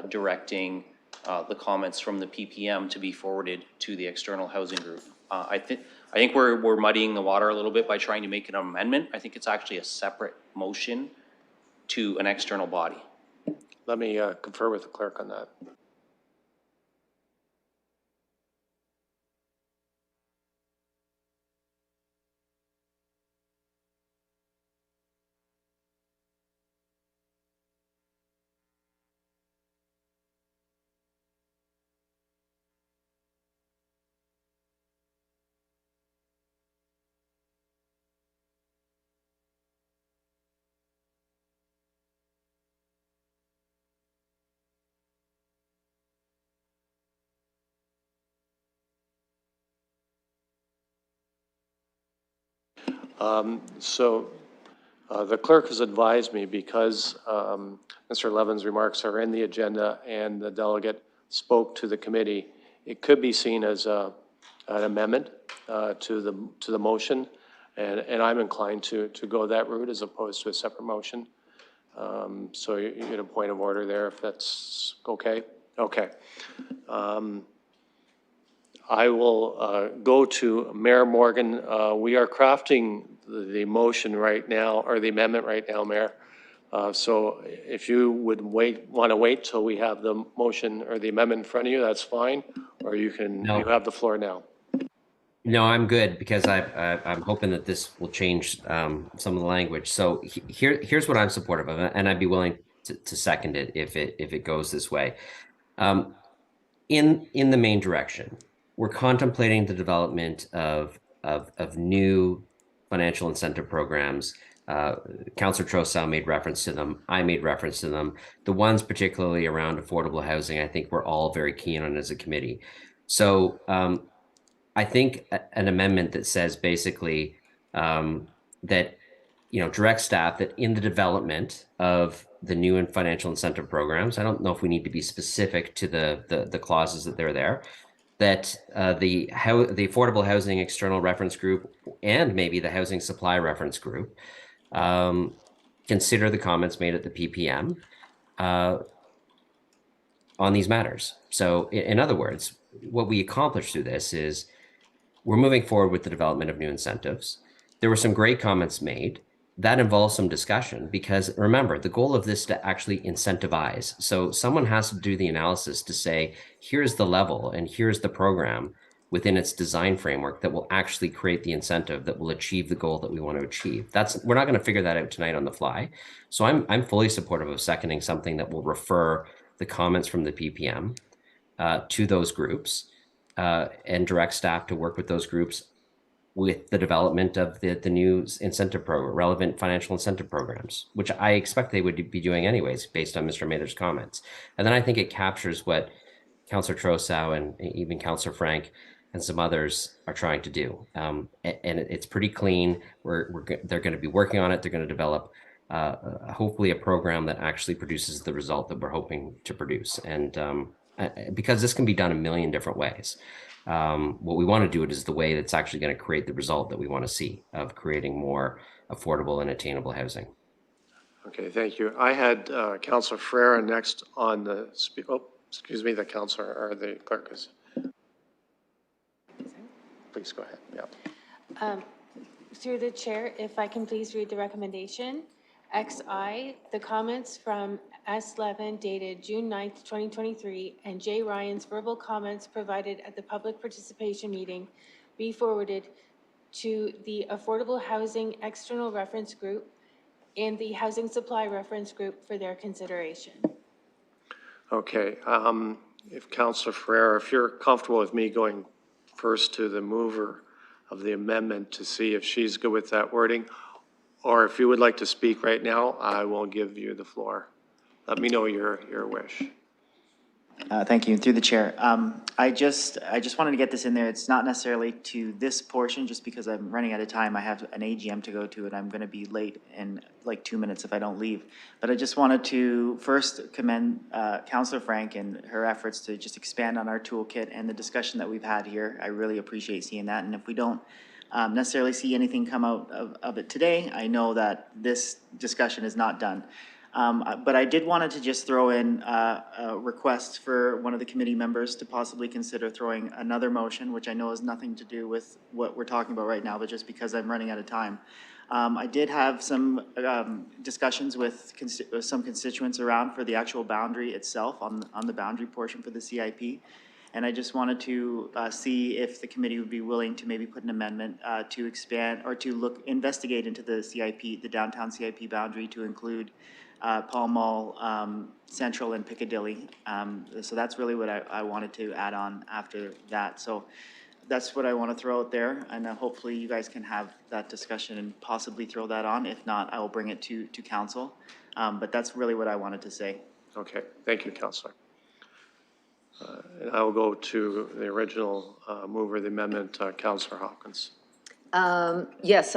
Speaker 6: directing the comments from the PPM to be forwarded to the External Housing Group. I think we're muddying the water a little bit by trying to make an amendment. I think it's actually a separate motion to an external body.
Speaker 1: Let me confer with the clerk on that. The clerk has advised me because Mr. Levin's remarks are in the agenda and the delegate spoke to the committee, it could be seen as an amendment to the motion, and I'm inclined to go that route as opposed to a separate motion. So you get a point of order there, if that's okay? Okay. I will go to Mayor Morgan. We are crafting the motion right now, or the amendment right now, Mayor. So if you would want to wait till we have the motion or the amendment in front of you, that's fine. Or you can, you have the floor now.
Speaker 8: No, I'm good because I'm hoping that this will change some of the language. So here's what I'm supportive of, and I'd be willing to second it if it goes this way. In the main direction, we're contemplating the development of new financial incentive programs. Councillor Trosau made reference to them. I made reference to them. The ones particularly around affordable housing, I think we're all very keen on as a committee. So I think an amendment that says basically that, direct staff that in the development of the new and financial incentive programs, I don't know if we need to be specific to the clauses that they're there, that the Affordable Housing External Reference Group and maybe the Housing Supply Reference Group consider the comments made at the PPM on these matters. So in other words, what we accomplished through this is we're moving forward with the development of new incentives. There were some great comments made. That involves some discussion because remember, the goal of this is to actually incentivize. So someone has to do the analysis to say, here's the level and here's the program within its design framework that will actually create the incentive that will achieve the goal that we want to achieve. We're not going to figure that out tonight on the fly. So I'm fully supportive of seconding something that will refer the comments from the PPM to those groups and direct staff to work with those groups with the development of the new incentive program, relevant financial incentive programs, which I expect they would be doing anyways, based on Mr. Mather's comments. And then I think it captures what Councillor Trosau and even Councillor Frank and some others are trying to do. And it's pretty clean. They're going to be working on it. They're going to develop hopefully a program that actually produces the result that we're hoping to produce. And because this can be done a million different ways. What we want to do it is the way that's actually going to create the result that we want to see of creating more affordable and attainable housing.
Speaker 1: Okay, thank you. I had Councillor Ferreira next on the, the councillor or the clerk is. Please go ahead, yeah.
Speaker 4: Through the chair, if I can please read the recommendation. XI, the comments from S. Levin dated June 9th, 2023, and J. Ryan's verbal comments provided at the public participation meeting be forwarded to the Affordable Housing External Reference Group and the Housing Supply Reference Group for their consideration.
Speaker 1: Okay, if Councillor Ferreira, if you're comfortable with me going first to the mover of the amendment to see if she's good with that wording, or if you would like to speak right now, I will give you the floor. Let me know your wish.
Speaker 10: Thank you. Through the chair. I just wanted to get this in there. It's not necessarily to this portion, just because I'm running out of time. I have an AGM to go to, and I'm going to be late in like 2 minutes if I don't leave. But I just wanted to first commend Councillor Frank and her efforts to just expand on our toolkit and the discussion that we've had here. I really appreciate seeing that. And if we don't necessarily see anything come out of it today, I know that this discussion is not done. But I did wanted to just throw in a request for one of the committee members to possibly consider throwing another motion, which I know has nothing to do with what we're talking about right now, but just because I'm running out of time. I did have some discussions with some constituents around for the actual boundary itself on the boundary portion for the CIP. And I just wanted to see if the committee would be willing to maybe put an amendment to expand or to investigate into the CIP, the downtown CIP boundary to include Pall Mall, Central, and Piccadilly. So that's really what I wanted to add on after that. So that's what I want to throw out there, and hopefully you guys can have that discussion and possibly throw that on. If not, I will bring it to council. But that's really what I wanted to say.
Speaker 1: Okay, thank you, Councillor. And I will go to the original mover of the amendment, Councillor Hopkins.
Speaker 2: Yes,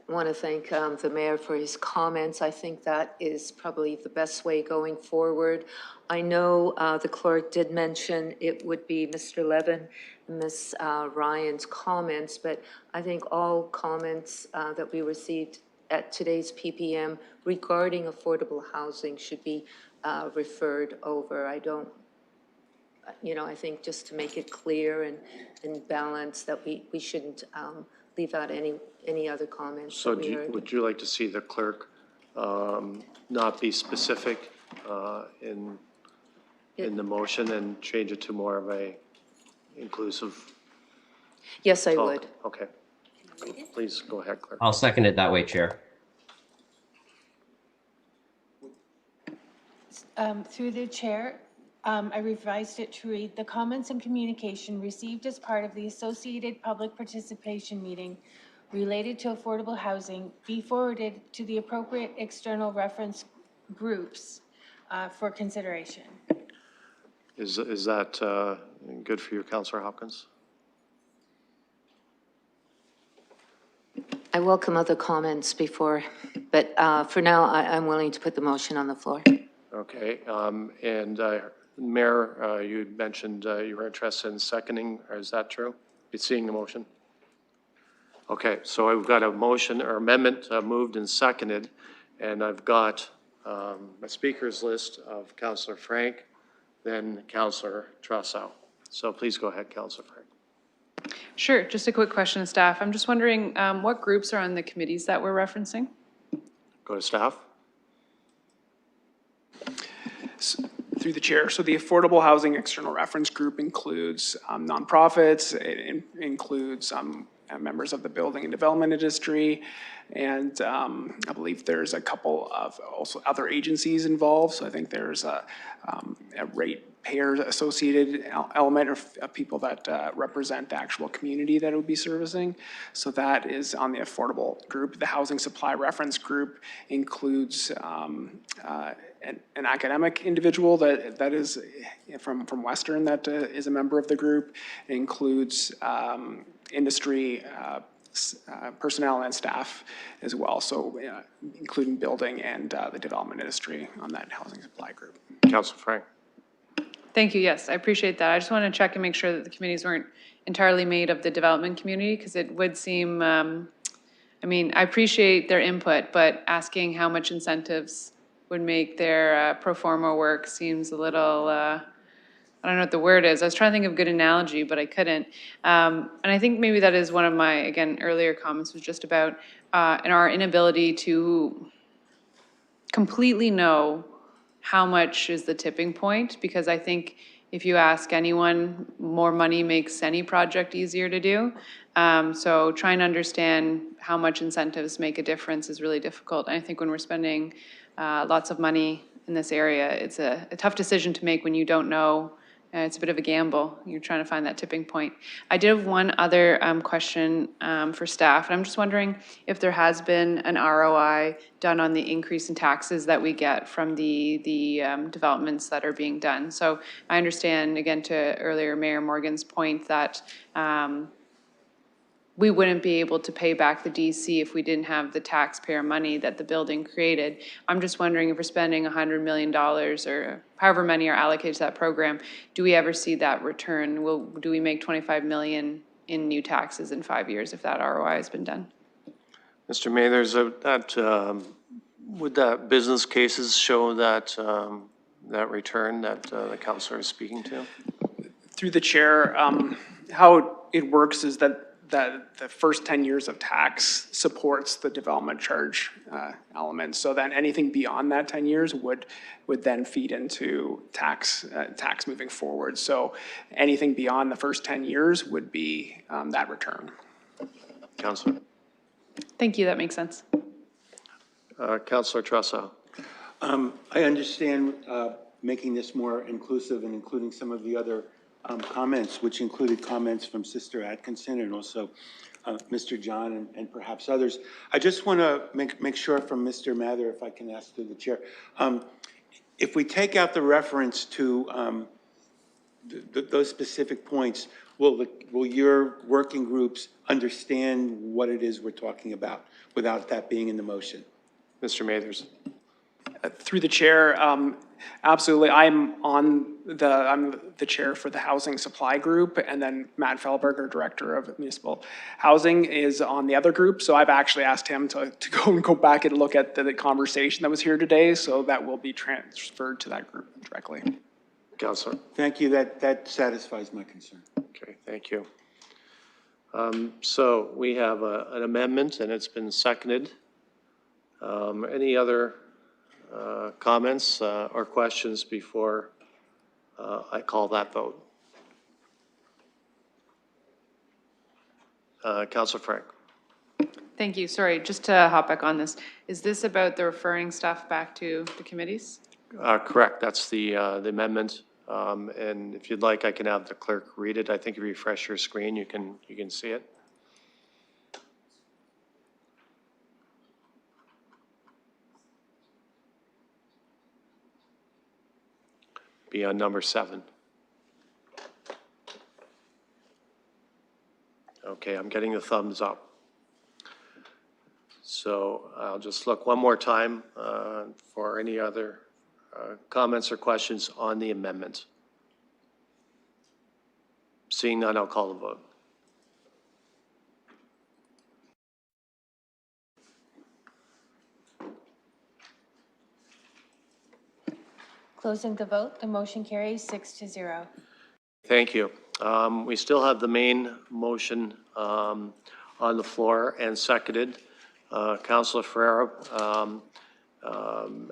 Speaker 2: want to thank the mayor for his comments. I think that is probably the best way going forward. I know the clerk did mention it would be Mr. Levin and Ms. Ryan's comments, but I think all comments that we received at today's PPM regarding affordable housing should be referred over. I don't, I think just to make it clear and balanced that we shouldn't leave out any other comments
Speaker 1: So
Speaker 2: that we heard.
Speaker 1: would you like to see the clerk not be specific in the motion and change it to more of a inclusive?
Speaker 2: Yes, I
Speaker 1: talk?
Speaker 2: would.
Speaker 1: Okay. Please go ahead, clerk.
Speaker 8: I'll second it that way, Chair.
Speaker 4: Through the chair, I revised it to read, the comments and communication received as part of the associated public participation meeting related to affordable housing be forwarded to the appropriate external reference groups for consideration.
Speaker 1: Is that good for you, Councillor Hopkins?
Speaker 2: I welcome other comments before, but for now, I'm willing to put the motion on the floor.
Speaker 1: Okay, and Mayor, you had mentioned you were interested in seconding, or is that true? You seeing the motion? Okay, so I've got a motion or amendment moved and seconded, and I've got a speaker's list of Councillor Frank, then Councillor Trussell. So please go ahead, Councillor Frank.
Speaker 7: Sure, just a quick question to staff. I'm just wondering what groups are on the committees that we're referencing?
Speaker 1: Go to staff.
Speaker 11: Through the chair, so the Affordable Housing External Reference Group includes nonprofits, it includes members of the building and development industry, and I believe there's a couple of also other agencies involved. So I think there's a ratepayer associated element of people that represent the actual community that it would be servicing. So that is on the affordable group. The Housing Supply Reference Group includes an academic individual that is from Western that is a member of the group. It includes industry personnel and staff as well, so including building and the development industry on that housing supply group.
Speaker 1: Councillor Frank.
Speaker 7: Thank you, yes, I appreciate that. I just want to check and make sure that the committees weren't entirely made of the development community, because it would seem, I mean, I appreciate their input, but asking how much incentives would make their pro forma work seems a little, I don't know what the word is. I was trying to think of a good analogy, but I couldn't. And I think maybe that is one of my, again, earlier comments was just about in our inability to completely know how much is the tipping point, because I think if you ask anyone, more money makes any project easier to do. So trying to understand how much incentives make a difference is really difficult. And I think when we're spending lots of money in this area, it's a tough decision to make when you don't know. It's a bit of a gamble. You're trying to find that tipping point. I did have one other question for staff, and I'm just wondering if there has been an ROI done on the increase in taxes that we get from the developments that are being done. So I understand, again, to earlier Mayor Morgan's point that we wouldn't be able to pay back the DC if we didn't have the taxpayer money that the building created. I'm just wondering if we're spending $100 million or however many are allocated to that program, do we ever see that return? Do we make 25 million in new taxes in 5 years if that ROI has been done?
Speaker 1: Mr. May, there's would that business cases show that that return that the councillor is speaking to?
Speaker 11: Through the chair, how it works is that the first 10 years of tax supports the development charge element. So then anything beyond that 10 years would then feed into tax moving forward. So anything beyond the first 10 years would be that return.
Speaker 1: Councillor.
Speaker 7: Thank you, that makes sense.
Speaker 1: Councillor Trussell.
Speaker 9: I understand making this more inclusive and including some of the other comments, which included comments from Sister Atkinson and also Mr. John and perhaps others. I just want to make sure from Mr. Mather, if I can ask through the chair, if we take out the reference to those specific points, will your working groups understand what it is we're talking about without that being in the motion?
Speaker 1: Mr. Mathers.
Speaker 11: Through the chair, absolutely. I'm the chair for the Housing Supply Group, and then Matt Fellberger, Director of Municipal Housing, is on the other group. So I've actually asked him to go back and look at the conversation that was here today, so that will be transferred to that group directly.
Speaker 1: Councilor.
Speaker 9: Thank you. That satisfies my concern.
Speaker 1: Okay, thank you. So we have an amendment, and it's been seconded. Any other comments or questions before I call that vote? Councilor Frank.
Speaker 7: Thank you. Sorry, just to hop back on this. Is this about the referring stuff back to the committees?
Speaker 1: Correct, that's the amendment. And if you'd like, I can have the clerk read it. I think if you refresh your screen, you can see it. Be on number 7. Okay, I'm getting the thumbs up. So I'll just look one more time for any other comments or questions on the amendment. Seeing none, I'll call the vote.
Speaker 4: Closing the vote, the motion carries 6-0.
Speaker 1: Thank you. We still have the main motion on the floor and seconded. Councilor Ferreira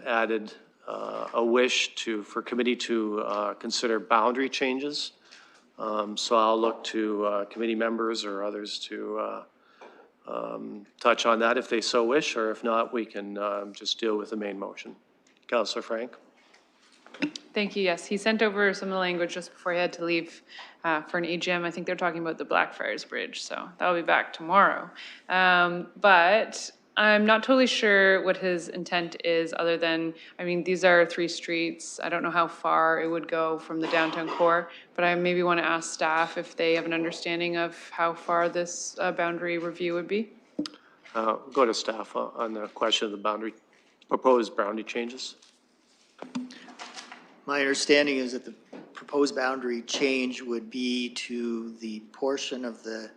Speaker 1: added a wish for committee to consider boundary changes. So I'll look to committee members or others to touch on that if they so wish, or if not, we can just deal with the main motion. Councilor Frank.
Speaker 7: Thank you. Yes, he sent over some of the language just before he had to leave for an AGM. I think they're talking about the Blackfriars Bridge, so that'll be back tomorrow. But I'm not totally sure what his intent is, other than, I mean, these are 3 streets. I don't know how far it would go from the downtown core, but I maybe want to ask staff if they have an understanding of how far this boundary review would be.
Speaker 1: Go to staff on the question of the proposed boundary changes.
Speaker 13: My understanding is that the proposed boundary change would be to the portion of the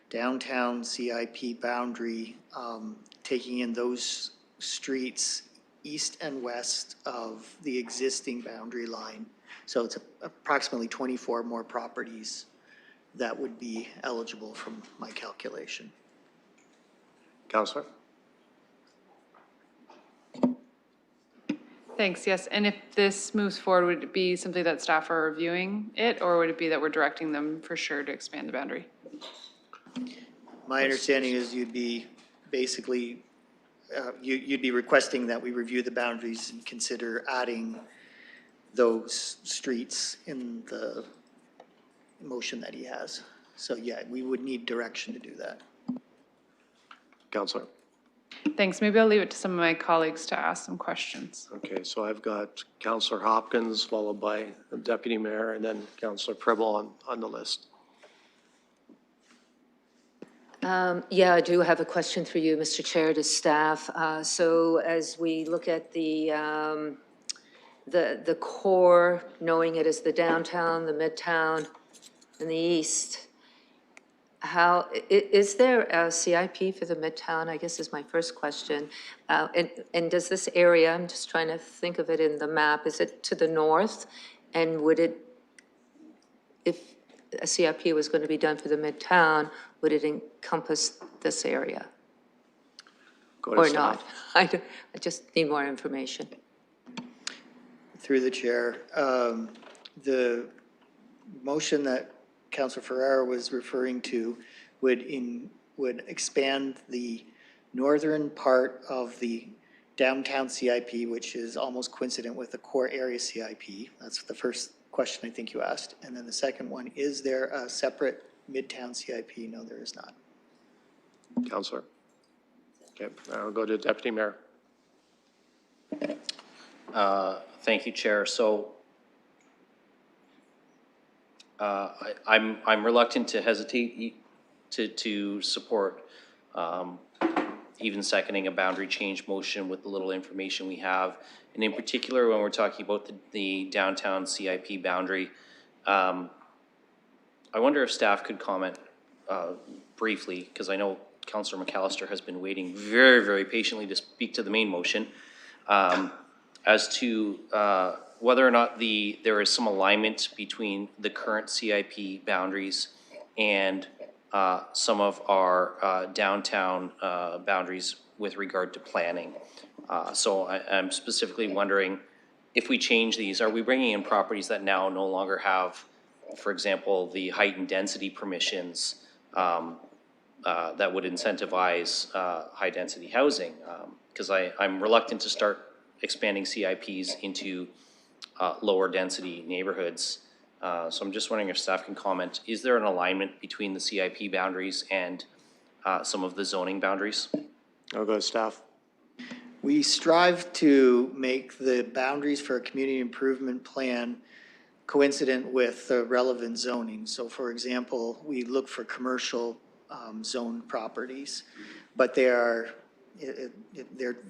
Speaker 13: downtown CIP boundary, taking in those streets east and west of the existing boundary line. So it's approximately 24 more properties that would be eligible from my calculation.
Speaker 1: Councilor.
Speaker 7: Thanks, yes. And if this moves forward, would it be simply that staff are reviewing it, or would it be that we're directing them for sure to expand the boundary?
Speaker 13: My understanding is you'd be basically, you'd be requesting that we review the boundaries and consider adding those streets in the motion that he has. So yeah, we would need direction to do that.
Speaker 1: Councilor.
Speaker 7: Thanks. Maybe I'll leave it to some of my colleagues to ask some questions.
Speaker 1: Okay, so I've got Councilor Hopkins, followed by the Deputy Mayor, and then Councilor Pribble on the list.
Speaker 2: Yeah, I do have a question for you, Mr. Chair, to staff. So as we look at the core, knowing it as the downtown, the midtown, and the east, is there a CIP for the midtown, I guess is my first question. And does this area, I'm just trying to think of it in the map, is it to the north? And would it, if a CIP was going to be done for the midtown, would it encompass this area? Or not? I just need more information.
Speaker 13: Through the chair, the motion that Councilor Ferreira was referring to would expand the northern part of the downtown CIP, which is almost coincident with the core area CIP. That's the first question I think you asked. And then the second one, is there a separate midtown CIP? No, there is not.
Speaker 1: Councilor. Okay, I'll go to Deputy Mayor.
Speaker 6: Thank you, Chair. So I'm reluctant to hesitate to support even seconding a boundary change motion with the little information we have. And in particular, when we're talking about the downtown CIP boundary, I wonder if staff could comment briefly, because I know Councillor McAllister has been waiting very, very patiently to speak to the main motion, as to whether or not there is some alignment between the current CIP boundaries and some of our downtown boundaries with regard to planning. So I'm specifically wondering, if we change these, are we bringing in properties that now no longer have, for example, the height and density permissions that would incentivize high-density housing? Because I'm reluctant to start expanding CIPs into lower density neighborhoods. So I'm just wondering if staff can comment, is there an alignment between the CIP boundaries and some of the zoning boundaries?
Speaker 1: I'll go to staff.
Speaker 13: We strive to make the boundaries for a community improvement plan coincident with the relevant zoning. So for example, we look for commercial zone properties, but they're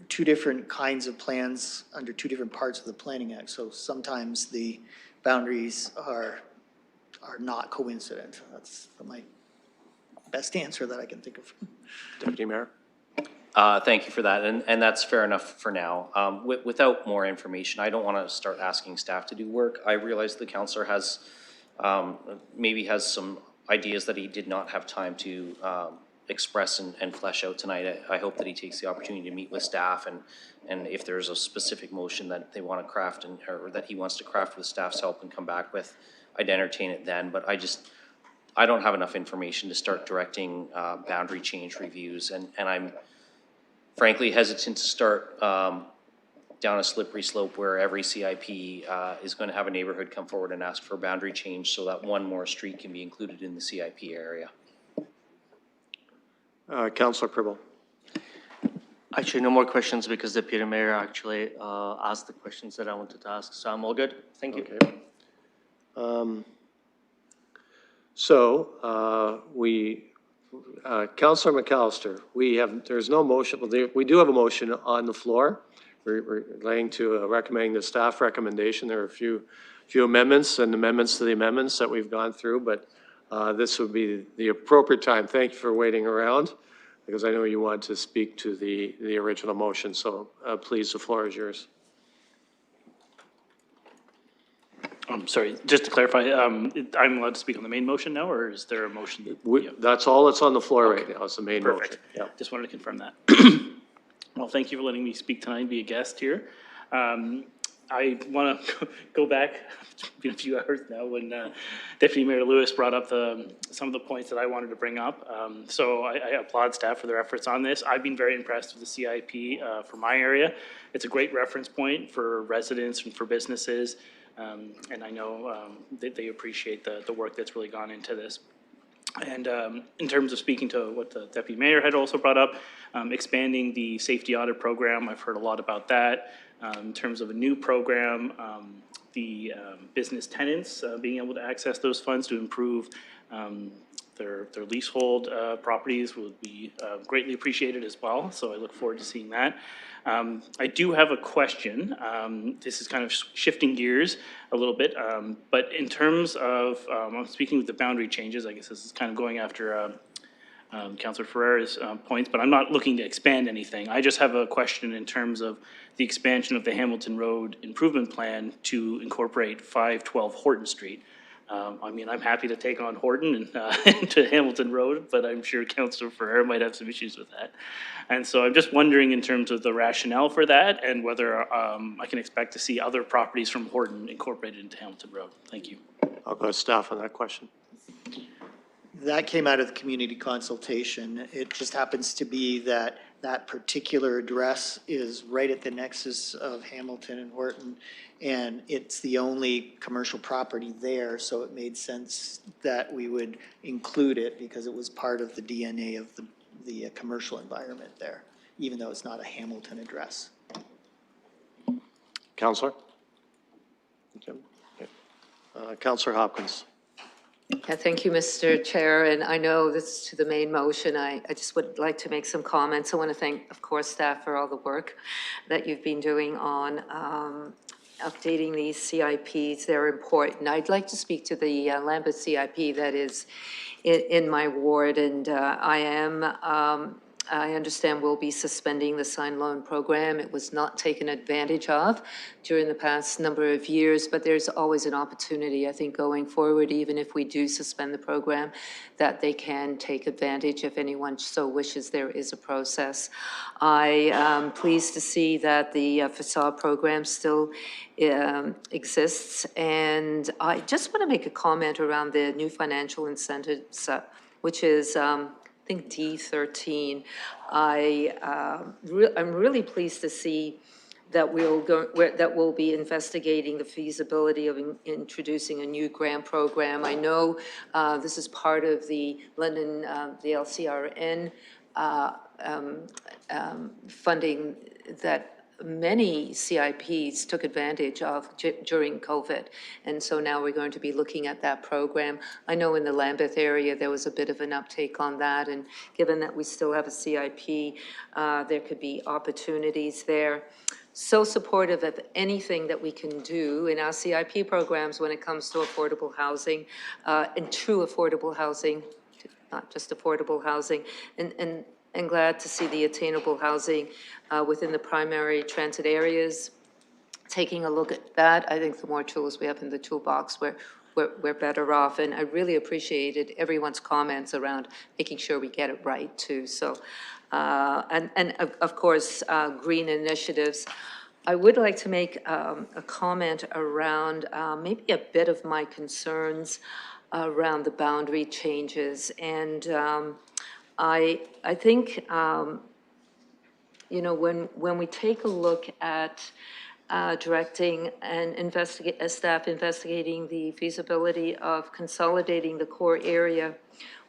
Speaker 13: two different kinds of plans under two different parts of the Planning Act. So sometimes the boundaries are not coincident. That's my best answer that I can think of.
Speaker 1: Deputy Mayor.
Speaker 6: Thank you for that, and that's fair enough for now. Without more information, I don't want to start asking staff to do work. I realize the councillor has, maybe has some ideas that he did not have time to express and flesh out tonight. I hope that he takes the opportunity to meet with staff, and if there's a specific motion that they want to craft or that he wants to craft with staff's help and come back with, I'd entertain it then. But I don't have enough information to start directing boundary change reviews, and I'm frankly hesitant to start down a slippery slope where every CIP is going to have a neighborhood come forward and ask for a boundary change so that one more street can be included in the CIP area.
Speaker 1: Councillor Pribble.
Speaker 5: Actually, no more questions because the Deputy Mayor actually asked the questions that I wanted to ask, so I'm all good. Thank you.
Speaker 1: Okay. Councillor McAllister, there's no motion, we do have a motion on the floor. We're laying to recommending the staff recommendation. There are a few amendments and amendments to the amendments that we've gone through, but this would be the appropriate time. Thank you for waiting around, because I know you want to speak to the original motion. So please, the floor is yours.
Speaker 12: I'm sorry, just to clarify, I'm allowed to speak on the main motion now, or is there a motion?
Speaker 1: That's all that's on the floor right now. It's the main motion.
Speaker 12: Perfect. Yeah. Just wanted to confirm that. Well, thank you for letting me speak tonight and be a guest here. I want to go back, it's been a few hours now, when Deputy Mayor Lewis brought up some of the points that I wanted to bring up. So I applaud staff for their efforts on this. I've been very impressed with the CIP for my area. It's a great reference point for residents and for businesses. And I know that they appreciate the work that's really gone into this. And in terms of speaking to what the Deputy Mayor had also brought up, expanding the safety audit program, I've heard a lot about that. In terms of a new program, the business tenants being able to access those funds to improve their leasehold properties would be greatly appreciated as well. So I look forward to seeing that. I do have a question. This is kind of shifting gears a little bit, but in terms of, I'm speaking with the boundary changes, I guess this is kind of going after Councillor Ferreira's points, but I'm not looking to expand anything. I just have a question in terms of the expansion of the Hamilton Road Improvement Plan to incorporate 512 Horton Street. I mean, I'm happy to take on Horton and to Hamilton Road, but I'm sure Councillor Ferreira might have some issues with that. And so I'm just wondering in terms of the rationale for that and whether I can expect to see other properties from Horton incorporated into Hamilton Road. Thank you.
Speaker 1: I'll go to staff on that question.
Speaker 13: That came out of the community consultation. It just happens to be that that particular address is right at the nexus of Hamilton and Horton, and it's the only commercial property there, so it made sense that we would include it because it was part of the DNA of the commercial environment there, even though it's not a Hamilton address.
Speaker 1: Councillor? Okay. Councillor Hopkins.
Speaker 2: Yeah, thank you, Mr. Chair, and I know this is to the main motion. I just would like to make some comments. I want to thank, of course, staff for all the work that you've been doing on updating these CIPs. They're important. I'd like to speak to the Lambeth CIP that is in my ward, and I understand we'll be suspending the sign loan program. It was not taken advantage of during the past number of years, but there's always an opportunity, I think, going forward, even if we do suspend the program, that they can take advantage if anyone so wishes. There is a process. I am pleased to see that the facade program still exists, and I just want to make a comment around the new financial incentives, which is I think D13. I'm really pleased to see that we'll be investigating the feasibility of introducing a new grant program. I know this is part of the London, the LCRN funding that many CIPs took advantage of during COVID. And so now we're going to be looking at that program. I know in the Lambeth area, there was a bit of an uptake on that. And given that we still have a CIP, there could be opportunities there. So supportive of anything that we can do in our CIP programs when it comes to affordable housing and true affordable housing, not just affordable housing. And glad to see the attainable housing within the primary transit areas. Taking a look at that, I think the more tools we have in the toolbox, we're better off. And I really appreciated everyone's comments around making sure we get it right too. So, and of course, green initiatives. I would like to make a comment around maybe a bit of my concerns around the boundary changes. And I think, you know, when we take a look at directing and staff investigating the feasibility of consolidating the core area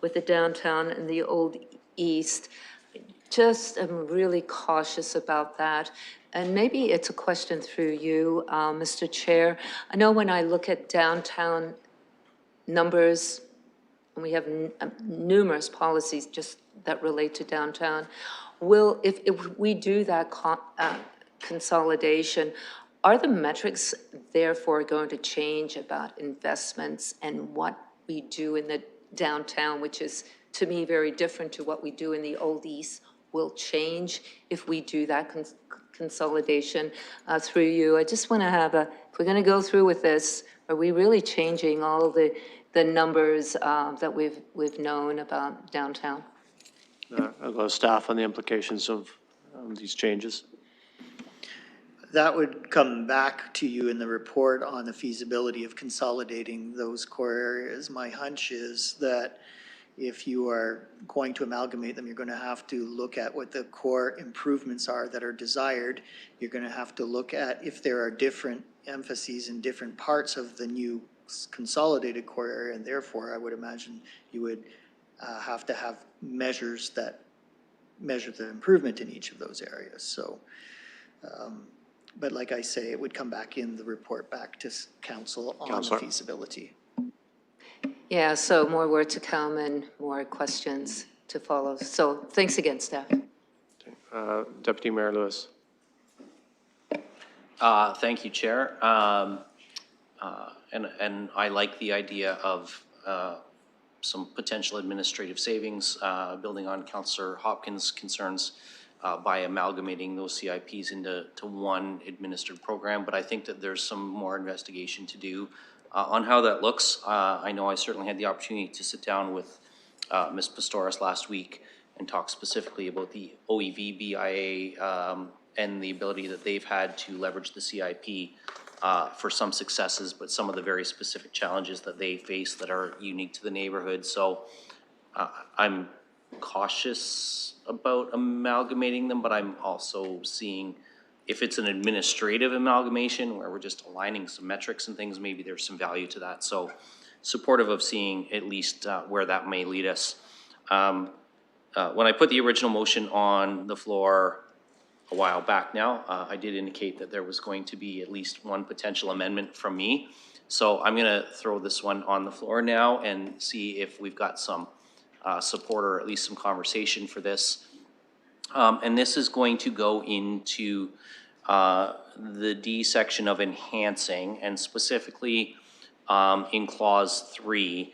Speaker 2: with the downtown and the old east, just am really cautious about that. And maybe it's a question through you, Mr. Chair. I know when I look at downtown numbers, and we have numerous policies just that relate to downtown. If we do that consolidation, are the metrics therefore going to change about investments and what we do in the downtown, which is to me very different to what we do in the old east, will change if we do that consolidation through you? I just want to have if we're going to go through with this, are we really changing all of the numbers that we've known about downtown?
Speaker 1: I'll go to staff on the implications of these changes.
Speaker 13: That would come back to you in the report on the feasibility of consolidating those core areas. My hunch is that if you are going to amalgamate them, you're going to have to look at what the core improvements are that are desired. You're going to have to look at if there are different emphases in different parts of the new consolidated core area, and therefore I would imagine you would have to have measures that measure the improvement in each of those areas. So, but like I say, it would come back in the report back to council on the feasibility.
Speaker 2: Yeah, so more work to come and more questions to follow. So thanks again, staff.
Speaker 1: Deputy Mayor Lewis.
Speaker 6: Thank you, Chair. And I like the idea of some potential administrative savings, building on Councillor Hopkins' concerns by amalgamating those CIPs into one administered program. But I think that there's some more investigation to do on how that looks. I know I certainly had the opportunity to sit down with Ms. Pastoris last week and talk specifically about the OEV BIA and the ability that they've had to leverage the CIP for some successes, but some of the very specific challenges that they face that are unique to the neighborhood. So I'm cautious about amalgamating them, but I'm also seeing if it's an administrative amalgamation where we're just aligning some metrics and things, maybe there's some value to that. So supportive of seeing at least where that may lead us. When I put the original motion on the floor a while back now, I did indicate that there was going to be at least one potential amendment from me. So I'm going to throw this one on the floor now and see if we've got some support or at least some conversation for this. And this is going to go into the D section of enhancing, and specifically in clause 3,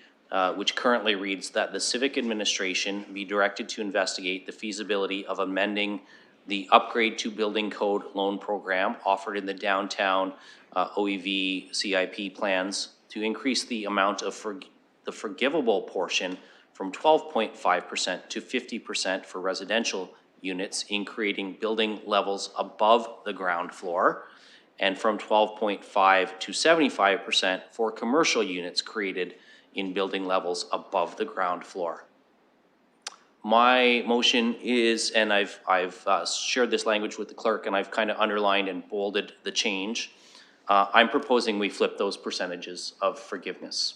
Speaker 6: which currently reads that the civic administration be directed to investigate the feasibility of amending the upgrade to building code loan program offered in the downtown OEV CIP plans to increase the amount of the forgivable portion from 12.5% to 50% for residential units in creating building levels above the ground floor, and from 12.5 to 75% for commercial units created in building levels above the ground floor. My motion is, and I've shared this language with the clerk, and I've kind of underlined and bolded the change. I'm proposing we flip those percentages of forgiveness.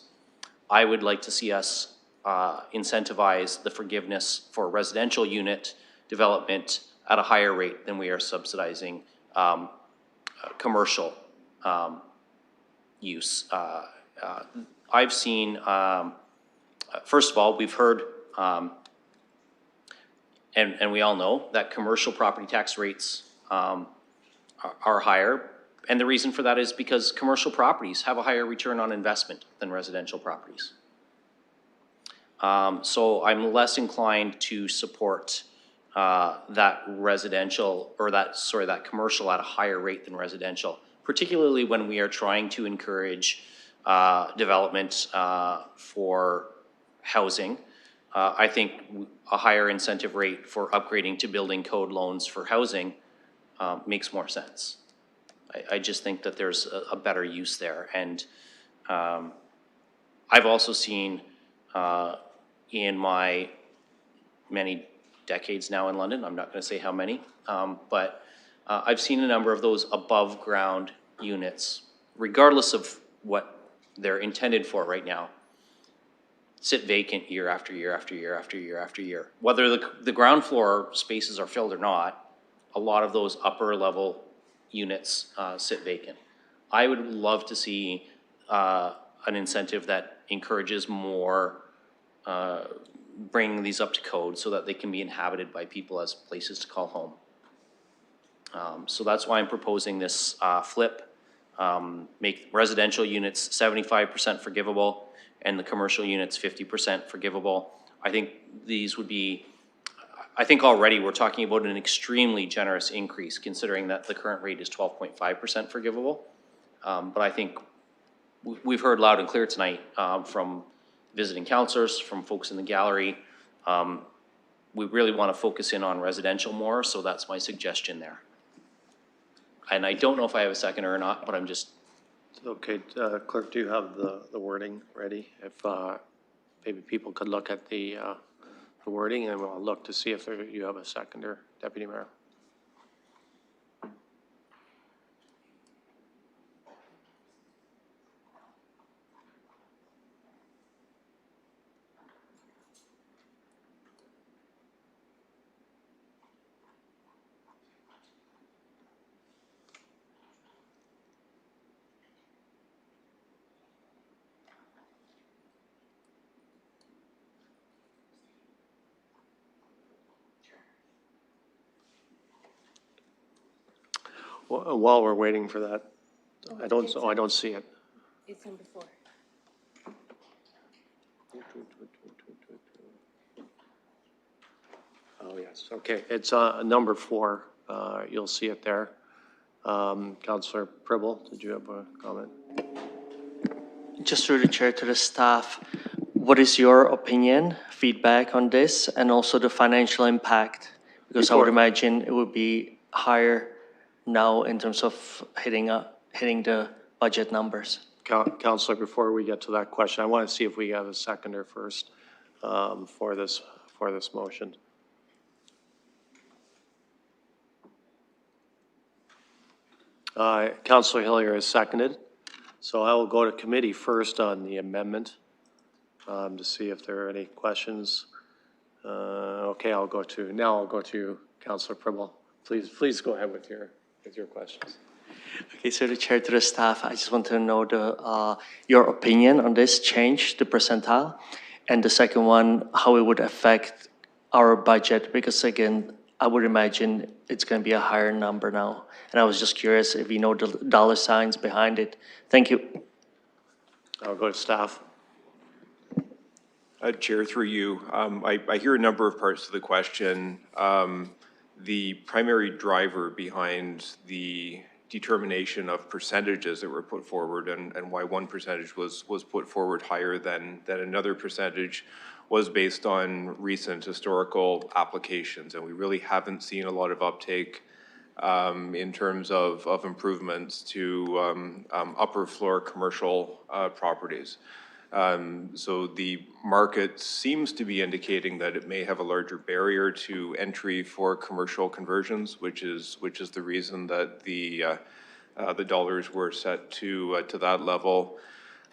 Speaker 6: I would like to see us incentivize the forgiveness for residential unit development at a higher rate than we are subsidizing commercial use. I've seen, first of all, we've heard, and we all know that commercial property tax rates are higher. And the reason for that is because commercial properties have a higher return on investment than residential properties. So I'm less inclined to support that residential, or that commercial at a higher rate than residential, particularly when we are trying to encourage development for housing. I think a higher incentive rate for upgrading to building code loans for housing makes more sense. I just think that there's a better use there. And I've also seen in my many decades now in London, I'm not going to say how many, but I've seen a number of those above ground units, regardless of what they're intended for right now, sit vacant year after year after year after year after year. Whether the ground floor spaces are filled or not, a lot of those upper level units sit vacant. I would love to see an incentive that encourages more bringing these up to code so that they can be inhabited by people as places to call home. So that's why I'm proposing this flip. Make residential units 75% forgivable and the commercial units 50% forgivable. I think these would be, I think already we're talking about an extremely generous increase considering that the current rate is 12.5% forgivable. But I think we've heard loud and clear tonight from visiting counselors, from folks in the gallery. We really want to focus in on residential more, so that's my suggestion there. And I don't know if I have a seconder or not, but I'm just.
Speaker 1: Okay, clerk, do you have the wording ready? If maybe people could look at the wording, and we'll look to see if you have a seconder, Deputy Mayor. While we're waiting for that, I don't see it.
Speaker 4: It's number 4.
Speaker 1: Oh, yes, okay, it's number 4, you'll see it there. Councillor Pribble, did you have a comment?
Speaker 5: Just through the chair to the staff, what is your opinion, feedback on this, and also the financial impact? Because I would imagine it would be higher now in terms of hitting the budget numbers.
Speaker 1: Councillor, before we get to that question, I want to see if we have a seconder first for this motion. Councillor Hillier is seconded, so I will go to committee first on the amendment to see if there are any questions. Okay, I'll go to Councillor Pribble. Please go ahead with your questions.
Speaker 5: Okay, so the chair to the staff, I just want to know your opinion on this change, the percentile. And the second one, how it would affect our budget, because again, I would imagine it's going to be a higher number now. And I was just curious if you know the dollar signs behind it. Thank you.
Speaker 1: I'll go to staff.
Speaker 14: Chair, through you, I hear a number of parts to the question. The primary driver behind the determination of percentages that were put forward and why one percentage was put forward higher than another percentage was based on recent historical applications. And we really haven't seen a lot of uptake in terms of improvements to upper floor commercial properties. So the market seems to be indicating that it may have a larger barrier to entry for commercial conversions, which is the reason that the dollars were set to that level.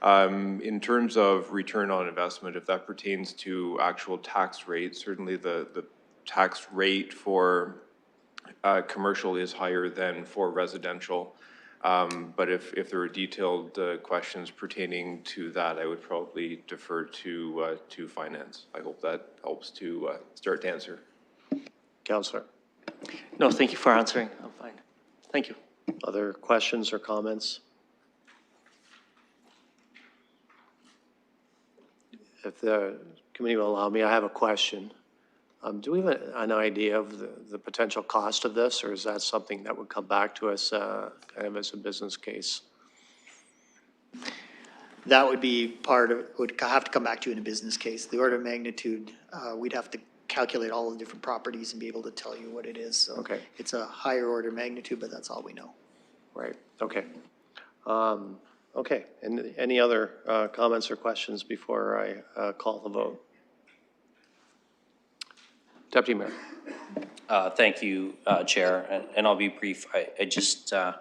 Speaker 14: In terms of return on investment, if that pertains to actual tax rates, certainly the tax rate for commercial is higher than for residential. But if there are detailed questions pertaining to that, I would probably defer to finance. I hope that helps to start to answer.
Speaker 1: Councillor.
Speaker 5: No, thank you for answering. I'm fine. Thank you.
Speaker 1: Other questions or comments? If the committee will allow me, I have a question. Do we have an idea of the potential cost of this, or is that something that would come back to us kind of as a business case?
Speaker 13: That would be part of, would have to come back to you in a business case. The order of magnitude, we'd have to calculate all the different properties and be able to tell you what it is. So
Speaker 1: okay.
Speaker 13: It's a higher order of magnitude, but that's all we know.
Speaker 1: Right, okay. Okay, and any other comments or questions before I call the vote? Deputy Mayor.
Speaker 6: Thank you, Chair, and I'll be brief. I just, I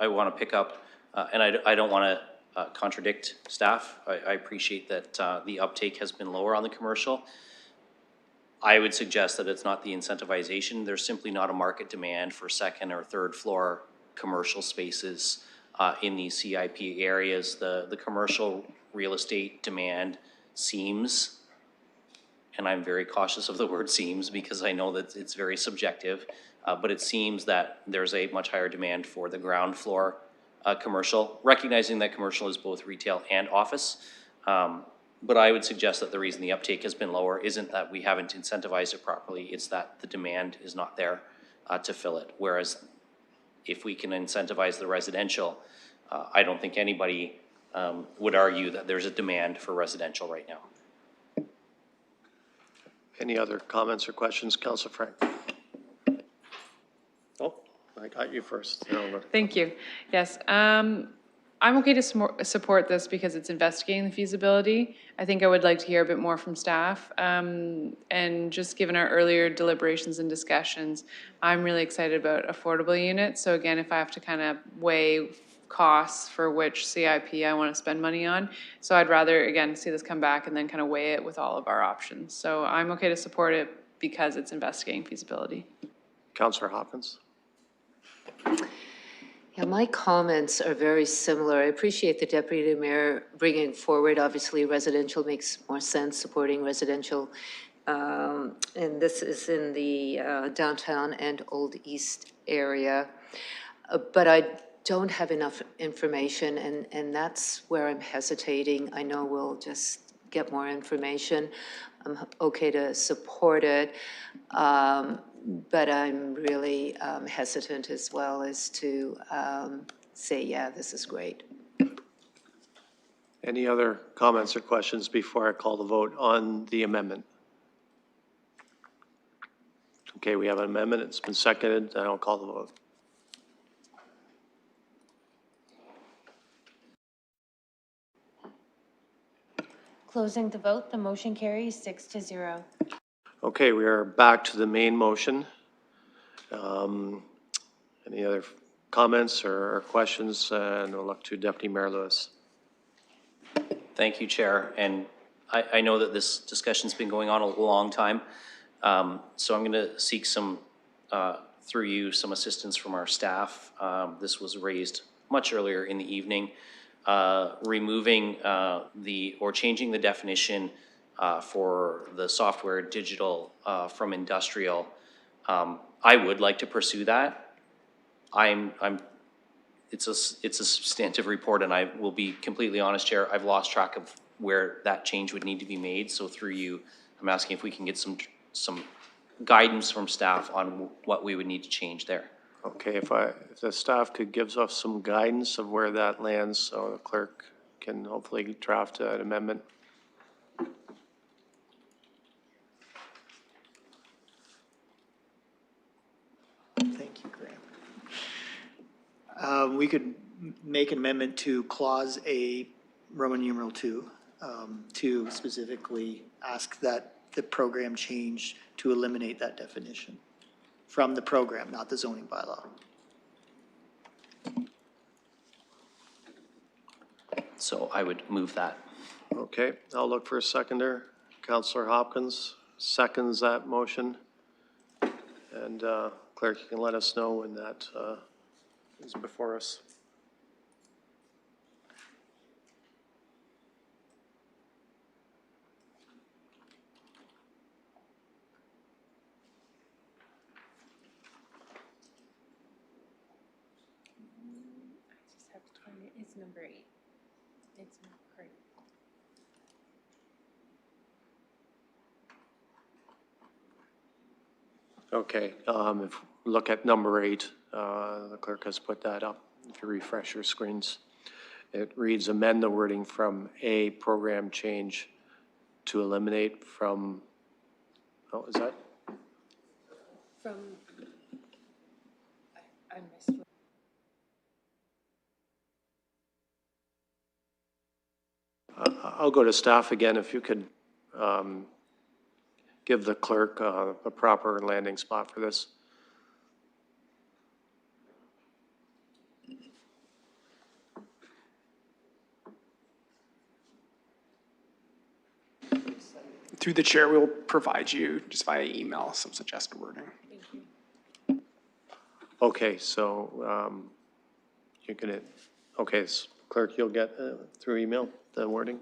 Speaker 6: want to pick up, and I don't want to contradict staff. I appreciate that the uptake has been lower on the commercial. I would suggest that it's not the incentivization. There's simply not a market demand for second or third floor commercial spaces in these CIP areas. The commercial real estate demand seems, and I'm very cautious of the word seems because I know that it's very subjective, but it seems that there's a much higher demand for the ground floor commercial, recognizing that commercial is both retail and office. But I would suggest that the reason the uptake has been lower isn't that we haven't incentivized it properly, it's that the demand is not there to fill it. Whereas if we can incentivize the residential, I don't think anybody would argue that there's a demand for residential right now.
Speaker 1: Any other comments or questions? Councillor Frank. Oh, I got you first.
Speaker 7: Thank you. Yes, I'm okay to support this because it's investigating the feasibility. I think I would like to hear a bit more from staff. And just given our earlier deliberations and discussions, I'm really excited about affordable units. So again, if I have to kind of weigh costs for which CIP I want to spend money on. So I'd rather, again, see this come back and then kind of weigh it with all of our options. So I'm okay to support it because it's investigating feasibility.
Speaker 1: Councillor Hopkins.
Speaker 2: Yeah, my comments are very similar. I appreciate the Deputy Mayor bringing forward, obviously residential makes more sense, supporting residential. And this is in the downtown and Old East area. But I don't have enough information, and that's where I'm hesitating. I know we'll just get more information. I'm okay to support it, but I'm really hesitant as well as to say, yeah, this is great.
Speaker 1: Any other comments or questions before I call the vote on the amendment? Okay, we have an amendment. It's been seconded. I don't call the vote.
Speaker 4: Closing the vote, the motion carries 6-0.
Speaker 1: Okay, we are back to the main motion. Any other comments or questions? And we'll look to Deputy Mayor Lewis.
Speaker 6: Thank you, Chair. And I know that this discussion's been going on a long time. So I'm going to seek some through you, some assistance from our staff. This was raised much earlier in the evening. Removing or changing the definition for the software digital from industrial. I would like to pursue that. It's a substantive report, and I will be completely honest, Chair, I've lost track of where that change would need to be made. So through you, I'm asking if we can get some guidance from staff on what we would need to change there.
Speaker 1: Okay, if the staff could give us some guidance of where that lands, so the clerk can hopefully draft an amendment.
Speaker 13: Thank you, Graham. We could make an amendment to clause A, Roman numeral 2, to specifically ask that the program change to eliminate that definition from the program, not the zoning bylaw.
Speaker 6: So I would move that.
Speaker 1: Okay, I'll look for a seconder. Councillor Hopkins seconds that motion. And clerk, you can let us know when that is before us.
Speaker 4: It's number 8. It's not correct.
Speaker 1: Okay, if we look at number 8, the clerk has put that up. If you refresh your screens, it reads amend the wording from a program change to eliminate from, oh, is that?
Speaker 4: From, I missed.
Speaker 1: I'll go to staff again. If you could give the clerk a proper landing spot for this.
Speaker 11: Through the chair, we'll provide you just via email some suggested wording.
Speaker 1: Okay, so you're gonna, okay, so clerk, you'll get through email the wording?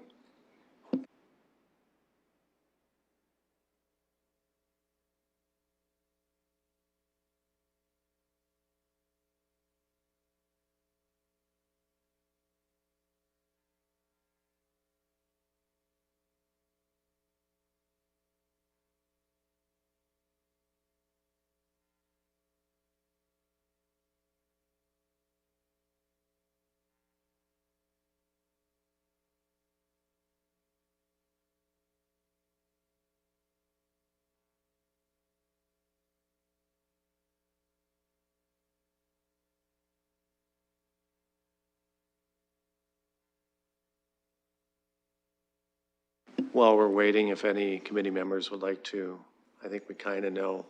Speaker 1: While we're waiting, if any committee members would like to, I think we kind of know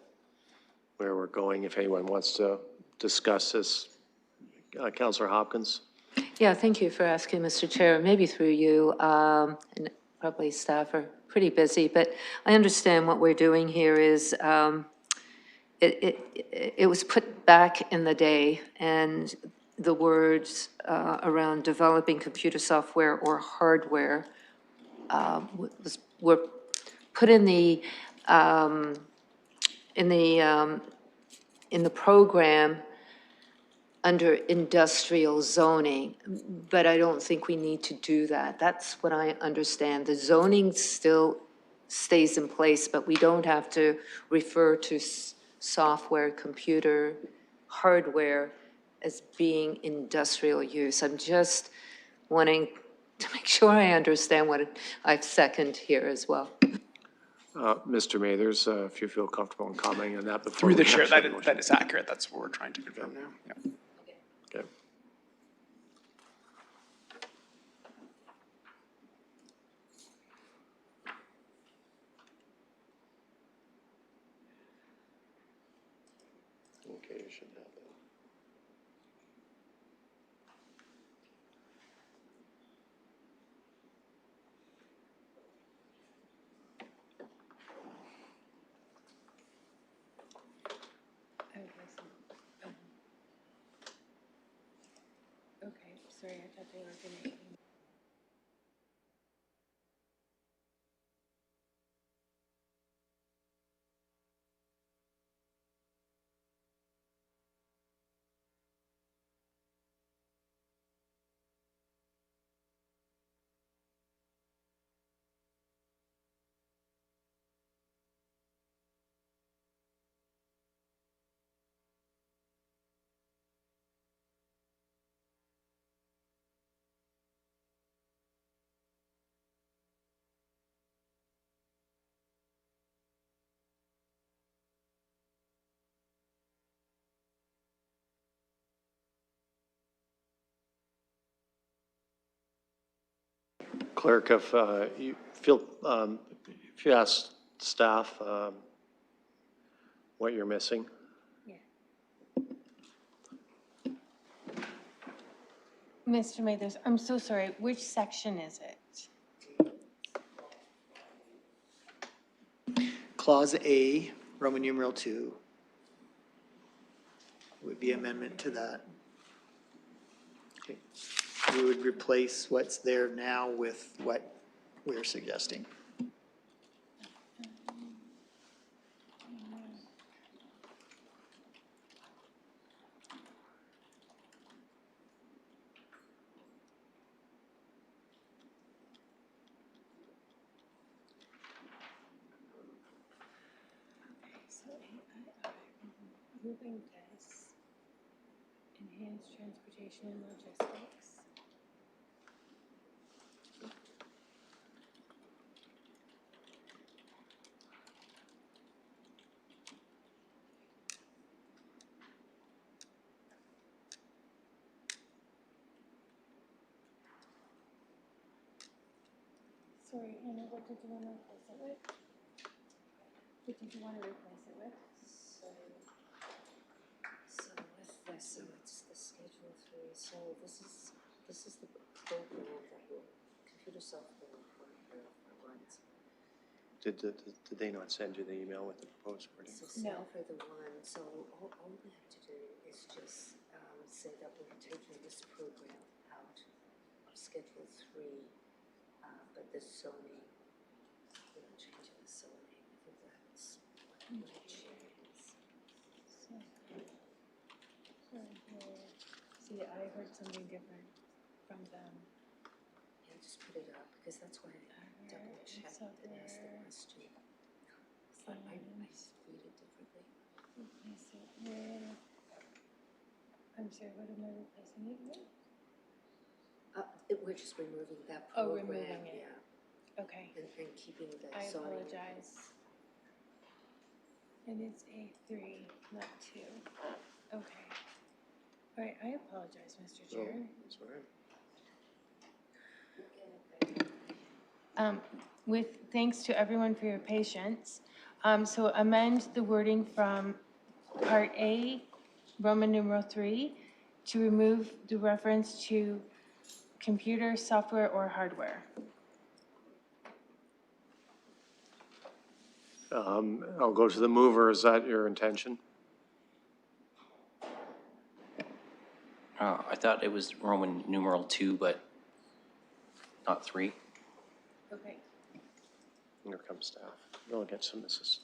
Speaker 1: where we're going. If anyone wants to discuss this, Councillor Hopkins.
Speaker 2: Yeah, thank you for asking, Mr. Chair. Maybe through you, and probably staff are pretty busy, but I understand what we're doing here is it was put back in the day, and the words around developing computer software or hardware were put in the program under industrial zoning, but I don't think we need to do that. That's what I understand. The zoning still stays in place, but we don't have to refer to software, computer, hardware as being industrial use. I'm just wanting to make sure I understand what I've seconded here as well.
Speaker 1: Mr. Mathers, if you feel comfortable in commenting on that before.
Speaker 11: Through the chair, that is accurate. That's what we're trying to confirm now. Yeah.
Speaker 1: Okay. Okay, you should have that.
Speaker 4: Sorry, I thought they were gonna.
Speaker 1: Clerk, if you feel, if you ask staff what you're missing.
Speaker 4: Mr. Mathers, I'm so sorry, which section is it?
Speaker 13: Clause A, Roman numeral 2, would be amendment to that. We would replace what's there now with what we're suggesting.
Speaker 4: So moving this, enhanced transportation and logistics. Sorry, Hannah, what did you want to replace it with? What did you want to replace it with?
Speaker 2: So with this, so it's the Schedule 3, so this is the program that will, computer software runs.
Speaker 1: Did they not send you the email with the proposed wording?
Speaker 2: So staff are the one, so all we have to do is just say that we're taking this program out of Schedule 3, but the zoning, we're not changing the zoning, I think that's what the change is.
Speaker 4: See, I heard something different from them.
Speaker 2: Yeah, just put it up, because that's why I double checked and asked the question. But I read it differently.
Speaker 4: I'm sorry, what am I replacing it with?
Speaker 2: We're just removing that
Speaker 4: Oh,
Speaker 2: program.
Speaker 4: removing it.
Speaker 2: Yeah.
Speaker 4: Okay.
Speaker 2: And keeping the
Speaker 4: I
Speaker 2: zoning.
Speaker 4: apologize. And it's A3, not 2. Okay. All right, I apologize, Mr. Chair.
Speaker 1: That's all right.
Speaker 4: With thanks to everyone for your patience. So amend the wording from Part A, Roman numeral 3, to remove the reference to computer, software, or hardware.
Speaker 1: I'll go to the mover. Is that your intention?
Speaker 6: I thought it was Roman numeral 2, but not 3.
Speaker 4: Okay.
Speaker 1: Here comes staff. We'll get some misses.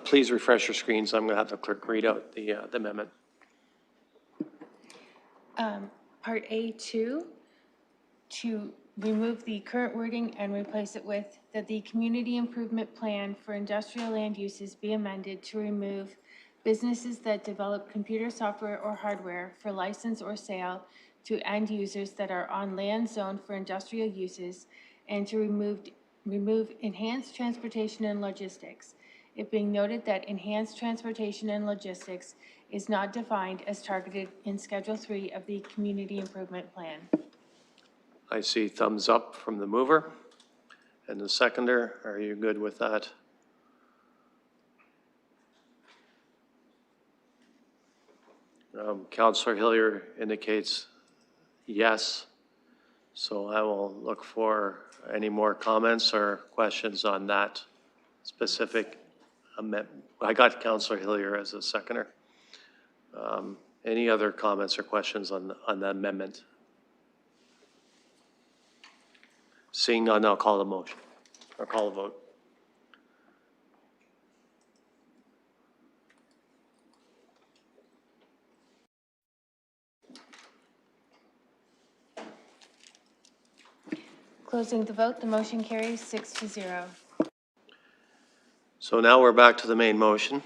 Speaker 1: Please refresh your screens. I'm going to have the clerk read out the amendment.
Speaker 4: Part A2, to remove the current wording and replace it with that the community improvement plan for industrial land uses be amended to remove businesses that develop computer software or hardware for license or sale to end users that are on land zoned for industrial uses, and to remove enhanced transportation and logistics. It being noted that enhanced transportation and logistics is not defined as targeted in Schedule 3 of the Community Improvement Plan.
Speaker 1: I see thumbs up from the mover. And the seconder, are you good with that? Councillor Hillier indicates yes. So I will look for any more comments or questions on that specific amendment. I got Councillor Hillier as a seconder. Any other comments or questions on the amendment? Seeing none, I'll call the motion, or call the vote.
Speaker 4: Closing the vote, the motion carries 6-0.
Speaker 1: So now we're back to the main motion.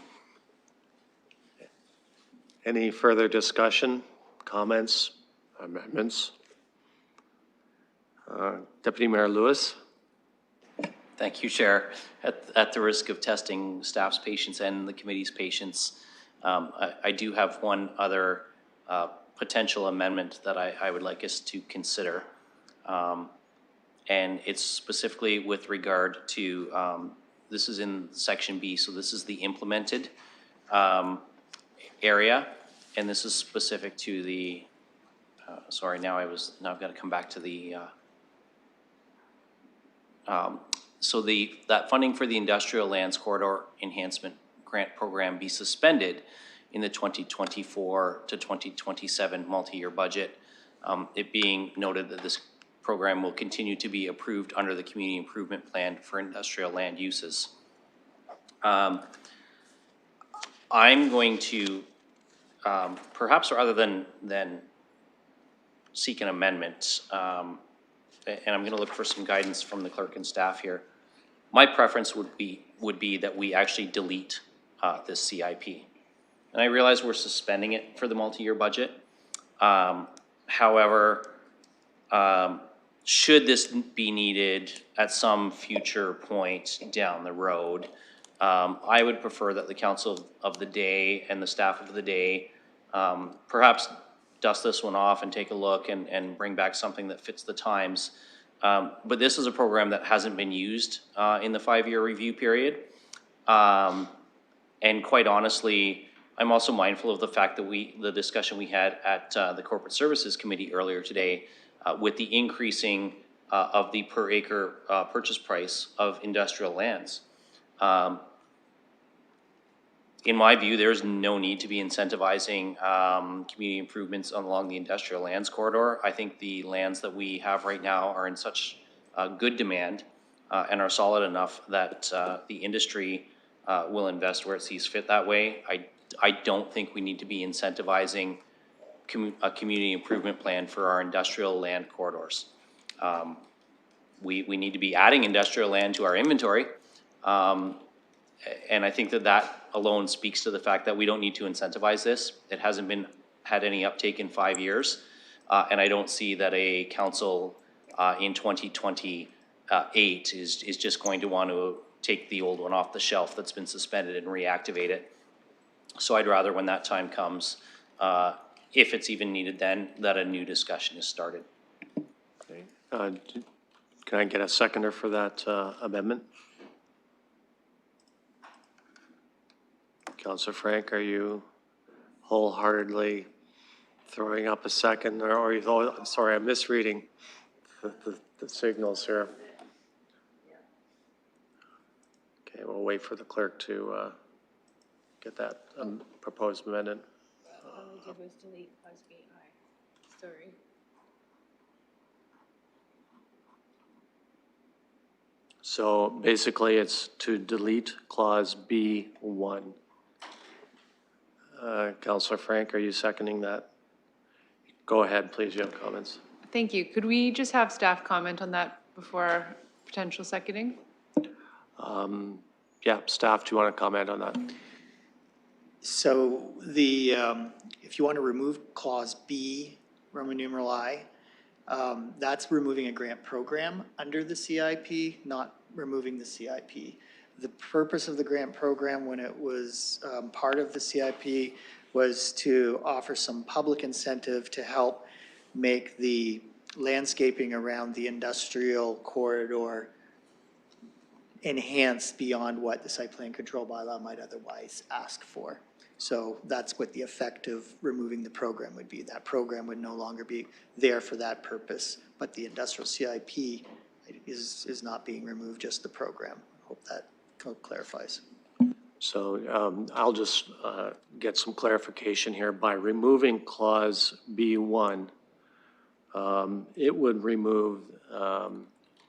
Speaker 1: Any further discussion, comments, amendments? Deputy Mayor Lewis.
Speaker 6: Thank you, Chair. At the risk of testing staff's patience and the committee's patience, I do have one other potential amendment that I would like us to consider. And it's specifically with regard to, this is in section B, so this is the implemented area, and this is specific to the, sorry, now I've got to come back to the, so that funding for the Industrial Lands Corridor Enhancement Grant Program be suspended in the 2024 to 2027 multi-year budget. It being noted that this program will continue to be approved under the Community Improvement Plan for Industrial Land Uses. I'm going to, perhaps rather than seek an amendment, and I'm going to look for some guidance from the clerk and staff here. My preference would be that we actually delete this CIP. And I realize we're suspending it for the multi-year budget. However, should this be needed at some future point down the road, I would prefer that the council of the day and the staff of the day perhaps dust this one off and take a look and bring back something that fits the times. But this is a program that hasn't been used in the 5-year review period. And quite honestly, I'm also mindful of the fact that the discussion we had at the Corporate Services Committee earlier today with the increasing of the per acre purchase price of industrial lands. In my view, there's no need to be incentivizing community improvements along the industrial lands corridor. I think the lands that we have right now are in such good demand and are solid enough that the industry will invest where it sees fit that way. I don't think we need to be incentivizing a community improvement plan for our industrial land corridors. We need to be adding industrial land to our inventory. And I think that alone speaks to the fact that we don't need to incentivize this. It hasn't had any uptake in 5 years. And I don't see that a council in 2028 is just going to want to take the old one off the shelf that's been suspended and reactivate it. So I'd rather, when that time comes, if it's even needed then, that a new discussion is started.
Speaker 1: Okay. Can I get a seconder for that amendment? Councillor Frank, are you wholeheartedly throwing up a second, or are you, oh, I'm sorry, I'm misreading the signals here. Okay, we'll wait for the clerk to get that proposed amendment.
Speaker 4: All we did was delete clause BI. Sorry.
Speaker 1: So basically it's to delete clause B1. Councillor Frank, are you seconding that? Go ahead, please, you have comments.
Speaker 7: Thank you. Could we just have staff comment on that before potential seconding?
Speaker 1: Yeah, staff, do you want to comment on that?
Speaker 13: So if you want to remove clause B, Roman numeral I, that's removing a grant program under the CIP, not removing the CIP. The purpose of the grant program when it was part of the CIP was to offer some public incentive to help make the landscaping around the industrial corridor enhanced beyond what the site plan control bylaw might otherwise ask for. So that's what the effect of removing the program would be. That program would no longer be there for that purpose, but the industrial CIP is not being removed, just the program. I hope that clarifies.
Speaker 1: So I'll just get some clarification here. By removing clause B1, it would remove,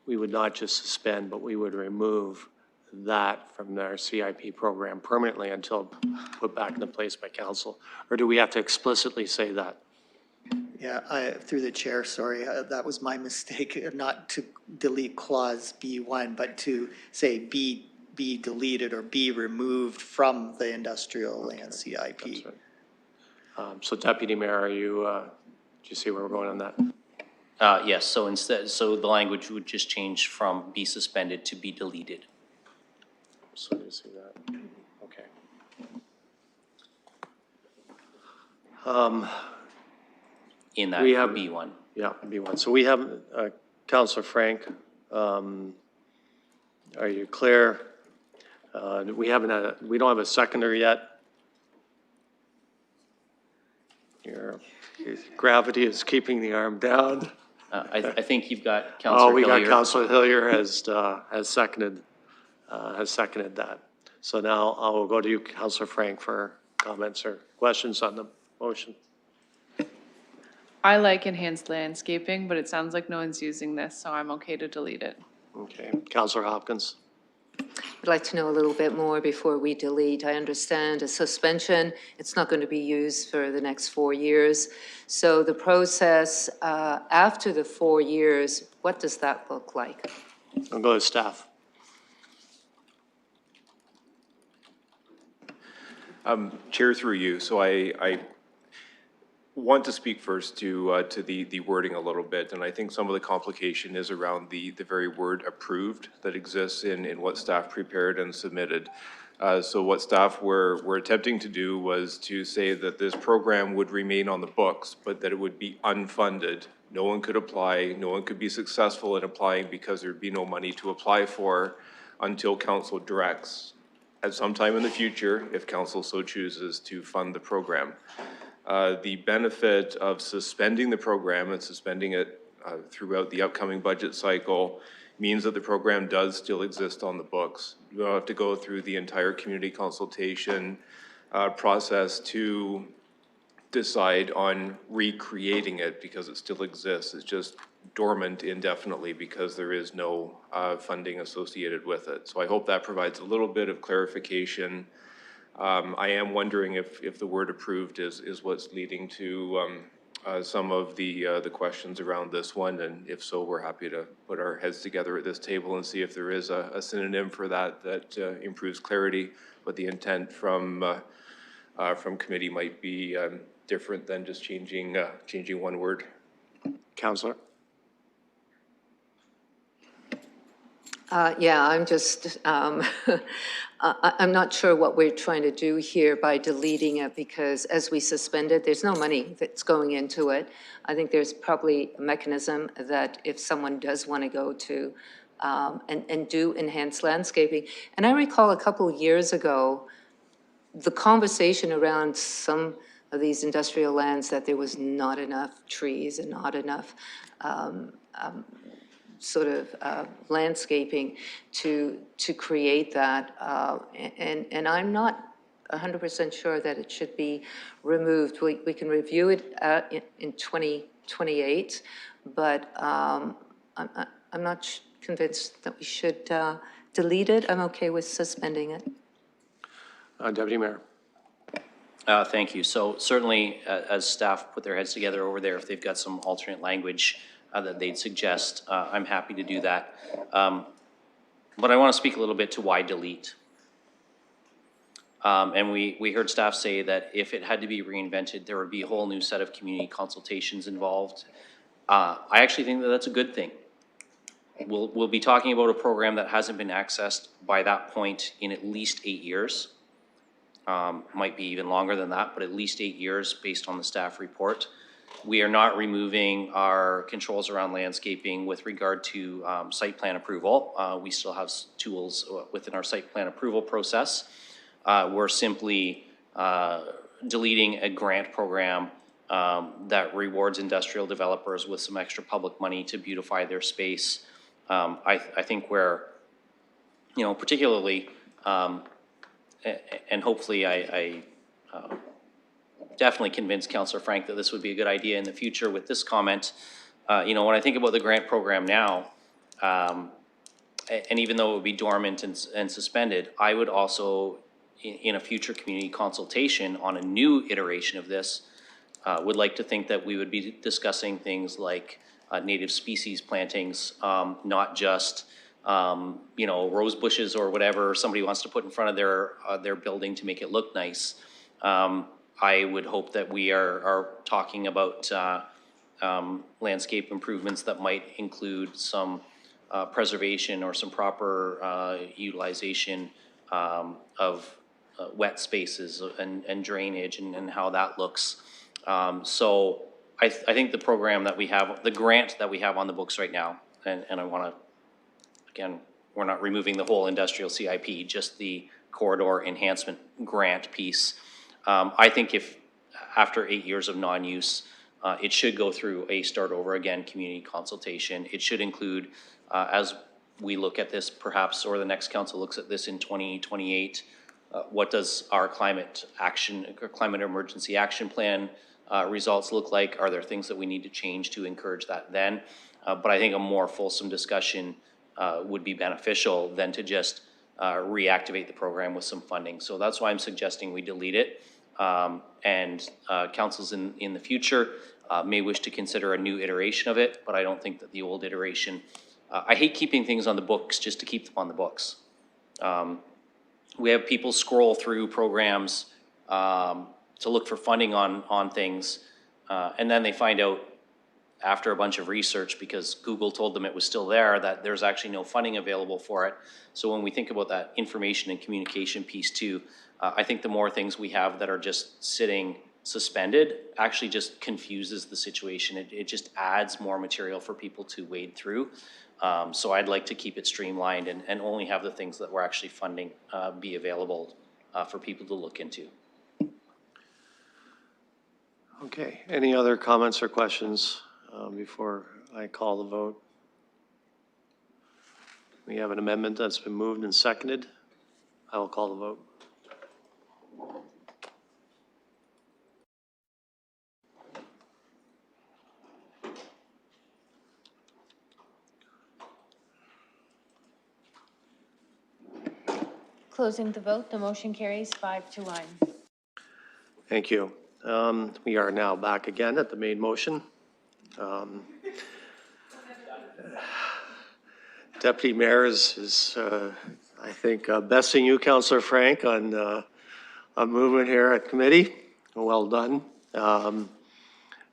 Speaker 1: we would not just suspend, but we would remove that from our CIP program permanently until put back into place by council? Or do we have to explicitly say that?
Speaker 13: Yeah, through the chair, sorry, that was my mistake, not to delete clause B1, but to say be deleted or be removed from the industrial land CIP.
Speaker 1: That's right. So Deputy Mayor, do you see where we're going on that?
Speaker 6: Yes, so the language would just change from be suspended to be deleted.
Speaker 1: So you see that, okay.
Speaker 6: In that
Speaker 1: We have
Speaker 6: B1.
Speaker 1: Yeah, B1. So we have, Councillor Frank, are you clear? We don't have a seconder yet. Your gravity is keeping the arm down.
Speaker 6: I think you've got Councillor Hillier.
Speaker 1: We got Councillor Hillier has seconded that. So now I will go to you, Councillor Frank, for comments or questions on the motion.
Speaker 7: I like enhanced landscaping, but it sounds like no one's using this, so I'm okay to delete it.
Speaker 1: Okay, Councillor Hopkins.
Speaker 2: I'd like to know a little bit more before we delete. I understand a suspension, it's not going to be used for the next 4 years. So the process after the 4 years, what does that look like?
Speaker 1: I'll go to staff.
Speaker 14: Chair, through you. So I want to speak first to the wording a little bit, and I think some of the complication is around the very word approved that exists in what staff prepared and submitted. So what staff were attempting to do was to say that this program would remain on the books, but that it would be unfunded. No one could apply, no one could be successful in applying because there'd be no money to apply for until council directs at some time in the future, if council so chooses, to fund the program. The benefit of suspending the program and suspending it throughout the upcoming budget cycle means that the program does still exist on the books. You don't have to go through the entire community consultation process to decide on recreating it because it still exists. It's just dormant indefinitely because there is no funding associated with it. So I hope that provides a little bit of clarification. I am wondering if the word approved is what's leading to some of the questions around this one, and if so, we're happy to put our heads together at this table and see if there is a synonym for that improves clarity, but the intent from committee might be different than just changing one word.
Speaker 1: Councillor?
Speaker 2: Yeah, I'm just, I'm not sure what we're trying to do here by deleting it, because as we suspend it, there's no money that's going into it. I think there's probably a mechanism that if someone does want to go to and do enhanced landscaping. And I recall a couple of years ago, the conversation around some of these industrial lands that there was not enough trees and not enough sort of landscaping to create that. And I'm not 100% sure that it should be removed. We can review it in 2028, but I'm not convinced that we should delete it. I'm okay with suspending it.
Speaker 1: Deputy Mayor.
Speaker 6: Thank you. So certainly, as staff put their heads together over there, if they've got some alternate language that they'd suggest, I'm happy to do that. But I want to speak a little bit to why delete. And we heard staff say that if it had to be reinvented, there would be a whole new set of community consultations involved. I actually think that that's a good thing. We'll be talking about a program that hasn't been accessed by that point in at least 8 years. Might be even longer than that, but at least 8 years based on the staff report. We are not removing our controls around landscaping with regard to site plan approval. We still have tools within our site plan approval process. We're simply deleting a grant program that rewards industrial developers with some extra public money to beautify their space. I think where, you know, particularly, and hopefully I definitely convinced Councillor Frank that this would be a good idea in the future with this comment. You know, when I think about the grant program now, and even though it would be dormant and suspended, I would also, in a future community consultation on a new iteration of this, would like to think that we would be discussing things like native species plantings, not just you know, rose bushes or whatever somebody wants to put in front of their building to make it look nice. I would hope that we are talking about landscape improvements that might include some preservation or some proper utilization of wet spaces and drainage and how that looks. So I think the program that we have, the grant that we have on the books right now, and I want to, again, we're not removing the whole industrial CIP, just the corridor enhancement grant piece. I think if after 8 years of non-use, it should go through a start over again community consultation. It should include, as we look at this perhaps, or the next council looks at this in 2028, what does our climate action, or climate emergency action plan results look like? Are there things that we need to change to encourage that then? But I think a more fulsome discussion would be beneficial than to just reactivate the program with some funding. So that's why I'm suggesting we delete it. And councils in the future may wish to consider a new iteration of it, but I don't think that the old iteration, I hate keeping things on the books just to keep them on the books. We have people scroll through programs to look for funding on things, and then they find out after a bunch of research, because Google told them it was still there, that there's actually no funding available for it. So when we think about that information and communication piece too, I think the more things we have that are just sitting suspended actually just confuses the situation. It just adds more material for people to wade through. So I'd like to keep it streamlined and only have the things that we're actually funding be available for people to look into.
Speaker 1: Okay, any other comments or questions before I call the vote? We have an amendment that's been moved and seconded. I will call the vote.
Speaker 4: Closing the vote, the motion carries 5-1.
Speaker 1: Thank you. We are now back again at the main motion. Deputy Mayor is I think, besting you, Councillor Frank, on movement here at committee. Well done.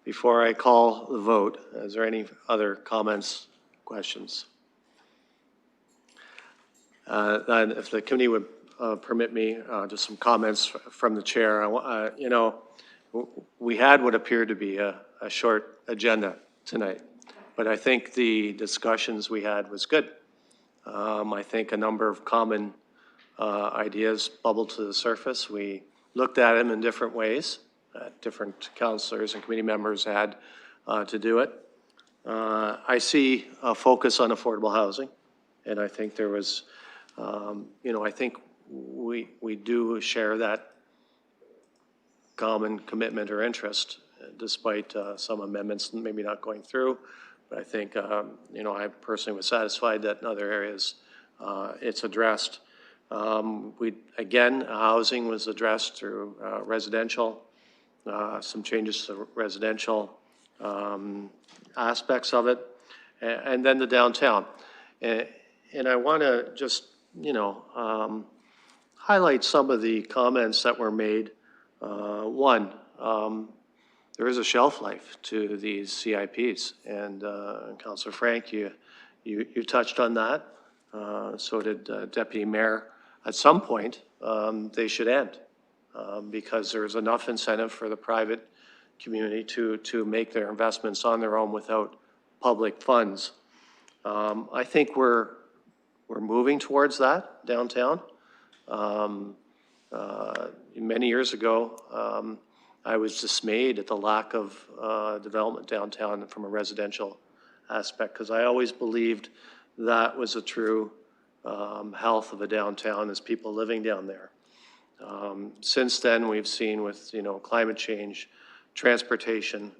Speaker 1: Before I call the vote, is there any other comments, questions? And if the committee would permit me, just some comments from the chair. You know, we had what appeared to be a short agenda tonight, but I think the discussions we had was good. I think a number of common ideas bubbled to the surface. We looked at them in different ways. Different councillors and committee members had to do it. I see a focus on affordable housing, and I think there was, you know, I think we do share that common commitment or interest, despite some amendments maybe not going through. But I think, you know, I personally was satisfied that in other areas it's addressed. Again, housing was addressed through residential, some changes to residential aspects of it, and then the downtown. And I want to just, highlight some of the comments that were made. One, there is a shelf life to these CIPs, and Councillor Frank, you touched on that. So did Deputy Mayor. At some point, they should end because there's enough incentive for the private community to make their investments on their own without public funds. I think we're moving towards that downtown. Many years ago, I was dismayed at the lack of development downtown from a residential aspect because I always believed that was a true health of a downtown is people living down there. Since then, we've seen with climate change, transportation,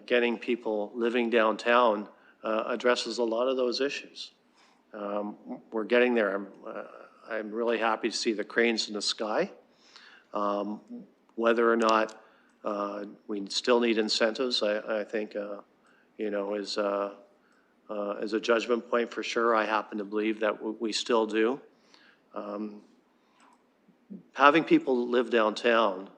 Speaker 1: getting people living downtown addresses a lot of those issues. We're getting there. I'm really happy to see the cranes in the sky. Whether or not we still need incentives, I think, is a judgment point for sure. I happen to believe that we still do. Having people live downtown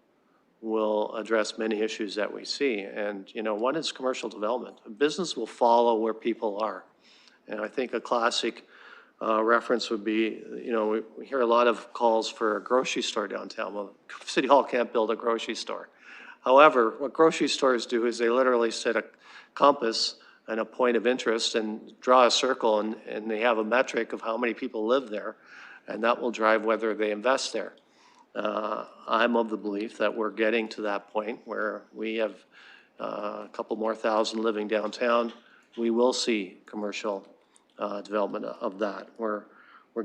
Speaker 1: will address many issues that we see. And, one is commercial development. A business will follow where people are. And I think a classic reference would be, we hear a lot of calls for a grocery store downtown. Well, City Hall can't build a grocery store. However, what grocery stores do is they literally set a compass and a point of interest and draw a circle, and they have a metric of how many people live there, and that will drive whether they invest there. I'm of the belief that we're getting to that point where we have a couple more thousand living downtown. We will see commercial development of that. We're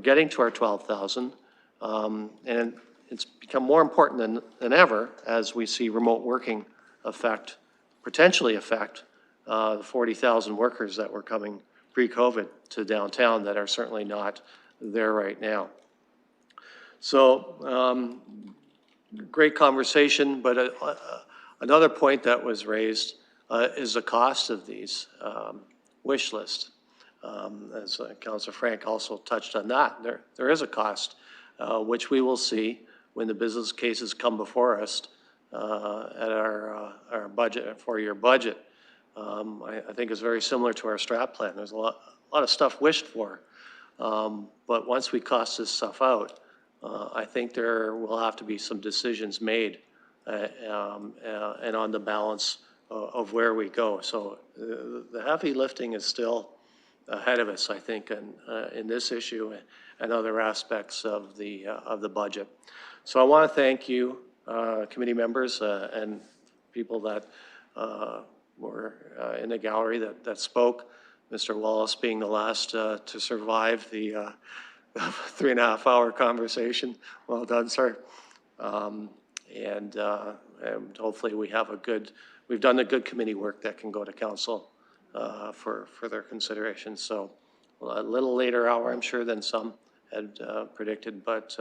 Speaker 1: getting to our 12,000, and it's become more important than ever as we see remote working potentially affect the 40,000 workers that were coming pre-COVID to downtown that are certainly not there right now. So great conversation, but another point that was raised is the cost of these wish lists. As Councillor Frank also touched on that, there is a cost, which we will see when the business cases come before us at our budget, four-year budget. I think it's very similar to our strat plan. There's a lot of stuff wished for, but once we cost this stuff out, I think there will have to be some decisions made and on the balance of where we go. So the heavy lifting is still ahead of us, I think, in this issue and other aspects of the budget. So I want to thank you, committee members and people that were in the gallery that spoke. Mr. Wallace being the last to survive the 3.5-hour conversation. Well done, sir. And hopefully we've done the good committee work that can go to council for their consideration. So a little later hour, I'm sure, than some had predicted, but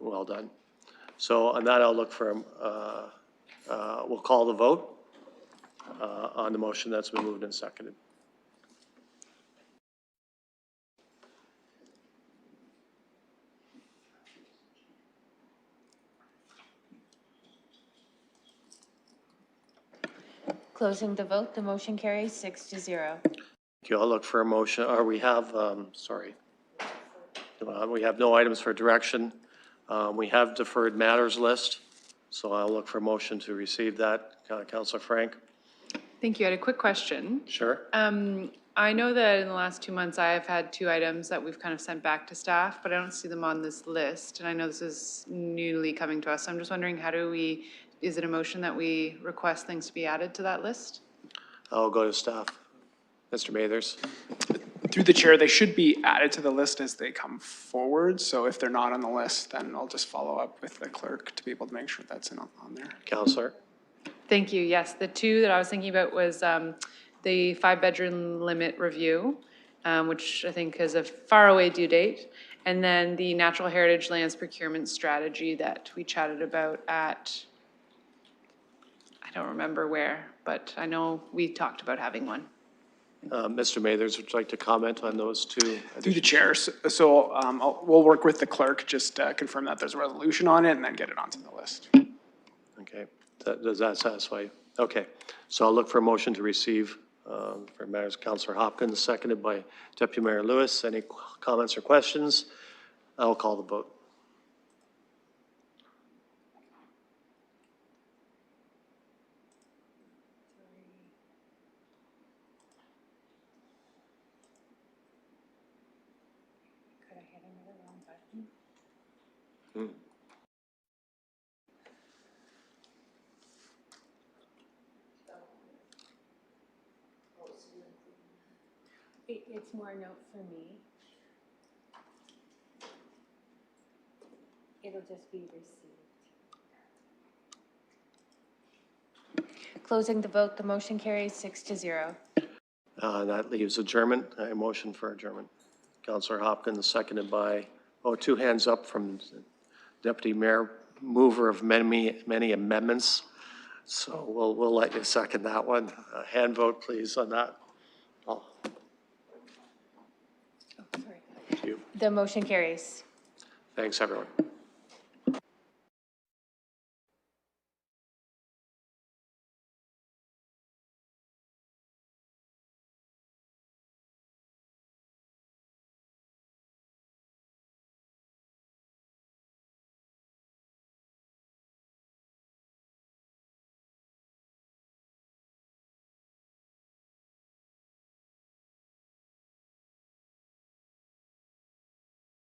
Speaker 1: well done. So on that, I'll look for, we'll call the vote on the motion that's been moved and seconded.
Speaker 4: Closing the vote, the motion carries 6-0.
Speaker 1: Thank you. I'll look for a motion, or we have, we have no items for direction. We have deferred matters list, so I'll look for a motion to receive that. Councillor Frank.
Speaker 7: Thank you. I had a quick question.
Speaker 1: Sure.
Speaker 7: I know that in the last 2 months, I have had 2 items that we've kind of sent back to staff, but I don't see them on this list. And I know this is newly coming to us. So I'm just wondering, is it a motion that we request things to be added to that list?
Speaker 1: I'll go to staff. Mr. Mathers.
Speaker 11: Through the chair, they should be added to the list as they come forward. So if they're not on the list, then I'll just follow up with the clerk to be able to make sure that's on there.
Speaker 1: Councillor.
Speaker 7: Thank you. Yes, the 2 that I was thinking about was the 5-bedroom limit review, which I think has a faraway due date, And then the natural heritage lands procurement strategy that we chatted about at, I don't remember where, but I know we talked about having one.
Speaker 1: Mr. Mathers, would you like to comment on those two?
Speaker 11: Through the chair, so we'll work with the clerk, just confirm that there's a resolution on it and then get it onto the list.
Speaker 1: Okay, does that satisfy you? Okay, so I'll look for a motion to receive for Mayor's Councillor Hopkins, seconded by Deputy Mayor Lewis. Any comments or questions? I'll call the vote.
Speaker 4: It's more a note for me. It'll just be received. Closing the vote, the motion carries 6-0.
Speaker 1: That leaves adjournment. A motion for adjournment. Councillor Hopkins, seconded by, two hands up from Deputy Mayor, mover of many amendments. So we'll let you second that one. Hand vote, please, on that.
Speaker 4: The motion carries.
Speaker 1: Thanks, everyone.